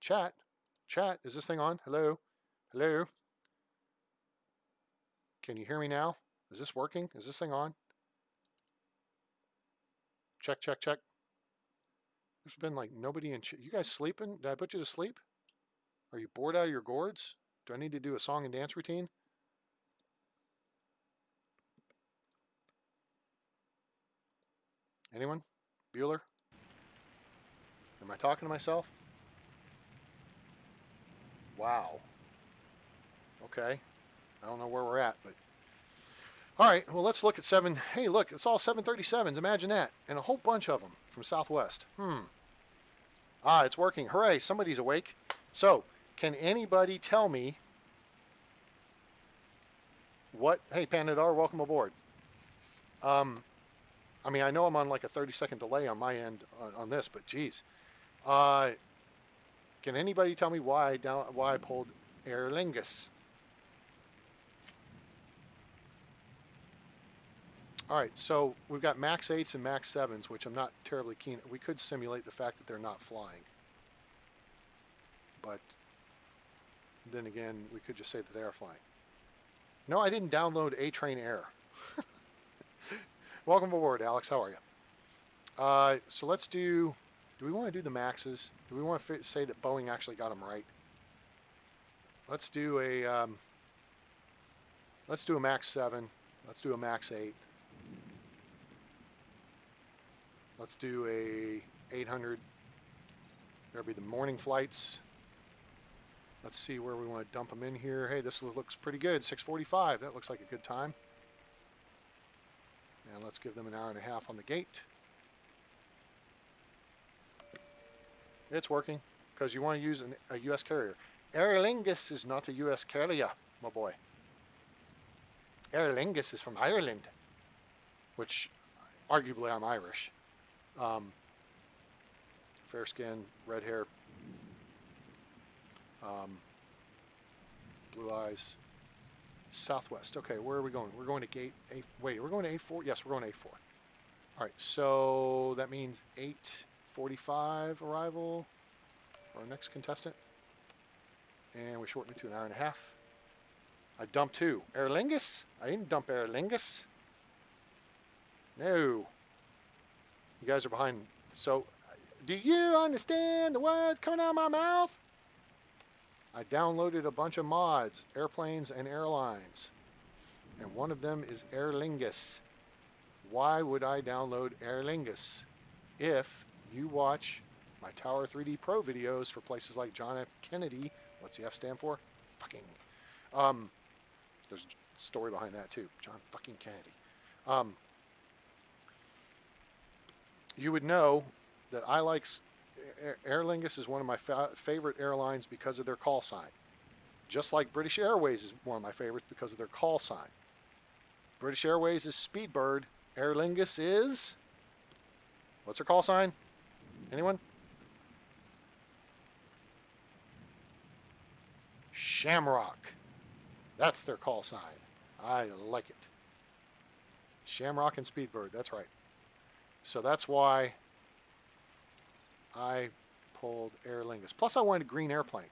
Chat, is this thing on? Hello? Hello? Can you hear me now? Is this working? Is this thing on? Check. There's been like nobody in chat. You guys sleeping? Did I put you to sleep? Are you bored out of your gourds? Do I need to do a song and dance routine? Anyone? Bueller? Am I talking to myself? Wow. Okay. I don't know where we're at, but... All right, well, let's look at seven. Hey, look, it's all 737s. Imagine that. And a whole bunch of them from Southwest. It's working. Hooray, somebody's awake. So, can anybody tell me what... Hey, Panadar, welcome aboard. I mean, I know I'm on like a 30-second delay on my end on this, but geez. Can anybody tell me why I pulled Aer Lingus? All right, so we've got Max 8s and Max 7s, which I'm not terribly keen. We could simulate the fact that they're not flying. But then again, we could just say that they are flying. No, I didn't download A-Train Air. Welcome aboard, Alex. How are you? So let's do we want to do the Maxes? Do we want to say that Boeing actually got them right? Let's do a Max 7. Let's do a Max 8. Let's do a 800. There'll be the morning flights. Let's see where we want to dump them in here. Hey, this looks pretty good. 6:45. That looks like a good time. And let's give them an hour and a half on the gate. It's working because you want to use a U.S. carrier. Aer Lingus is not a U.S. carrier, my boy. Aer Lingus is from Ireland, which arguably I'm Irish. Fair skin, red hair, blue eyes. Southwest. Okay, where are we going? We're going to gate A. Wait, we're going to A4? Yes, we're going to A4. All right, so that means 8:45 arrival for our next contestant. And we shorten it to an hour and a half. I dumped two. Aer Lingus? I didn't dump Aer Lingus. No. You guys are behind. So, do you understand the words coming out of my mouth? I downloaded a bunch of mods, airplanes and airlines. And one of them is Aer Lingus. Why would I download Aer Lingus? If you watch my Tower 3D Pro videos for places like John F. Kennedy, what's the F stand for? Fucking. There's a story behind that too. John fucking Kennedy. you would know that I like Aer Lingus is one of my favorite airlines because of their call sign. Just like British Airways is one of my favorites because of their call sign. British Airways is Speedbird. Aer Lingus is... What's their call sign? Anyone? Shamrock. That's their call sign. I like it. Shamrock and Speedbird, that's right. So that's why I pulled Aer Lingus. Plus I wanted a green airplane.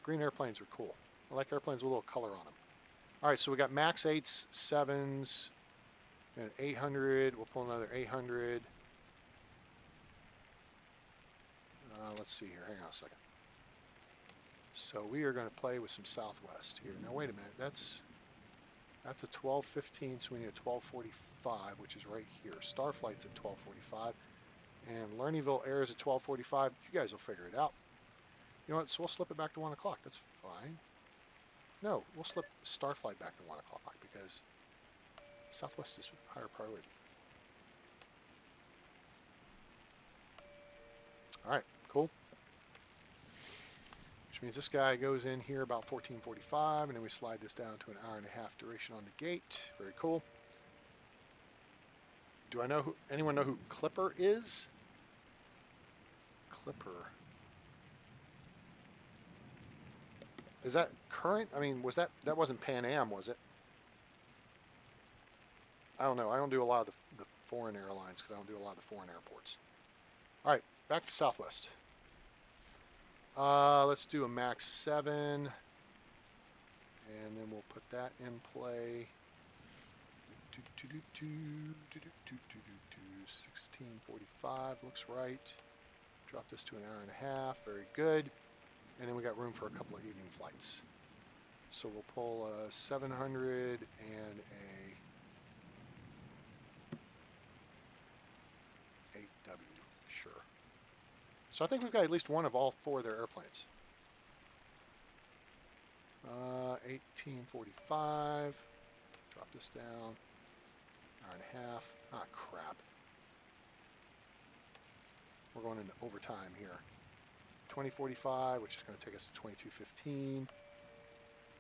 Green airplanes are cool. I like airplanes with a little color on them. All right, so we got max 8s, 7s, and 800. We'll pull another 800. Let's see here. Hang on a second. So we are going to play with some Southwest here. Now wait a minute. That's a 12:15, so we need a 12:45, which is right here. Starflight's at 12:45, and Lernyville Air is at 12:45. You guys will figure it out. You know what? So we'll slip it back to 1 o'clock. That's fine. No, we'll slip Starflight back to 1 o'clock because Southwest is higher priority. All right, cool. Which means this guy goes in here about 14:45, and then we slide this down to an hour-and-a-half duration on the gate. Very cool. Do I know who? Anyone know who Clipper is? Clipper. Is that current? I mean, was that wasn't Pan Am, was it? I don't know. I don't do a lot of the foreign airlines because I don't do a lot of the foreign airports. All right, back to Southwest. Let's do a max 7, and then we'll put that in play. 16:45 looks right. Drop this to an hour-and-a-half. Very good. And then we got room for a couple of evening flights. So we'll pull a 700 and a 8W. Sure. So I think we've got at least one of all 4 of their airplanes. 18:45. Drop this down. Hour-and-a-half. Ah, crap. We're going into overtime here. 20:45, which is going to take us to 22:15.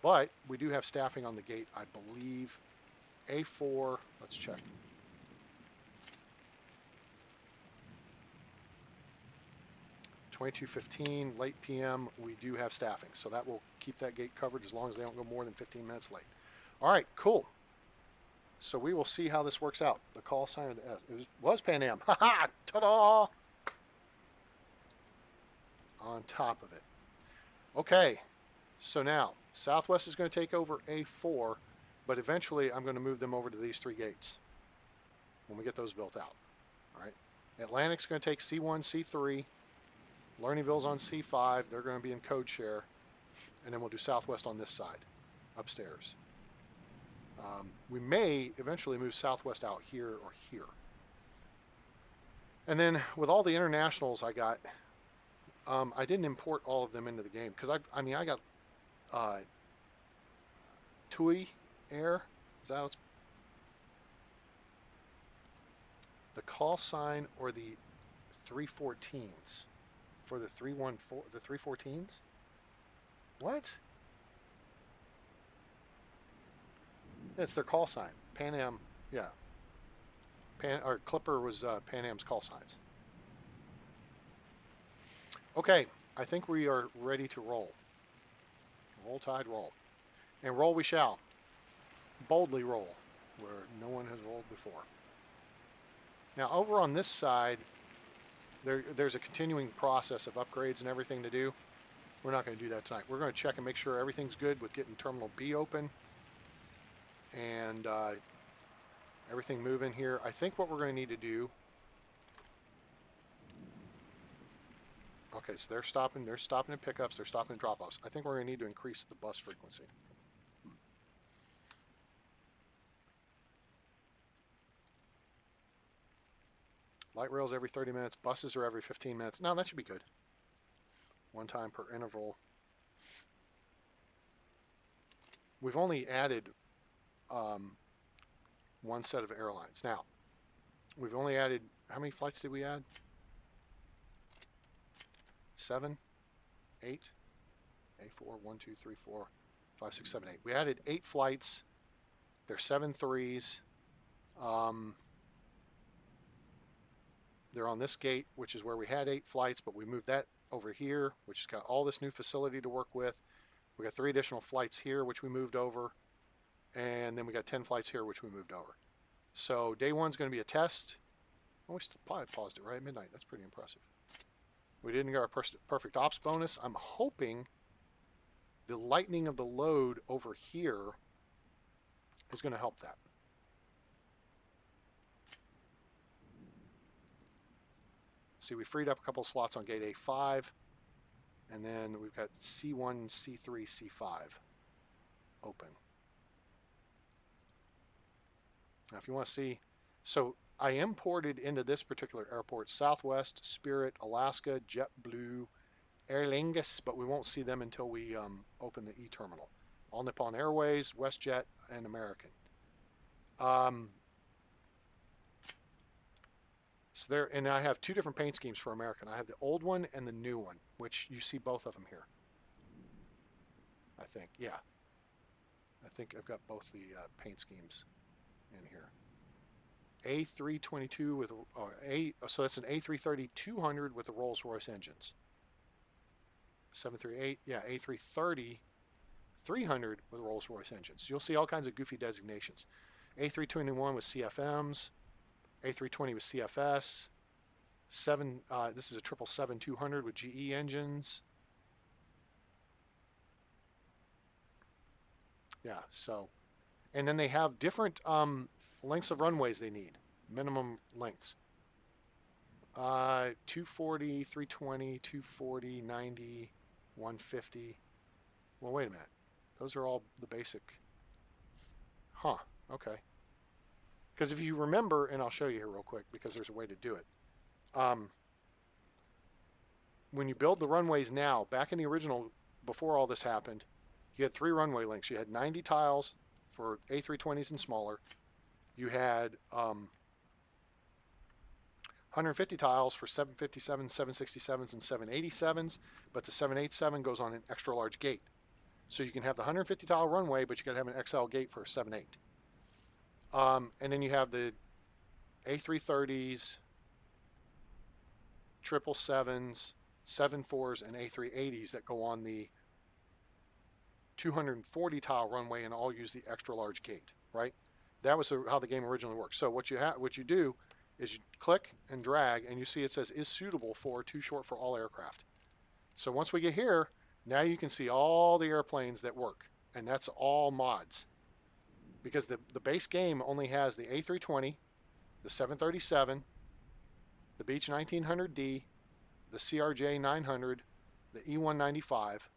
But we do have staffing on the gate, I believe. A4, let's check. (22:15) late PM, we do have staffing, so that will keep that gate covered as long as they don't go more than 15 minutes late. All right, cool. So we will see how this works out. The call sign of the S. It was Pan Am. Ha ha! Ta-da! On top of it. Okay, so now Southwest is going to take over A4, but eventually I'm going to move them over to these 3 gates when we get those built out. All right, Atlantic's going to take C1, C3. Lernyville's on C5. They're going to be in code share, and then we'll do Southwest on this side, upstairs. We may eventually move Southwest out here or here. And then with all the internationals I got, I didn't import all of them into the game because I mean I got TUI Air. Is that what's the call sign or the 314s for the 314 the 314s? What? It's their call sign. Pan Am, yeah. Clipper was Pan Am's call signs. Okay, I think we are ready to roll. Roll, Tide, roll. And roll we shall. Boldly roll, where no one has rolled before. Now, over on this side, there's a continuing process of upgrades and everything to do. We're not going to do that tonight. We're going to check and make sure everything's good with getting Terminal B open and everything moving here. I think what we're going to need to do... Okay, so they're stopping at pickups, they're stopping at drop-offs. I think we're going to need to increase the bus frequency. Light rails every 30 minutes, buses are every 15 minutes. No, that should be good. 1 time per interval. We've only added 1 set of airlines. Now, We've only added, how many flights did we add? 7, 8, A4, 1, 2, 3, 4, 5, 6, 7, 8. We added 8 flights. They're 7 threes. They're on this gate, which is where we had 8 flights, but we moved that over here, which has got all this new facility to work with. We got 3 additional flights here, which we moved over. And then we got 10 flights here, which we moved over. So day one's going to be a test. Oh, we still paused it right at midnight. That's pretty impressive. We didn't get our perfect ops bonus. I'm hoping the lightening of the load over here is going to help that. See, we freed up a couple of slots on gate A5, and then we've got C1, C3, C5 open. Now, if you want to see, so I imported into this particular airport Southwest, Spirit, Alaska, JetBlue, Aer Lingus, but we won't see them until we open the E-terminal. All Nippon Airways, WestJet, and American. So there, and I have 2 different paint schemes for American. I have the old one and the new one, which you see both of them here. I think, yeah. I think I've got both the paint schemes in here. A322 with so that's an A330-200 with the Rolls-Royce engines. 738, yeah, A330-300 with Rolls-Royce engines. You'll see all kinds of goofy designations. A321 with CFMs, A320 with CFS, this is a 777-200 with GE engines. Yeah, so, and then they have different lengths of runways they need, minimum lengths. 240, 320, 240, 90, 150. Well, wait a minute. Those are all the basic. Huh, okay. Because if you remember, and I'll show you here real quick because there's a way to do it. When you build the runways now, back in the original, before all this happened, you had 3 runway lengths. You had 90 tiles for A320s and smaller. You had 150 tiles for 757s, 767s, and 787s, but the 787 goes on an extra large gate. So you can have the 150 tile runway, but you got to have an XL gate for a 78. And then you have the A330s, 777s, 74s, and A380s that go on the 240 tile runway and all use the extra large gate, right? That was how the game originally worked. So what you do is you click and drag, and you see it says is suitable for too short for all aircraft. So once we get here, now you can see all the airplanes that work, and that's all mods. Because the base game only has the A320, the 737, the Beech 1900D, the CRJ 900, the E195,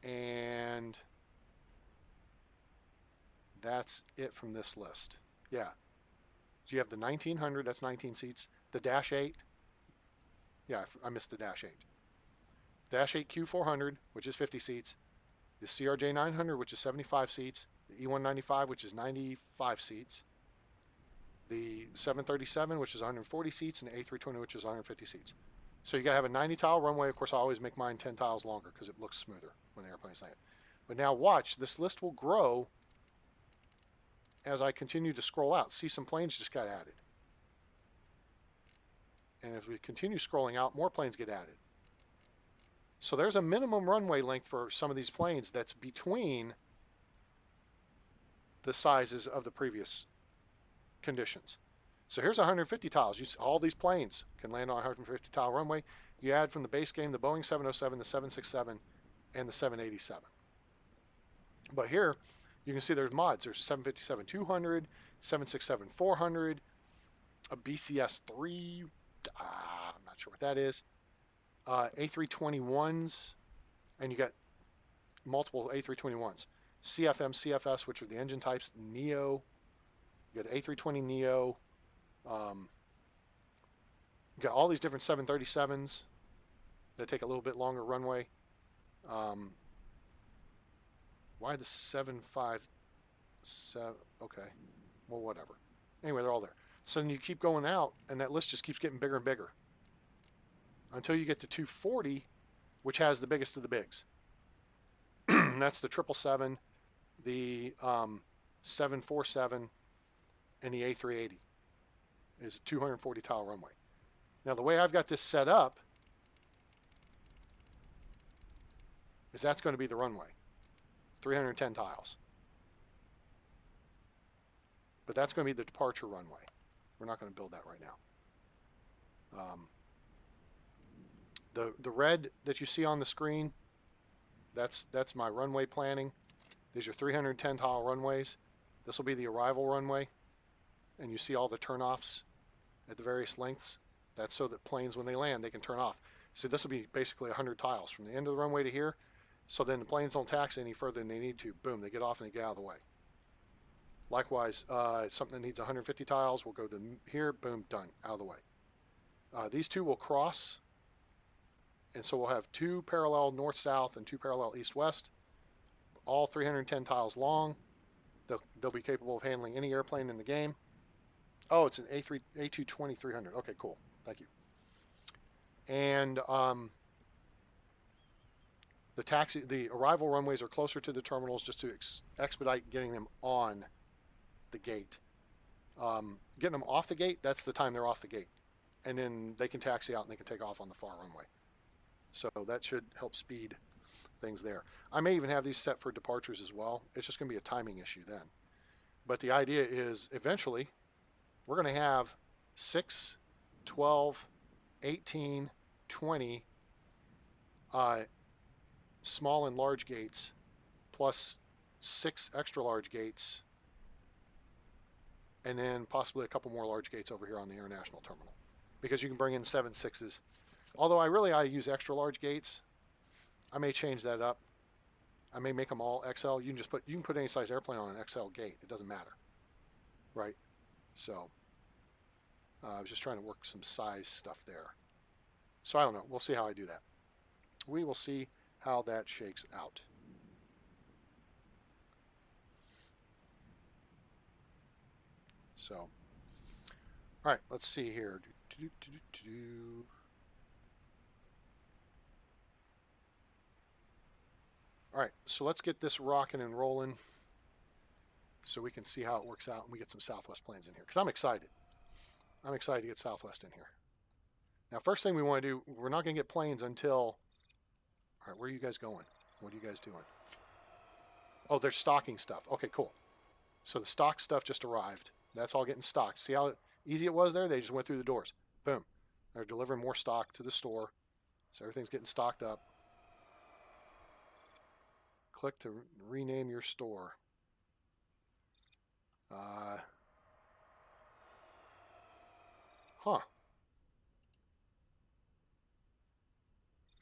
and that's it from this list. Yeah. So you have the 1900, that's 19 seats. The Dash 8. Yeah, I missed the Dash 8. Dash 8 Q400, which is 50 seats. The CRJ 900, which is 75 seats. The E195, which is 95 seats. The 737, which is 140 seats. And the A320, which is 150 seats. So you got to have a 90 tile runway. Of course, I always make mine 10 tiles longer because it looks smoother when the airplanes land. But now watch, this list will grow as I continue to scroll out. See, some planes just got added. And as we continue scrolling out, more planes get added. So there's a minimum runway length for some of these planes that's between the sizes of the previous conditions. So here's 150 tiles. All these planes can land on 150 tile runway. You add from the base game the Boeing 707, the 767, and the 787. But here, you can see there's mods. There's a 757-200, 767-400, a BCS-3. I'm not sure what that is. A321s, and you got multiple A321s. CFM, CFS, which are the engine types. Neo. You got the A320 Neo. You got all these different 737s that take a little bit longer runway. Why the 757 Okay. Well, whatever. Anyway, they're all there. So then you keep going out, and that list just keeps getting bigger and bigger until you get to 240, which has the biggest of the bigs. That's the 777, the 747, and the A380 is a 240 tile runway. Now, the way I've got this set up is that's going to be the runway, 310 tiles. But that's going to be the departure runway. We're not going to build that right now. The red that you see on the screen, that's my runway planning. These are 310 tile runways. This will be the arrival runway. And you see all the turnoffs at the various lengths. That's so that planes, when they land, they can turn off. So this will be basically 100 tiles from the end of the runway to here. So then the planes don't taxi any further than they need to. Boom, they get off and they get out of the way. Likewise, something that needs 150 tiles will go to here. Boom, done, out of the way. These two will cross. And so we'll have two parallel north-south and two parallel east-west, all 310 tiles long. They'll be capable of handling any airplane in the game. Oh, it's an A220-300. Okay, cool. Thank you. And the arrival runways are closer to the terminals just to expedite getting them on the gate. Getting them off the gate, that's the time they're off the gate. And then they can taxi out and they can take off on the far runway. So that should help speed things there. I may even have these set for departures as well. It's just going to be a timing issue then. But the idea is eventually we're going to have 6, 12, 18, 20 small and large gates plus 6 extra large gates and then possibly a couple more large gates over here on the international terminal because you can bring in 7 6s. Although I use extra large gates. I may change that up. I may make them all XL. You can put any size airplane on an XL gate. It doesn't matter, right? So I was just trying to work some size stuff there. So I don't know. We'll see how I do that. We will see how that shakes out. So, all right. Let's see here. All right, so let's get this rocking and rolling so we can see how it works out and we get some Southwest planes in here because I'm excited. I'm excited to get Southwest in here. Now, first thing we want to do, we're not going to get planes until... All right, where are you guys going? What are you guys doing? Oh, they're stocking stuff. Okay, cool. So the stock stuff just arrived. That's all getting stocked. See how easy it was there? They just went through the doors. Boom. They're delivering more stock to the store. So everything's getting stocked up. Click to rename your store.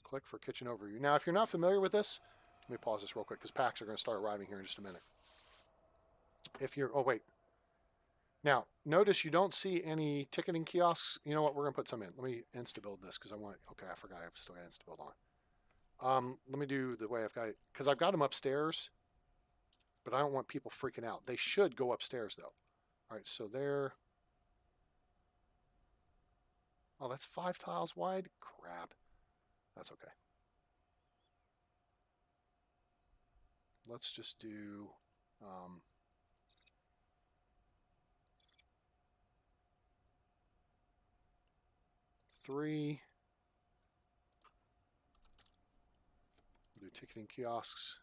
Click for kitchen overview. Now, if you're not familiar with this, let me pause this real quick because packs are going to start arriving here in just a minute. Oh, wait. Now, notice you don't see any ticketing kiosks. You know what? We're going to put some in. Let me insta-build this because okay, I forgot I've still got insta-build on. Let me do the way I've got it, because I've got them upstairs, but I don't want people freaking out. They should go upstairs, though. All right, so there. Oh, that's 5 tiles wide? Crap. That's okay. Let's just do... 3. We'll do ticketing kiosks.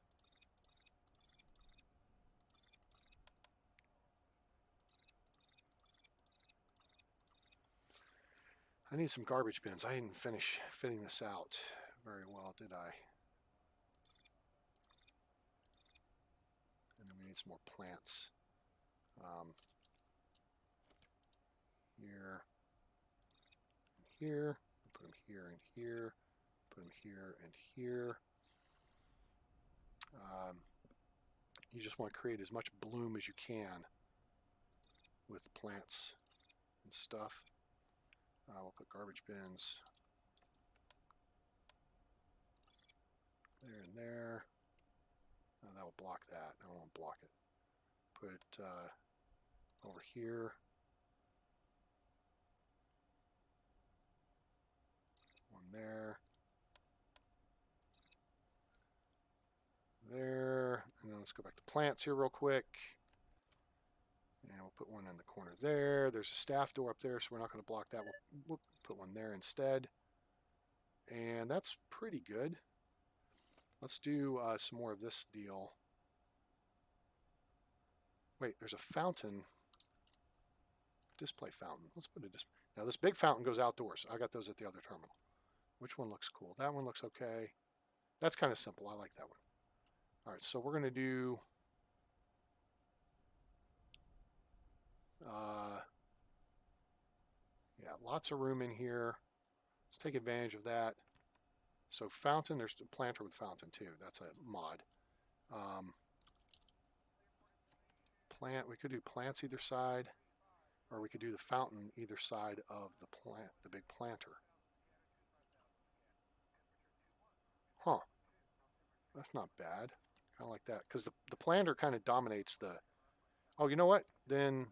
I need some garbage bins. I didn't finish fitting this out very well, did I? And then we need some more plants. Here. Here, put them here and here, put them here and here. You just want to create as much bloom as you can with plants and stuff. We'll put garbage bins there and there. That will block that. I won't block it. Put over here. One there. There. And then let's go back to plants here real quick. And we'll put one in the corner there. There's a staff door up there, so we're not going to block that. We'll put one there instead. And that's pretty good. Let's do some more of this deal. Wait, there's a fountain. Display fountain. Let's put a display. Now this big fountain goes outdoors. I got those at the other terminal. Which one looks cool? That one looks okay. That's kind of simple. I like that one. All right, so we're going to do yeah, lots of room in here. Let's take advantage of that. So fountain, there's a planter with fountain too. That's a mod. Plant, we could do plants either side, or we could do the fountain either side of the plant, the big planter. Huh. That's not bad. Kind of like that. Because the planter kind of dominates the... Oh, you know what? Then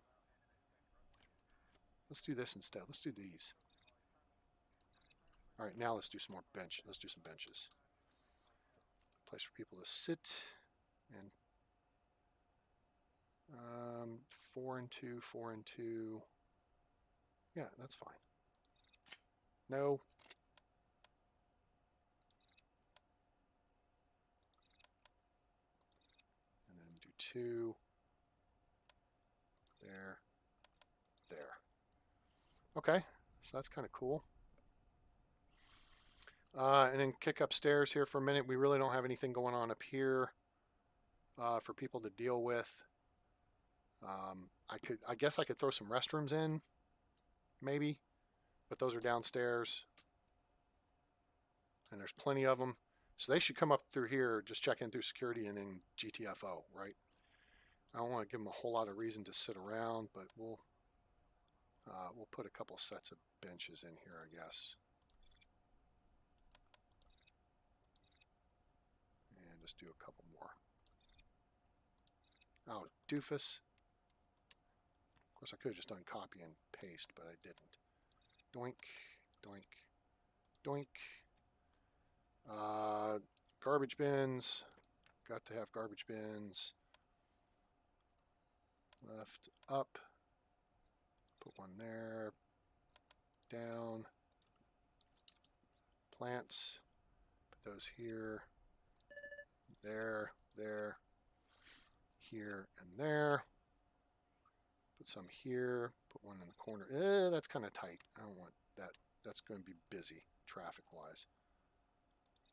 let's do this instead. Let's do these. All right, now let's do some more bench. Let's do some benches. Place for people to sit. And 4 and 2, 4 and 2. Yeah, that's fine. No. And then do 2. There. There. Okay, so that's kind of cool. And then kick upstairs here for a minute. We really don't have anything going on up here for people to deal with. I guess I could throw some restrooms in, maybe, but those are downstairs, and there's plenty of them. So they should come up through here, just check in through security and then GTFO, right? I don't want to give them a whole lot of reason to sit around, but we'll put a couple sets of benches in here, I guess. And just do a couple more. Oh, doofus. Of course, I could have just done copy and paste, but I didn't. Doink, doink, doink. Garbage bins. Got to have garbage bins. Left, up. Put one there. Down. Plants. Put those here. There, there. Here and there. Put some here. Put one in the corner. That's kind of tight. I don't want that. That's going to be busy traffic-wise.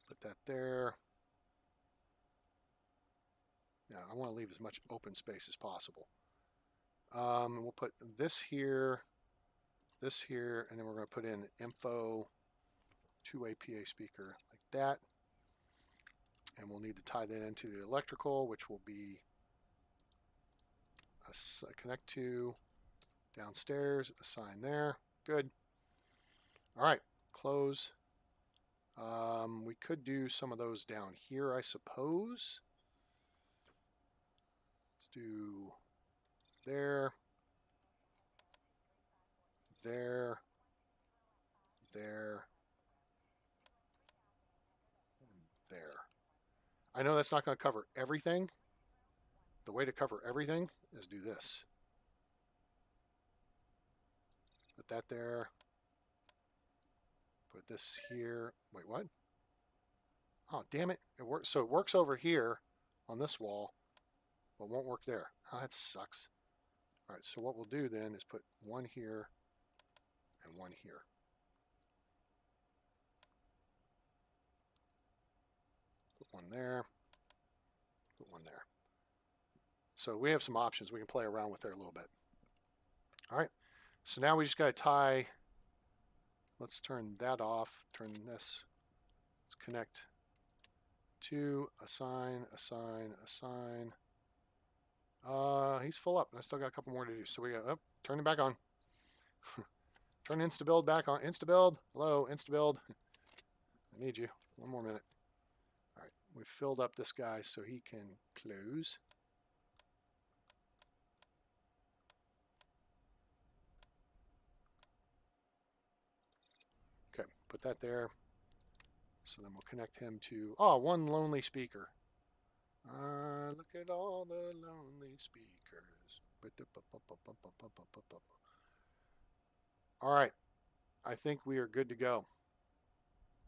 Put that there. Yeah, I want to leave as much open space as possible. We'll put this here, and then we're going to put in info, two-way PA speaker like that. And we'll need to tie that into the electrical, which will be a connect to downstairs, a sign there. Good. All right, close. We could do some of those down here, I suppose. Let's do there, there, there, and there. I know that's not going to cover everything. The way to cover everything is do this. Put that there. Put this here. Wait, what? Oh, damn it. It works. So it works over here on this wall, but won't work there. Oh, that sucks. All right, so what we'll do then is put one here and one here. Put one there. Put one there. So we have some options we can play around with there a little bit. All right, so now we just got to tie. Let's turn that off. Turn this. Let's connect to assign, assign, assign. He's full up. I still got a couple more to do. So we got, oh, turn it back on. Turn InstaBuild back on. InstaBuild. Hello, InstaBuild. I need you. One more minute. All right, we've filled up this guy so he can close. Okay, put that there. So then we'll connect him to, oh, one lonely speaker. Look at all the lonely speakers. All right, I think we are good to go.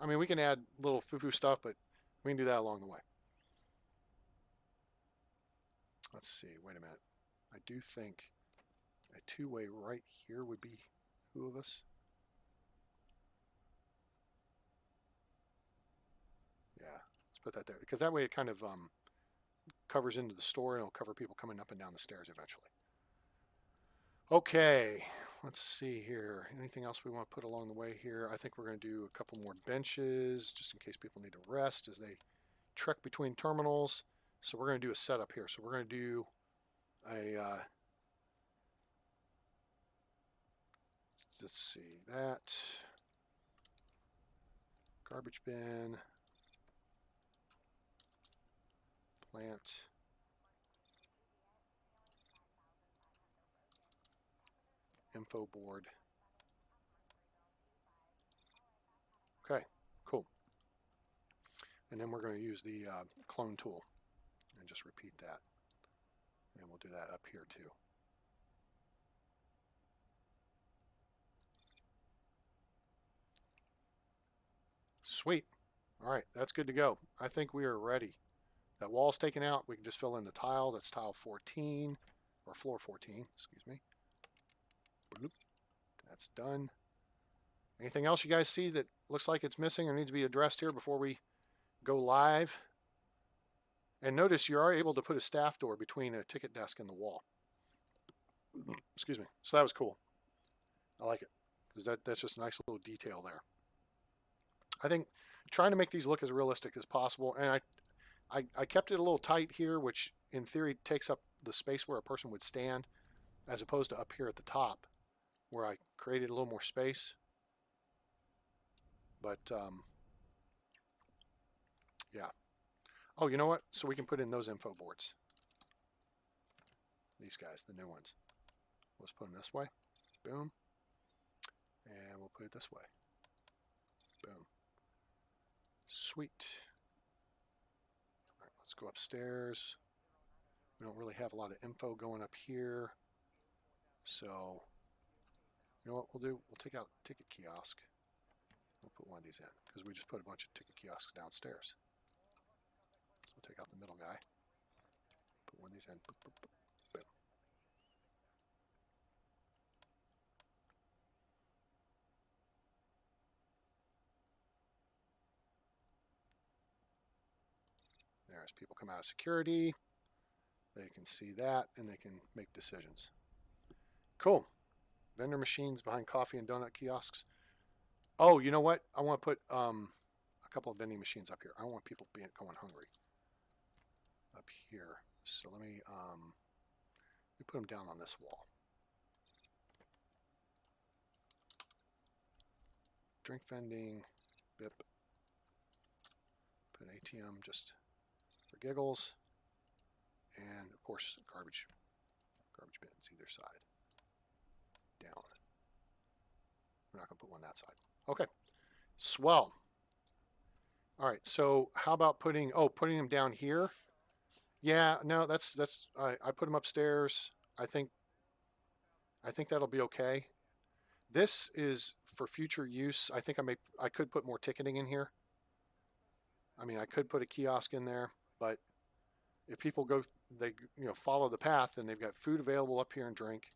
I mean, we can add little foo-foo stuff, but we can do that along the way. Let's see, wait a minute. I do think a two-way right here would be who of us? Yeah, let's put that there, because that way it kind of covers into the store, and it'll cover people coming up and down the stairs eventually. Okay, let's see here. Anything else we want to put along the way here? I think we're going to do a couple more benches just in case people need to rest as they trek between terminals. So we're going to do a setup here. So we're going to do a, let's see, that garbage bin, plant, info board. Okay, cool. And then we're going to use the clone tool and just repeat that. And we'll do that up here too. Sweet. All right, that's good to go. I think we are ready. That wall's taken out. We can just fill in the tile. That's tile 14, or floor 14, excuse me. Bloop. That's done. Anything else you guys see that looks like it's missing or needs to be addressed here before we go live? And notice you are able to put a staff door between a ticket desk and the wall. Excuse me. So that was cool. I like it, because that's just a nice little detail there. I think trying to make these look as realistic as possible, and I kept it a little tight here, which in theory takes up the space where a person would stand, as opposed to up here at the top, where I created a little more space. But yeah. Oh, you know what? So we can put in those info boards. These guys, the new ones. Let's put them this way. Boom. And we'll put it this way. Boom. Sweet. All right, let's go upstairs. We don't really have a lot of info going up here. So, you know what we'll do? We'll take out ticket kiosk. We'll put one of these in, because we just put a bunch of ticket kiosks downstairs. So we'll take out the middle guy. Put one of these in. Boop, boop, boop. Boom. There, as people come out of security, they can see that and they can make decisions. Cool. Vendor machines behind coffee and donut kiosks. Oh, you know what? I want to put a couple of vending machines up here. I don't want people going hungry up here. So let me put them down on this wall. Drink vending, bip. Put an ATM just for giggles. And of course, garbage bins either side. Down. We're not going to put one that side. Okay. Swell. All right. So how about putting them down here? Yeah, no, that's I put them upstairs. I think that'll be okay. This is for future use. I think I could put more ticketing in here. I mean, I could put a kiosk in there, but if people follow the path, and they've got food available up here and drink,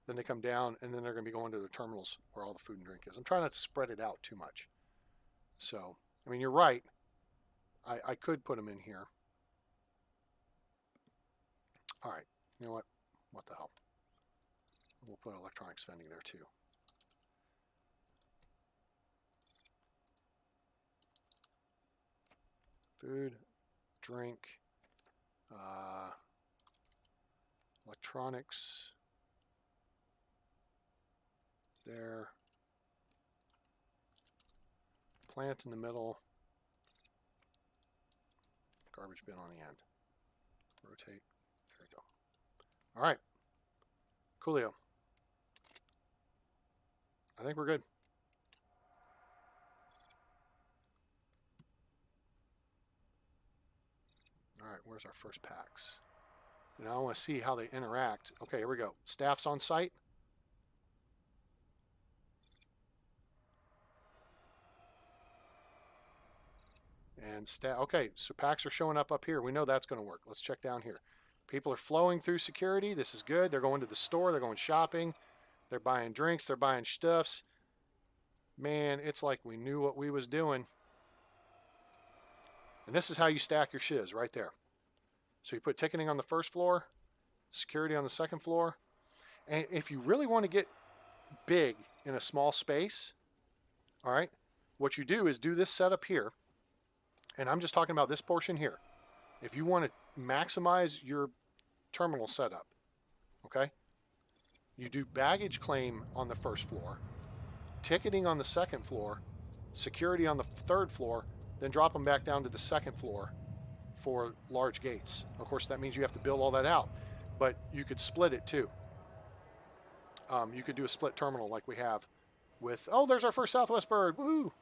then they come down, and then they're going to be going to the terminals where all the food and drink is. I'm trying not to spread it out too much. So, I mean, you're right. I could put them in here. All right. You know what? What the hell? We'll put electronics vending there too. Food, drink, electronics. There. Plant in the middle. Garbage bin on the end. Rotate. There we go. All right. Coolio. I think we're good. All right, where's our first packs? Now I want to see how they interact. Okay, here we go. Staff's on site. And okay, so packs are showing up here. We know that's going to work. Let's check down here. People are flowing through security. This is good. They're going to the store. They're going shopping. They're buying drinks. They're buying stuffs. Man, it's like we knew what we was doing. And this is how you stack your shiz right there. So you put ticketing on the first floor, security on the second floor. And if you really want to get big in a small space, all right, what you do is do this setup here. And I'm just talking about this portion here. If you want to maximize your terminal setup, okay, you do baggage claim on the first floor, ticketing on the second floor, security on the third floor, then drop them back down to the second floor for large gates. Of course, that means you have to build all that out, but you could split it too. You could do a split terminal like we have with, oh, there's our first Southwest bird. Woo!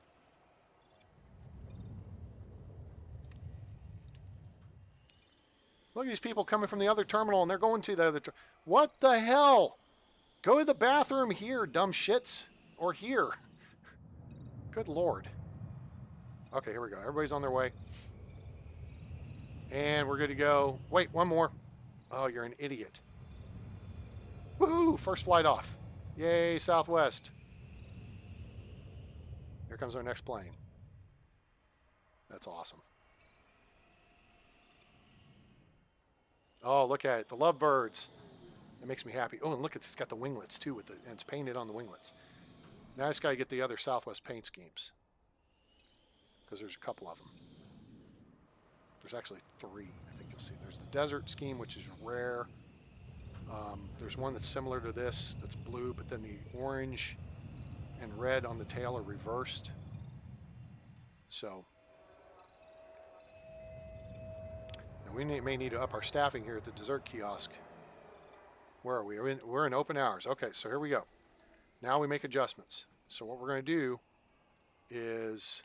Look at these people coming from the other terminal, and they're going to the other. What the hell? Go to the bathroom here, dumb shits. Or here. Good Lord. Okay, here we go. Everybody's on their way. And we're good to go. Wait, one more. Oh, you're an idiot. Woohoo! First flight off. Yay, Southwest. Here comes our next plane. That's awesome. Oh, look at it. The lovebirds. That makes me happy. Oh, and look, it's got the winglets, too, and it's painted on the winglets. Now I just got to get the other Southwest paint schemes, because there's a couple of them. There's actually 3, I think you'll see. There's the desert scheme, which is rare. There's one that's similar to this, that's blue, but then the orange and red on the tail are reversed. So... we may need to up our staffing here at the dessert kiosk. Where are we? We're in open hours. Okay, so here we go. Now we make adjustments. So what we're going to do is...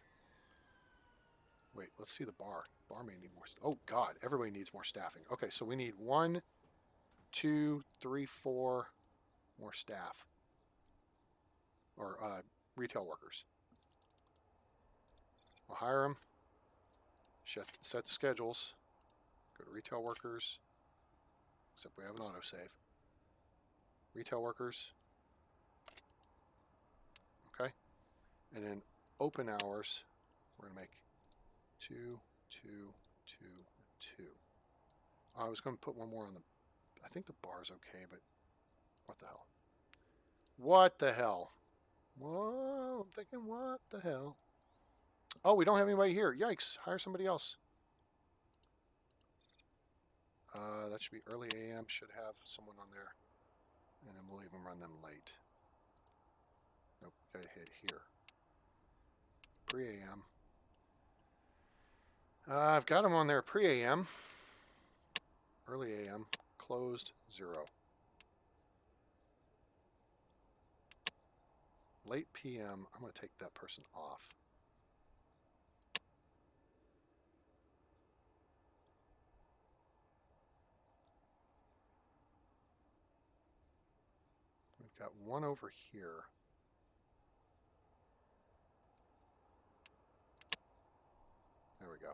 Wait, let's see the bar. Bar may need more... Oh, God, everybody needs more staffing. Okay, so we need 1, 2, 3, 4 more staff. Or retail workers. We'll hire them. Set the schedules. Go to retail workers, except we have an autosave. Retail workers. Okay. And then open hours, we're going to make 2, 2, 2, and 2. I was going to put one more on the... I think the bar's okay, but what the hell? What the hell? Whoa, I'm thinking, what the hell? Oh, we don't have anybody here. Yikes. Hire somebody else. That should be early AM, should have someone on there. And then we'll even run them late. Nope, gotta hit here. Pre-AM. I've got them on there pre-AM. Early AM, closed, 0. Late PM, I'm going to take that person off. Got one over here. There we go.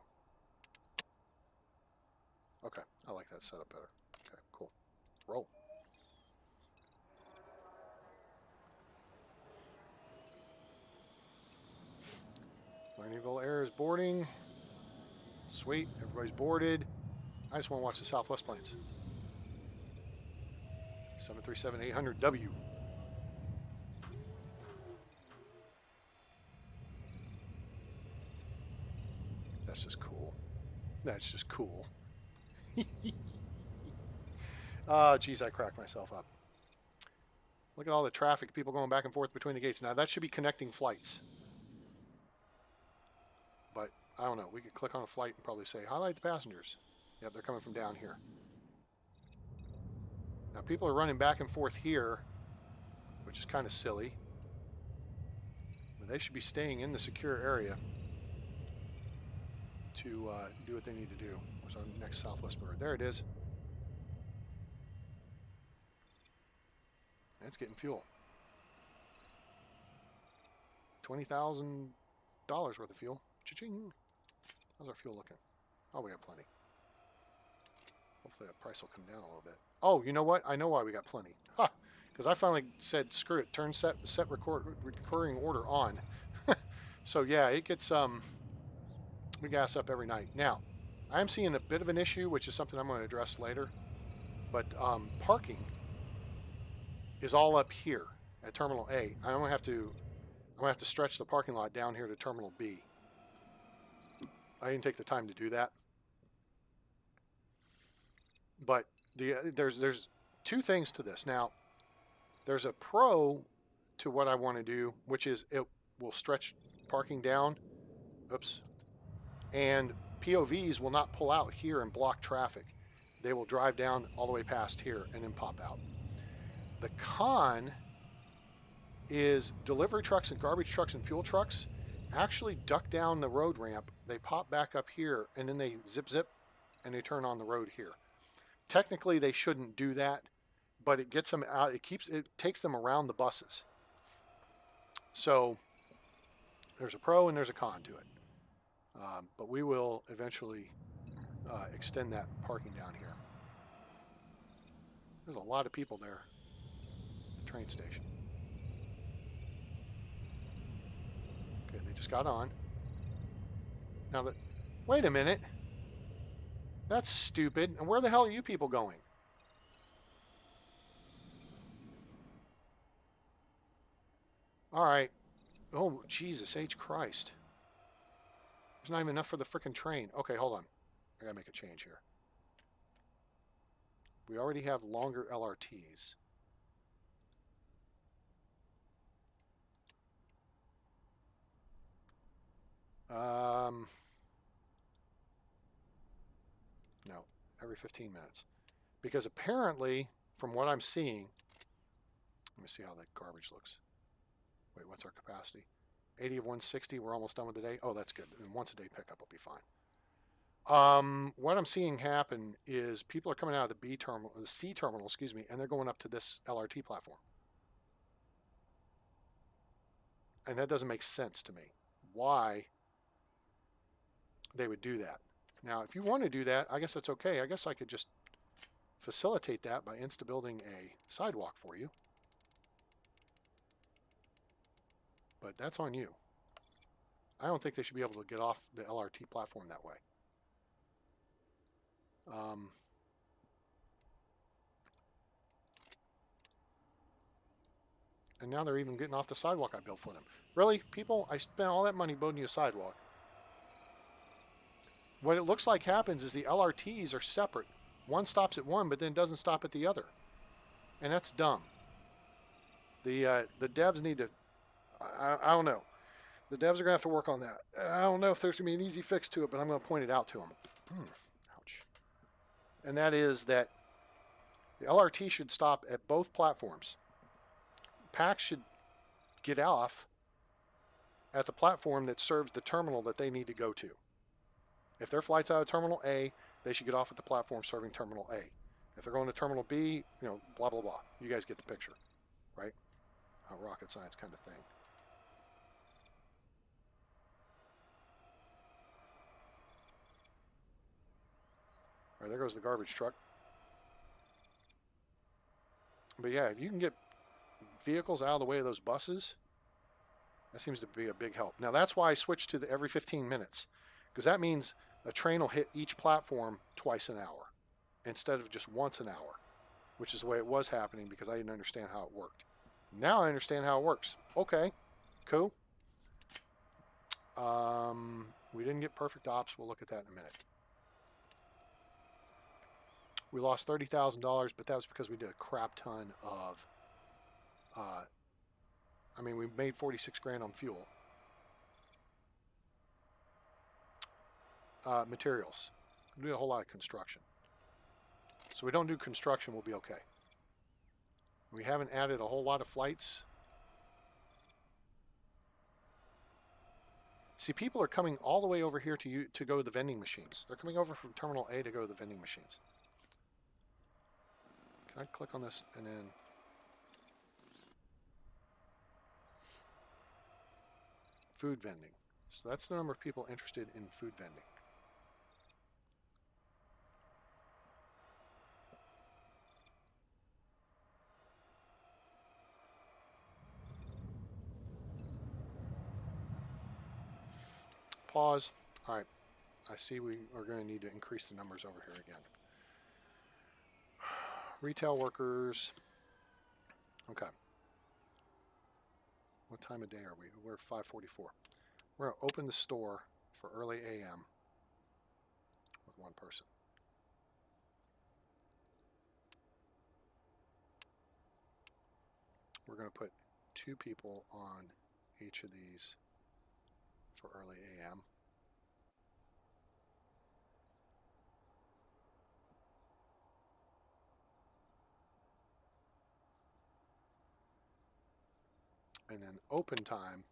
Okay, I like that setup better. Okay, cool. Roll. Laneyville Air is boarding. Sweet, everybody's boarded. I just want to watch the Southwest planes. 737-800W. That's just cool. That's just cool. Oh, geez, I cracked myself up. Look at all the traffic, people going back and forth between the gates. Now, that should be connecting flights. But, I don't know. We could click on a flight and probably say, highlight the passengers. Yep, they're coming from down here. Now, people are running back and forth here, which is kind of silly. But they should be staying in the secure area to do what they need to do. Where's our next southwest bird? There it is. It's getting fuel. $20,000 worth of fuel. Cha-ching. How's our fuel looking? Oh, we got plenty. Hopefully that price will come down a little bit. Oh, you know what? I know why we got plenty. Ha! Because I finally said, screw it, turn set recurring order on. So yeah, it gets we gas up every night. Now, I'm seeing a bit of an issue, which is something I'm going to address later. But parking is all up here at Terminal A. I'm gonna have to stretch the parking lot down here to Terminal B. I didn't take the time to do that. But there's two things to this. Now, there's a pro to what I want to do, which is it will stretch parking down. Oops. And POVs will not pull out here and block traffic. They will drive down all the way past here and then pop out. The con is delivery trucks and garbage trucks and fuel trucks actually duck down the road ramp. They pop back up here and then they zip and they turn on the road here. Technically, they shouldn't do that, but it gets them out. It takes them around the buses. So there's a pro and there's a con to it. But we will eventually extend that parking down here. There's a lot of people there at the train station. Okay, they just got on. Now that, wait a minute. That's stupid. And where the hell are you people going? All right. Oh, Jesus H. Christ. There's not even enough for the frickin' train. Okay, hold on. I gotta make a change here. We already have longer LRTs. No, every 15 minutes. Because apparently, from what I'm seeing, let me see how that garbage looks. Wait, what's our capacity? 80 of 160, we're almost done with the day. Oh, that's good. And once a day pickup will be fine. What I'm seeing happen is people are coming out of the B terminal, the C terminal, excuse me, and they're going up to this LRT platform. And that doesn't make sense to me. Why they would do that. Now, if you want to do that, I guess that's okay. I guess I could just facilitate that by insta-building a sidewalk for you. But that's on you. I don't think they should be able to get off the LRT platform that way. And now they're even getting off the sidewalk I built for them. Really, people? I spent all that money building you a sidewalk. What it looks like happens is the LRTs are separate. One stops at one, but then doesn't stop at the other. And that's dumb. The devs need to... I don't know. The devs are going to have to work on that. I don't know if there's going to be an easy fix to it, but I'm going to point it out to them. Ouch. And that is that the LRT should stop at both platforms. PAX should get off at the platform that serves the terminal that they need to go to. If their flight's out of Terminal A, they should get off at the platform serving Terminal A. If they're going to Terminal B, you know, blah, blah, blah. You guys get the picture, right? Rocket science kind of thing. All right, there goes the garbage truck. But yeah, if you can get vehicles out of the way of those buses, that seems to be a big help. Now, that's why I switched to the every 15 minutes, because that means a train will hit each platform twice an hour instead of just once an hour, which is the way it was happening because I didn't understand how it worked. Now I understand how it works. Okay, cool. We didn't get perfect ops. We'll look at that in a minute. We lost $30,000, but that was because we did a crap ton of, I mean, we made 46 grand on fuel. Materials. We do a whole lot of construction. So we don't do construction, we'll be okay. We haven't added a whole lot of flights. See, people are coming all the way over here to go to the vending machines. They're coming over from Terminal A to go to the vending machines. Can I click on this and then... Food vending. So that's the number of people interested in food vending. Pause. All right. I see we are going to need to increase the numbers over here again. Retail workers. Okay. What time of day are we? We're 5:44. We're going to open the store for early AM with one person. We're going to put 2 people on each of these for early AM. And then open time.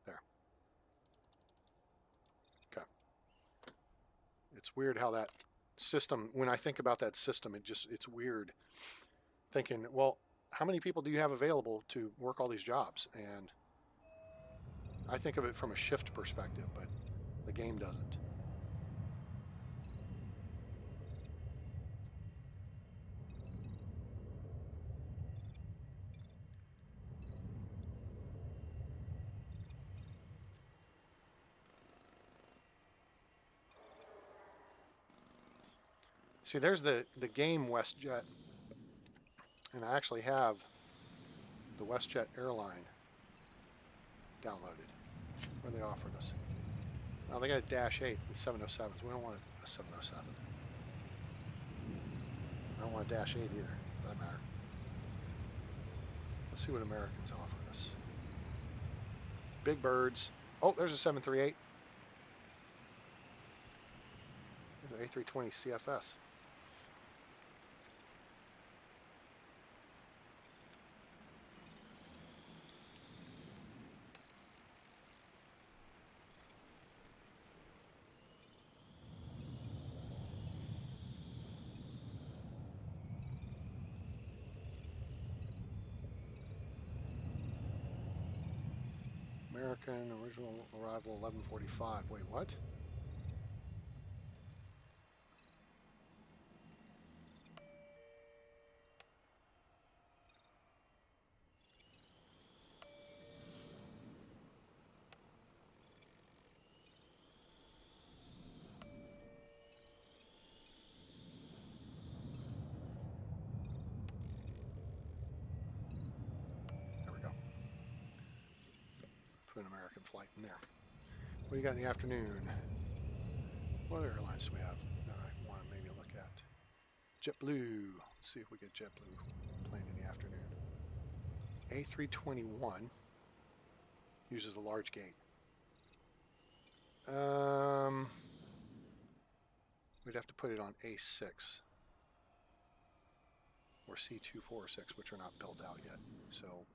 There. Okay. It's weird how that system, when I think about that system, it's weird thinking, well, how many people do you have available to work all these jobs? And I think of it from a shift perspective, but the game doesn't. See, there's the game WestJet, and I actually have the WestJet airline downloaded. What are they offering us? Oh, they got a Dash 8 and 707s. We don't want a 707. I don't want a Dash 8 either, for that matter. Let's see what American's offering us. Big Birds. Oh, there's a 738. There's an A320 CFS. American original arrival 11:45. Wait, what? There we go. Put an American flight in there. What do you got in the afternoon? What other airlines do we have that I want to maybe look at? JetBlue. Let's see if we get JetBlue playing in the afternoon. A321 uses a large gate. We'd have to put it on A6 or C246, which are not built out yet. So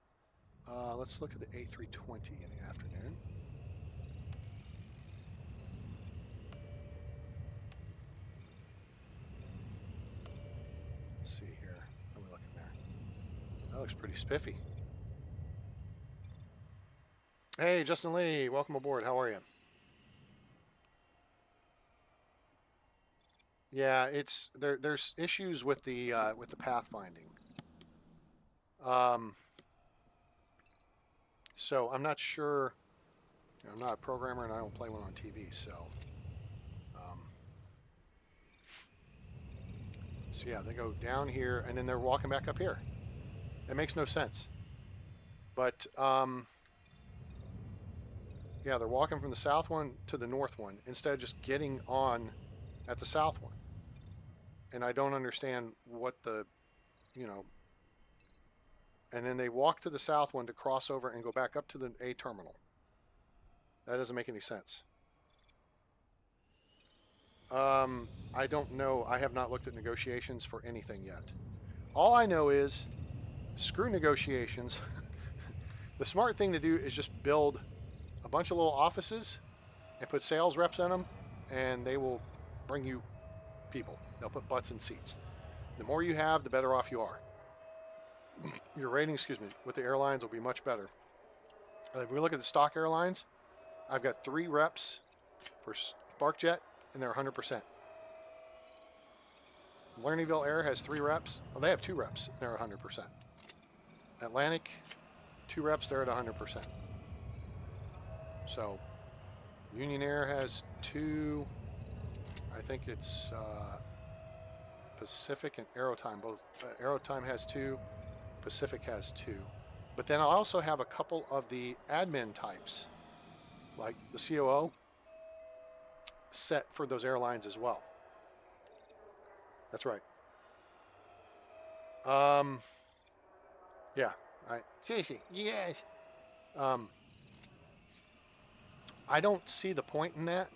let's look at the A320 in the afternoon. Let's see here. How are we looking there? That looks pretty spiffy. Hey, Justin Lee, welcome aboard. How are you? Yeah, it's there's issues with the pathfinding. So I'm not sure. I'm not a programmer and I don't play one on TV, so so yeah, they go down here and then they're walking back up here. It makes no sense. But yeah, they're walking from the south one to the north one instead of just getting on at the south one. And I don't understand what the, you know, and then they walk to the south one to cross over and go back up to the A terminal. That doesn't make any sense. I don't know. I have not looked at negotiations for anything yet. All I know is Screw negotiations. The smart thing to do is just build a bunch of little offices and put sales reps in them, and they will bring you people. They'll put butts in seats. The more you have, the better off you are. Your rating, with the airlines will be much better. If we look at the stock airlines, I've got 3 reps for SparkJet, and they're 100%. Lernyville Air has 3 reps. Oh, they have 2 reps, and they're 100%. Atlantic, 2 reps, they're at 100%. So, Union Air has 2. I think it's Pacific and Aerotime. Both Aerotime has 2. Pacific has 2. But then I also have a couple of the admin types, like the COO, set for those airlines as well. That's right. Yeah. Seriously, yes. I don't see the point in that.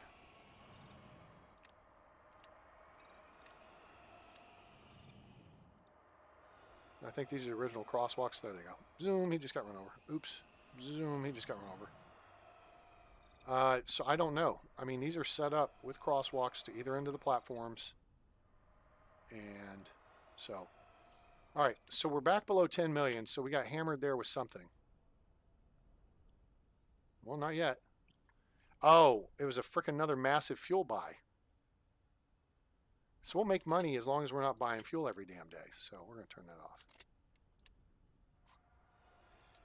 I think these are the original crosswalks. There they go. Zoom, he just got run over. Oops. Zoom, he just got run over. So I don't know. I mean, these are set up with crosswalks to either end of the platforms. And so, all right. So we're back below 10 million. So we got hammered there with something. Well, not yet. Oh, it was a frickin' another massive fuel buy. So we'll make money as long as we're not buying fuel every damn day. So we're going to turn that off.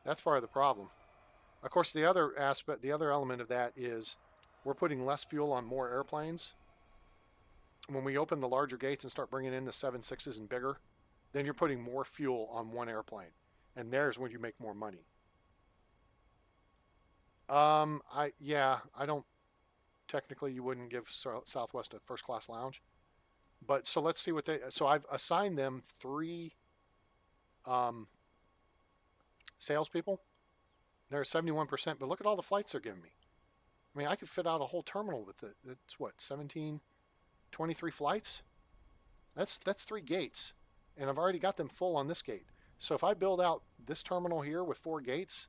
That's part of the problem. Of course, the other aspect, the other element of that is we're putting less fuel on more airplanes. When we open the larger gates and start bringing in the 767s and bigger, then you're putting more fuel on one airplane. And there's when you make more money. I don't, technically you wouldn't give Southwest a first class lounge. But so let's see what they, so I've assigned them 3 salespeople. They're at 71%, but look at all the flights they're giving me. I mean, I could fit out a whole terminal with it. It's what, 17, 23 flights? That's 3 gates. And I've already got them full on this gate. So if I build out this terminal here with 4 gates,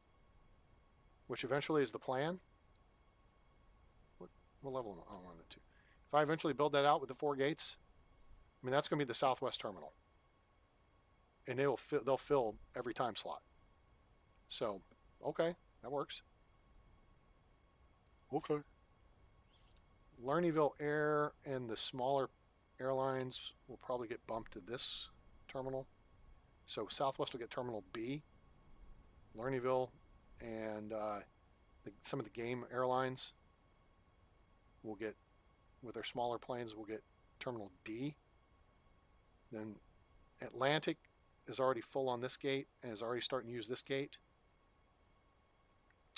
which eventually is the plan. What level am I on? 1 and 2. If I eventually build that out with the 4 gates, I mean, that's going to be the Southwest terminal. And they'll fill every time slot. So, okay, that works. Okay. Lernyville Air and the smaller airlines will probably get bumped to this terminal. So Southwest will get Terminal B. Lernyville and some of the game airlines will get, with their smaller planes, will get Terminal D. Then Atlantic is already full on this gate and is already starting to use this gate.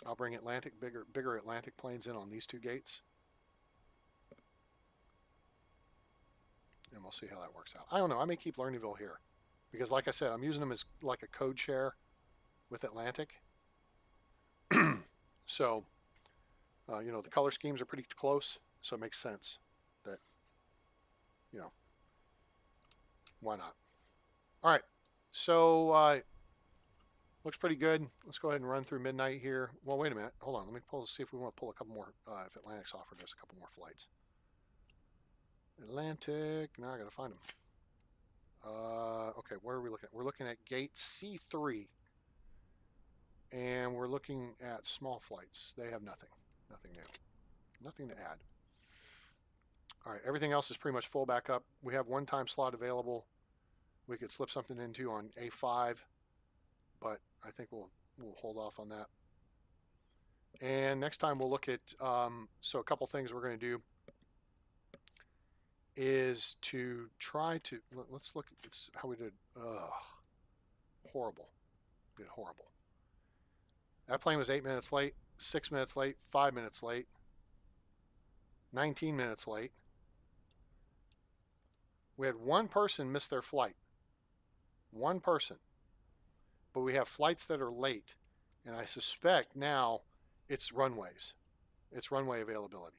I'll bring Atlantic, bigger Atlantic planes in on these 2 gates. And we'll see how that works out. I don't know. I may keep Lernyville here. Because like I said, I'm using them as like a code share with Atlantic. So, you know, the color schemes are pretty close. So it makes sense that, you know, why not? All right. So, looks pretty good. Let's go ahead and run through midnight here. Well, wait a minute. Hold on. Let me see if we want to pull a couple more. If Atlantic's offered us a couple more flights. Atlantic. Now I got to find them. Okay, where are we looking at? We're looking at gate C3. And we're looking at small flights. They have nothing. Nothing new. Nothing to add. All right, everything else is pretty much full back up. We have 1 time slot available. We could slip something into on A5, but I think we'll hold off on that. And next time we'll look at, so a couple things we're going to do is to try to, let's look at how we did. Horrible. We did horrible. That plane was 8 minutes late, 6 minutes late, 5 minutes late, 19 minutes late. We had 1 person miss their flight. 1 person. But we have flights that are late. And I suspect now it's runways. It's runway availability.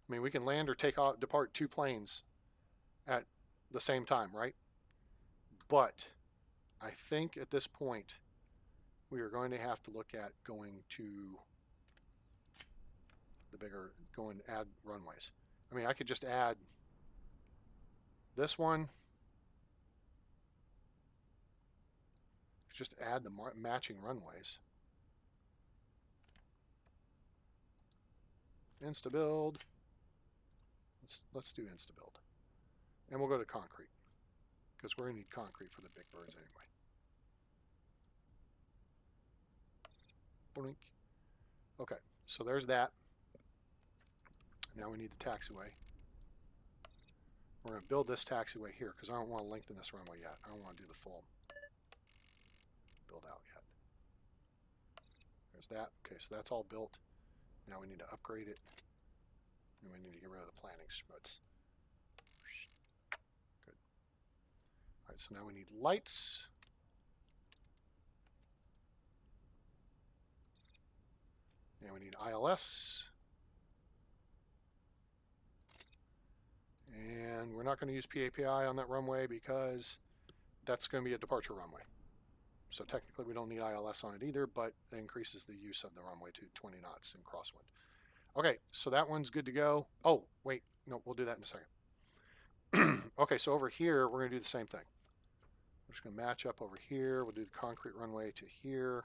I mean, we can land or depart 2 planes at the same time, right? But I think at this point we are going to have to look at going to the bigger, go and add runways. I mean, I could just add this one. Just add the matching runways. Insta build. Let's do insta build. And we'll go to concrete, because we're going to need concrete for the big birds anyway. Boink. Okay, so there's that. Now we need the taxiway. We're going to build this taxiway here, because I don't want to lengthen this runway yet. I don't want to do the full build out yet. There's that. Okay, so that's all built. Now we need to upgrade it. And we need to get rid of the planning schmutz. Good. Alright, so now we need lights. And we need ILS. And we're not going to use PAPI on that runway because that's going to be a departure runway. So technically we don't need ILS on it either, but it increases the use of the runway to 20 knots in crosswind. Okay, so that one's good to go. Oh, wait, no, we'll do that in a second. Okay, so over here, we're going to do the same thing. We're just going to match up over here. We'll do the concrete runway to here.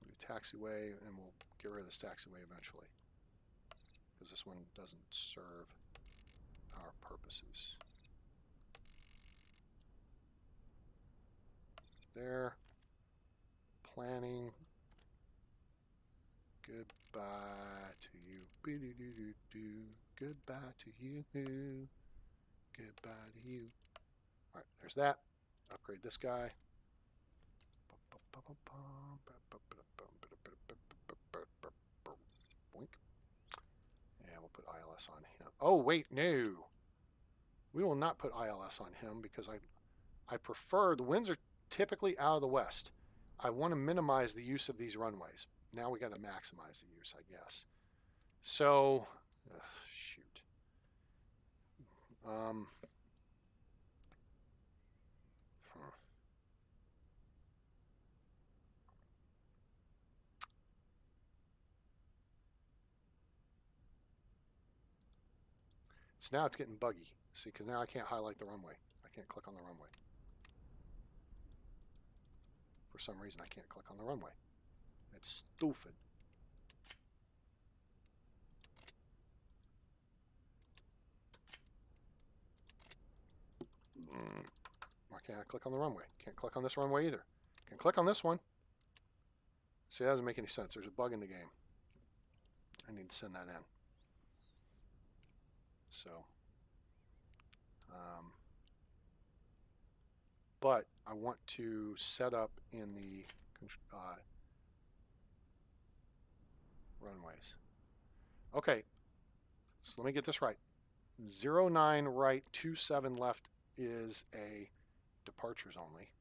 We'll do taxiway, and we'll get rid of this taxiway eventually, because this one doesn't serve our purposes. There. Planning. Goodbye to you. Goodbye to you. Goodbye to you. Alright, there's that. Upgrade this guy. Boink. And we'll put ILS on him. Oh, wait, no. We will not put ILS on him because I prefer, the winds are typically out of the west. I want to minimize the use of these runways. Now we got to maximize the use, I guess. So, shoot. So now it's getting buggy. See, because now I can't highlight the runway. I can't click on the runway. For some reason, I can't click on the runway. It's stupid. Why can't I click on the runway? Can't click on this runway either. Can click on this one. See, that doesn't make any sense. There's a bug in the game. I need to send that in. So, but I want to set up in the runways. Okay, so let me get this right. 09 right, 27 left is a departures only.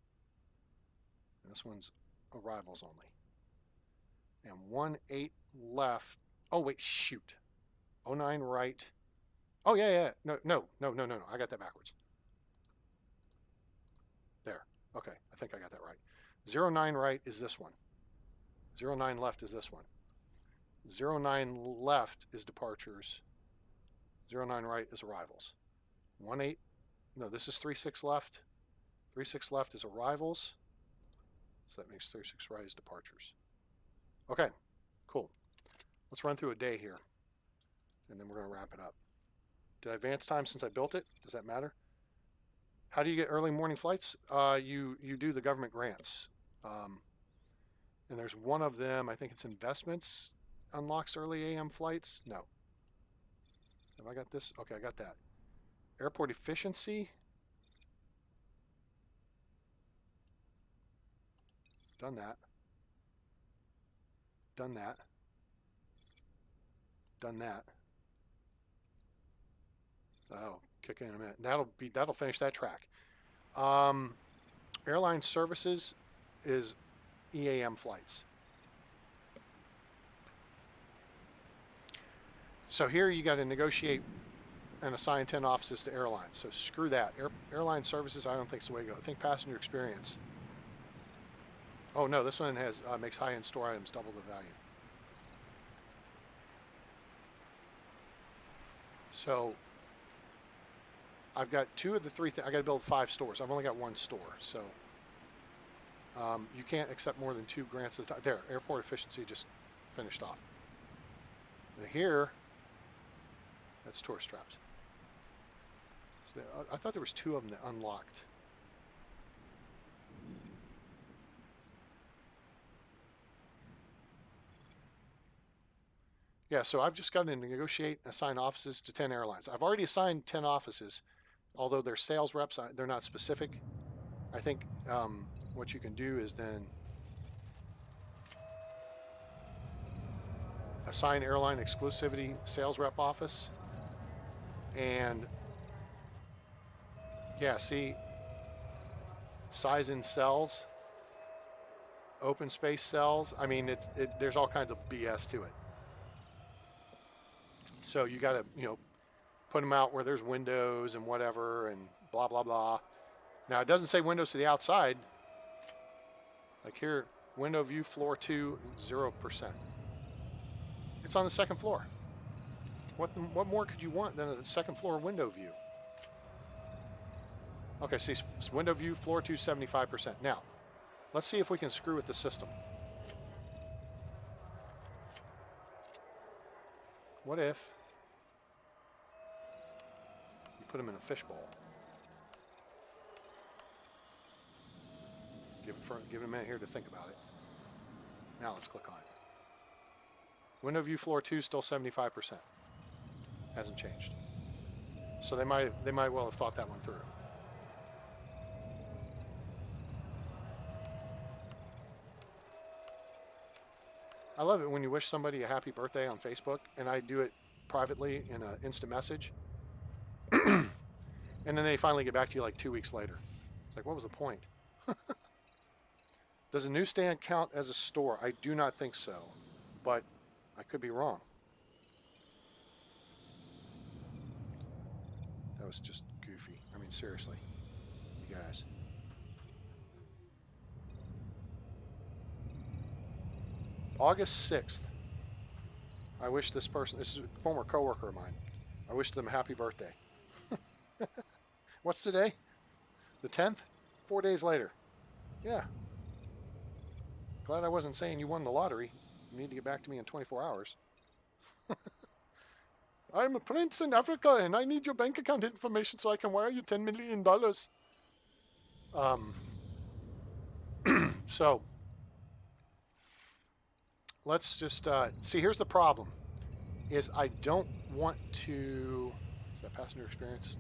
And this one's arrivals only. And 18 left. Oh, wait, shoot. 09 right. Oh, yeah. No. I got that backwards. There. Okay, I think I got that right. 09 right is this one. 09 left is this one. 09 left is departures. 09 right is arrivals. 18. No, this is 36 left. 36 left is arrivals. So that makes 36 right is departures. Okay, cool. Let's run through a day here, and then we're going to wrap it up. Did I advance time since I built it? Does that matter? How do you get early morning flights? You do the government grants. And there's one of them, I think it's investments, unlocks early AM flights. No. Have I got this? Okay, I got that. Airport efficiency. Done that. Done that. Done that. Oh, kick in a minute. That'll finish that track. Airline services is EAM flights. So here you got to negotiate and assign 10 offices to airlines. So screw that. Airline services, I don't think is the way to go. I think passenger experience. Oh no, this one has makes high-end store items double the value. So I've got 2 of the 3 things. I got to build 5 stores. I've only got 1 store, so you can't accept more than 2 grants at a time. There, airport efficiency just finished off. Now here, that's tourist traps. So I thought there was 2 of them that unlocked. Yeah, so I've just got to negotiate, assign offices to 10 airlines. I've already assigned 10 offices, although they're sales reps, they're not specific. I think what you can do is then assign airline exclusivity sales rep office. And yeah, see, size in cells, open space cells. I mean, there's all kinds of BS to it. So you got to, put them out where there's windows and whatever and blah, blah, blah. Now, it doesn't say windows to the outside. Like here, window view floor 2, 0%. It's on the 2nd floor. What more could you want than a 2nd floor window view? Okay, see, window view floor 2, 75%. Now, let's see if we can screw with the system. What if you put them in a fishbowl? Give it a minute here to think about it. Now let's click on it. Window view floor 2 still 75%. Hasn't changed. So they might well have thought that one through. I love it when you wish somebody a happy birthday on Facebook, and I do it privately in an instant message. And then they finally get back to you like 2 weeks later. It's like, what was the point? Does a newsstand count as a store? I do not think so, but I could be wrong. That was just goofy. I mean, seriously, you guys. August 6th. I wish this person, this is a former coworker of mine, I wish them a happy birthday. What's today? The 10th? 4 days later. Yeah. Glad I wasn't saying you won the lottery. You need to get back to me in 24 hours. I'm a prince in Africa and I need your bank account information so I can wire you $10 million. So let's just see. Here's the problem: is I don't want to. Is that passenger experience?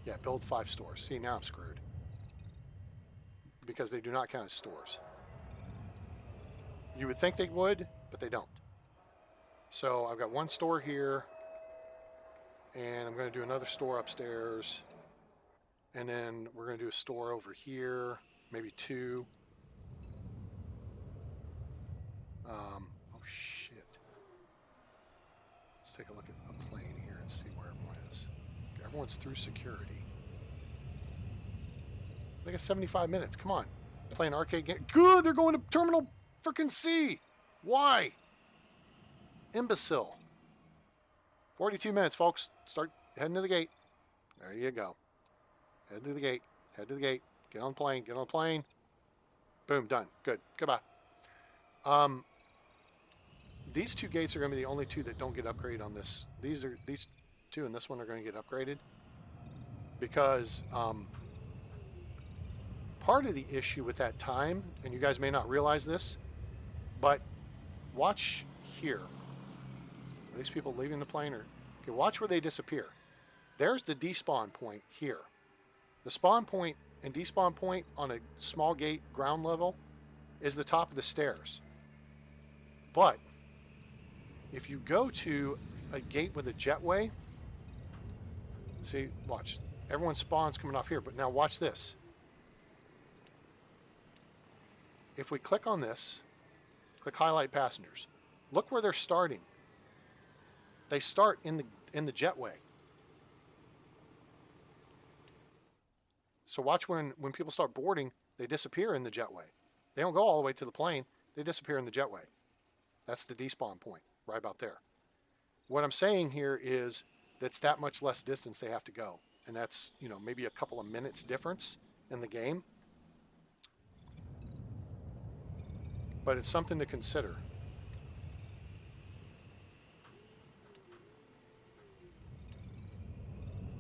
Yeah, build 5 stores. See, now I'm screwed because they do not count as stores. You would think they would, but they don't. So I've got 1 store here, and I'm going to do another store upstairs, and then we're going to do a store over here, maybe 2. Oh shit. Let's take a look at a plane here and see where everyone is. Okay, everyone's through security. They got 75 minutes. Come on. Playing arcade game. Good, they're going to Terminal frickin' C. Why? Imbecile. 42 minutes, folks. Start heading to the gate. There you go. Head to the gate. Head to the gate. Get on the plane. Get on the plane. Boom, done. Good. Goodbye. These 2 gates are going to be the only 2 that don't get upgraded on this. These 2 and this one are going to get upgraded because part of the issue with that time, and you guys may not realize this, but watch here. Are these people leaving the plane? Or okay, watch where they disappear. There's the despawn point here. The spawn point and despawn point on a small gate ground level is the top of the stairs. But if you go to a gate with a jetway, see, watch. Everyone spawns coming off here, but now watch this. If we click on this, click highlight passengers, look where they're starting. They start in the jetway. So watch when people start boarding, they disappear in the jetway. They don't go all the way to the plane. They disappear in the jetway. That's the despawn point, right about there. What I'm saying here is that's that much less distance they have to go. And that's, maybe a couple of minutes difference in the game. But it's something to consider.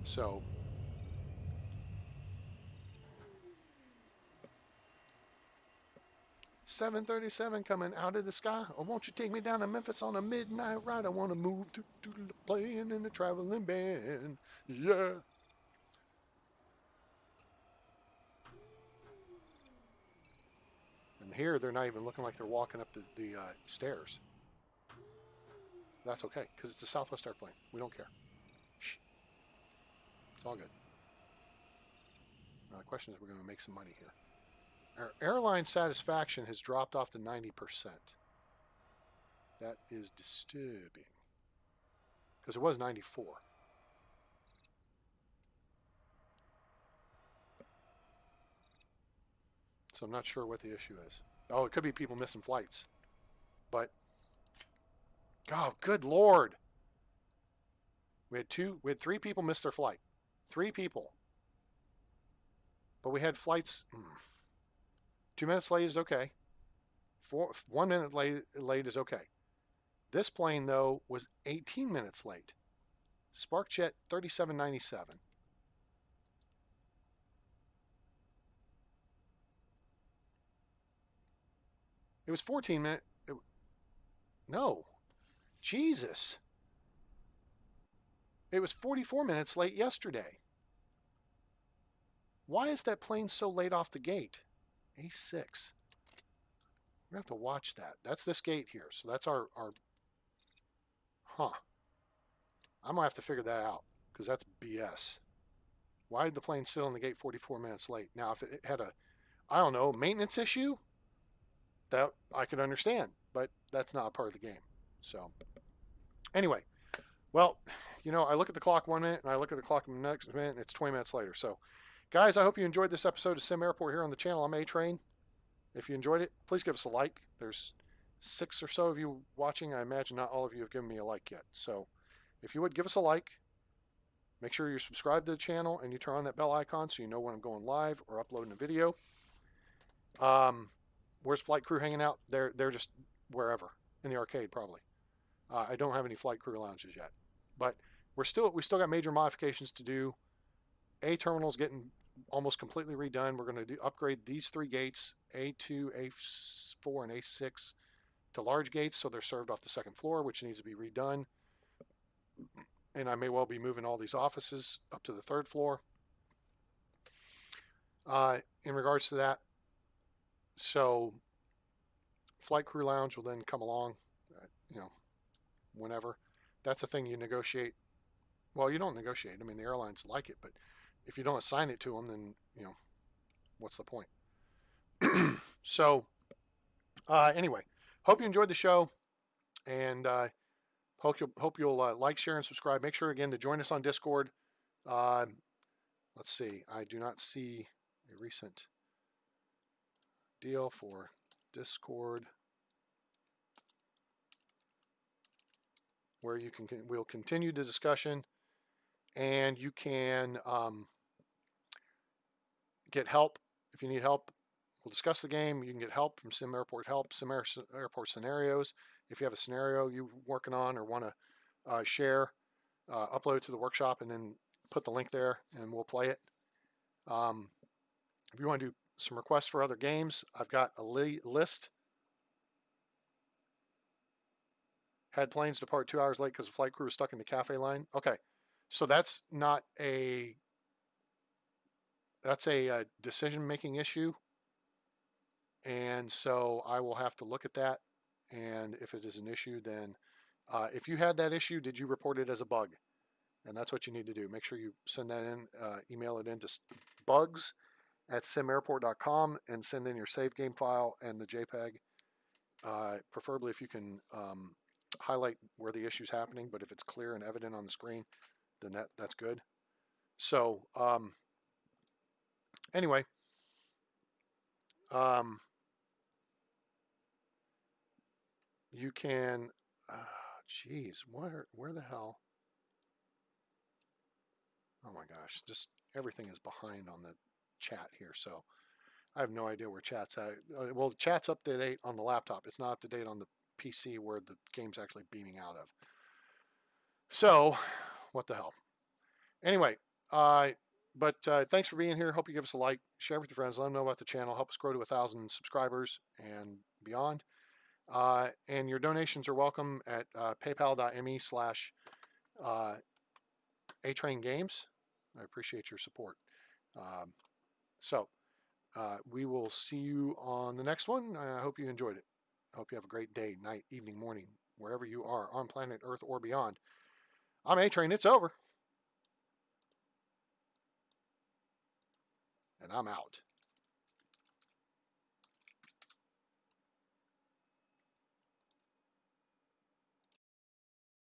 So, $737 coming out of the sky. Or won't you take me down to Memphis on a midnight ride? I want to move to the plane in the traveling band. Yeah. And here they're not even looking like they're walking up the stairs. That's okay, because it's a Southwest airplane. We don't care. Shh. It's all good. Now the question is, we're going to make some money here. Our airline satisfaction has dropped off to 90%. That is disturbing. Because it was 94. So I'm not sure what the issue is. Oh, it could be people missing flights. But, oh, good Lord. We had 3 people miss their flight. 3 people. But we had flights. 2 minutes late is okay. 1 minute late is okay. This plane, though, was 18 minutes late. SparkJet 3797. It was 14 minutes. No. Jesus. It was 44 minutes late yesterday. Why is that plane so late off the gate? A6. We're going to have to watch that. That's this gate here. So that's our I'm going to have to figure that out because that's BS. Why did the plane sit on the gate 44 minutes late? Now, if it had a, maintenance issue, that I could understand, but that's not a part of the game. So, anyway, well, I look at the clock 1 minute and I look at the clock the next minute and it's 20 minutes later. So, guys, I hope you enjoyed this episode of SimAirport here on the channel. I'm A-Train. If you enjoyed it, please give us a like. There's 6 or so of you watching. I imagine not all of you have given me a like yet. So, if you would, give us a like. Make sure you're subscribed to the channel and you turn on that bell icon so you know when I'm going live or uploading a video. Where's Flight Crew hanging out? They're just wherever. In the arcade, probably. I don't have any Flight Crew lounges yet. But we still got major modifications to do. A terminal's getting almost completely redone. We're going to upgrade these 3 gates, A2, A4, and A6, to large gates so they're served off the 2nd floor, which needs to be redone. And I may well be moving all these offices up to the 3rd floor. In regards to that, so Flight Crew Lounge will then come along, whenever. That's a thing you negotiate. Well, you don't negotiate. I mean, the airlines like it, but if you don't assign it to them, then, what's the point? So, anyway, hope you enjoyed the show, and hope you'll like, share, and subscribe. Make sure, again, to join us on Discord. Let's see. I do not see a recent deal for Discord where we'll continue the discussion, and you can get help if you need help. We'll discuss the game. You can get help from SimAirport Help, SimAirport Scenarios. If you have a scenario you're working on or want to share, upload it to the workshop and then put the link there and we'll play it. If you want to do some requests for other games, I've got a list. Had planes depart 2 hours late because the flight crew was stuck in the cafe line. Okay, so that's a decision-making issue. And so I will have to look at that. And if it is an issue, then if you had that issue, did you report it as a bug? And that's what you need to do. Make sure you send that in, email it in to bugs@simairport.com and send in your save game file and the JPEG. Preferably if you can highlight where the issue's happening, but if it's clear and evident on the screen, then that's good. So anyway, you can, geez, where the hell? Oh my gosh, just everything is behind on the chat here. So I have no idea where chat's at. Well, chat's up to date on the laptop. It's not up to date on the PC where the game's actually beaming out of. So what the hell? Anyway, but thanks for being here. Hope you give us a like, share with your friends, let them know about the channel, help us grow to 1,000 subscribers and beyond. And your donations are welcome at paypal.me/atraingames. I appreciate your support. So we will see you on the next one. I hope you enjoyed it. I hope you have a great day, night, evening, morning, wherever you are on planet Earth or beyond. I'm A-Train. It's over. And I'm out.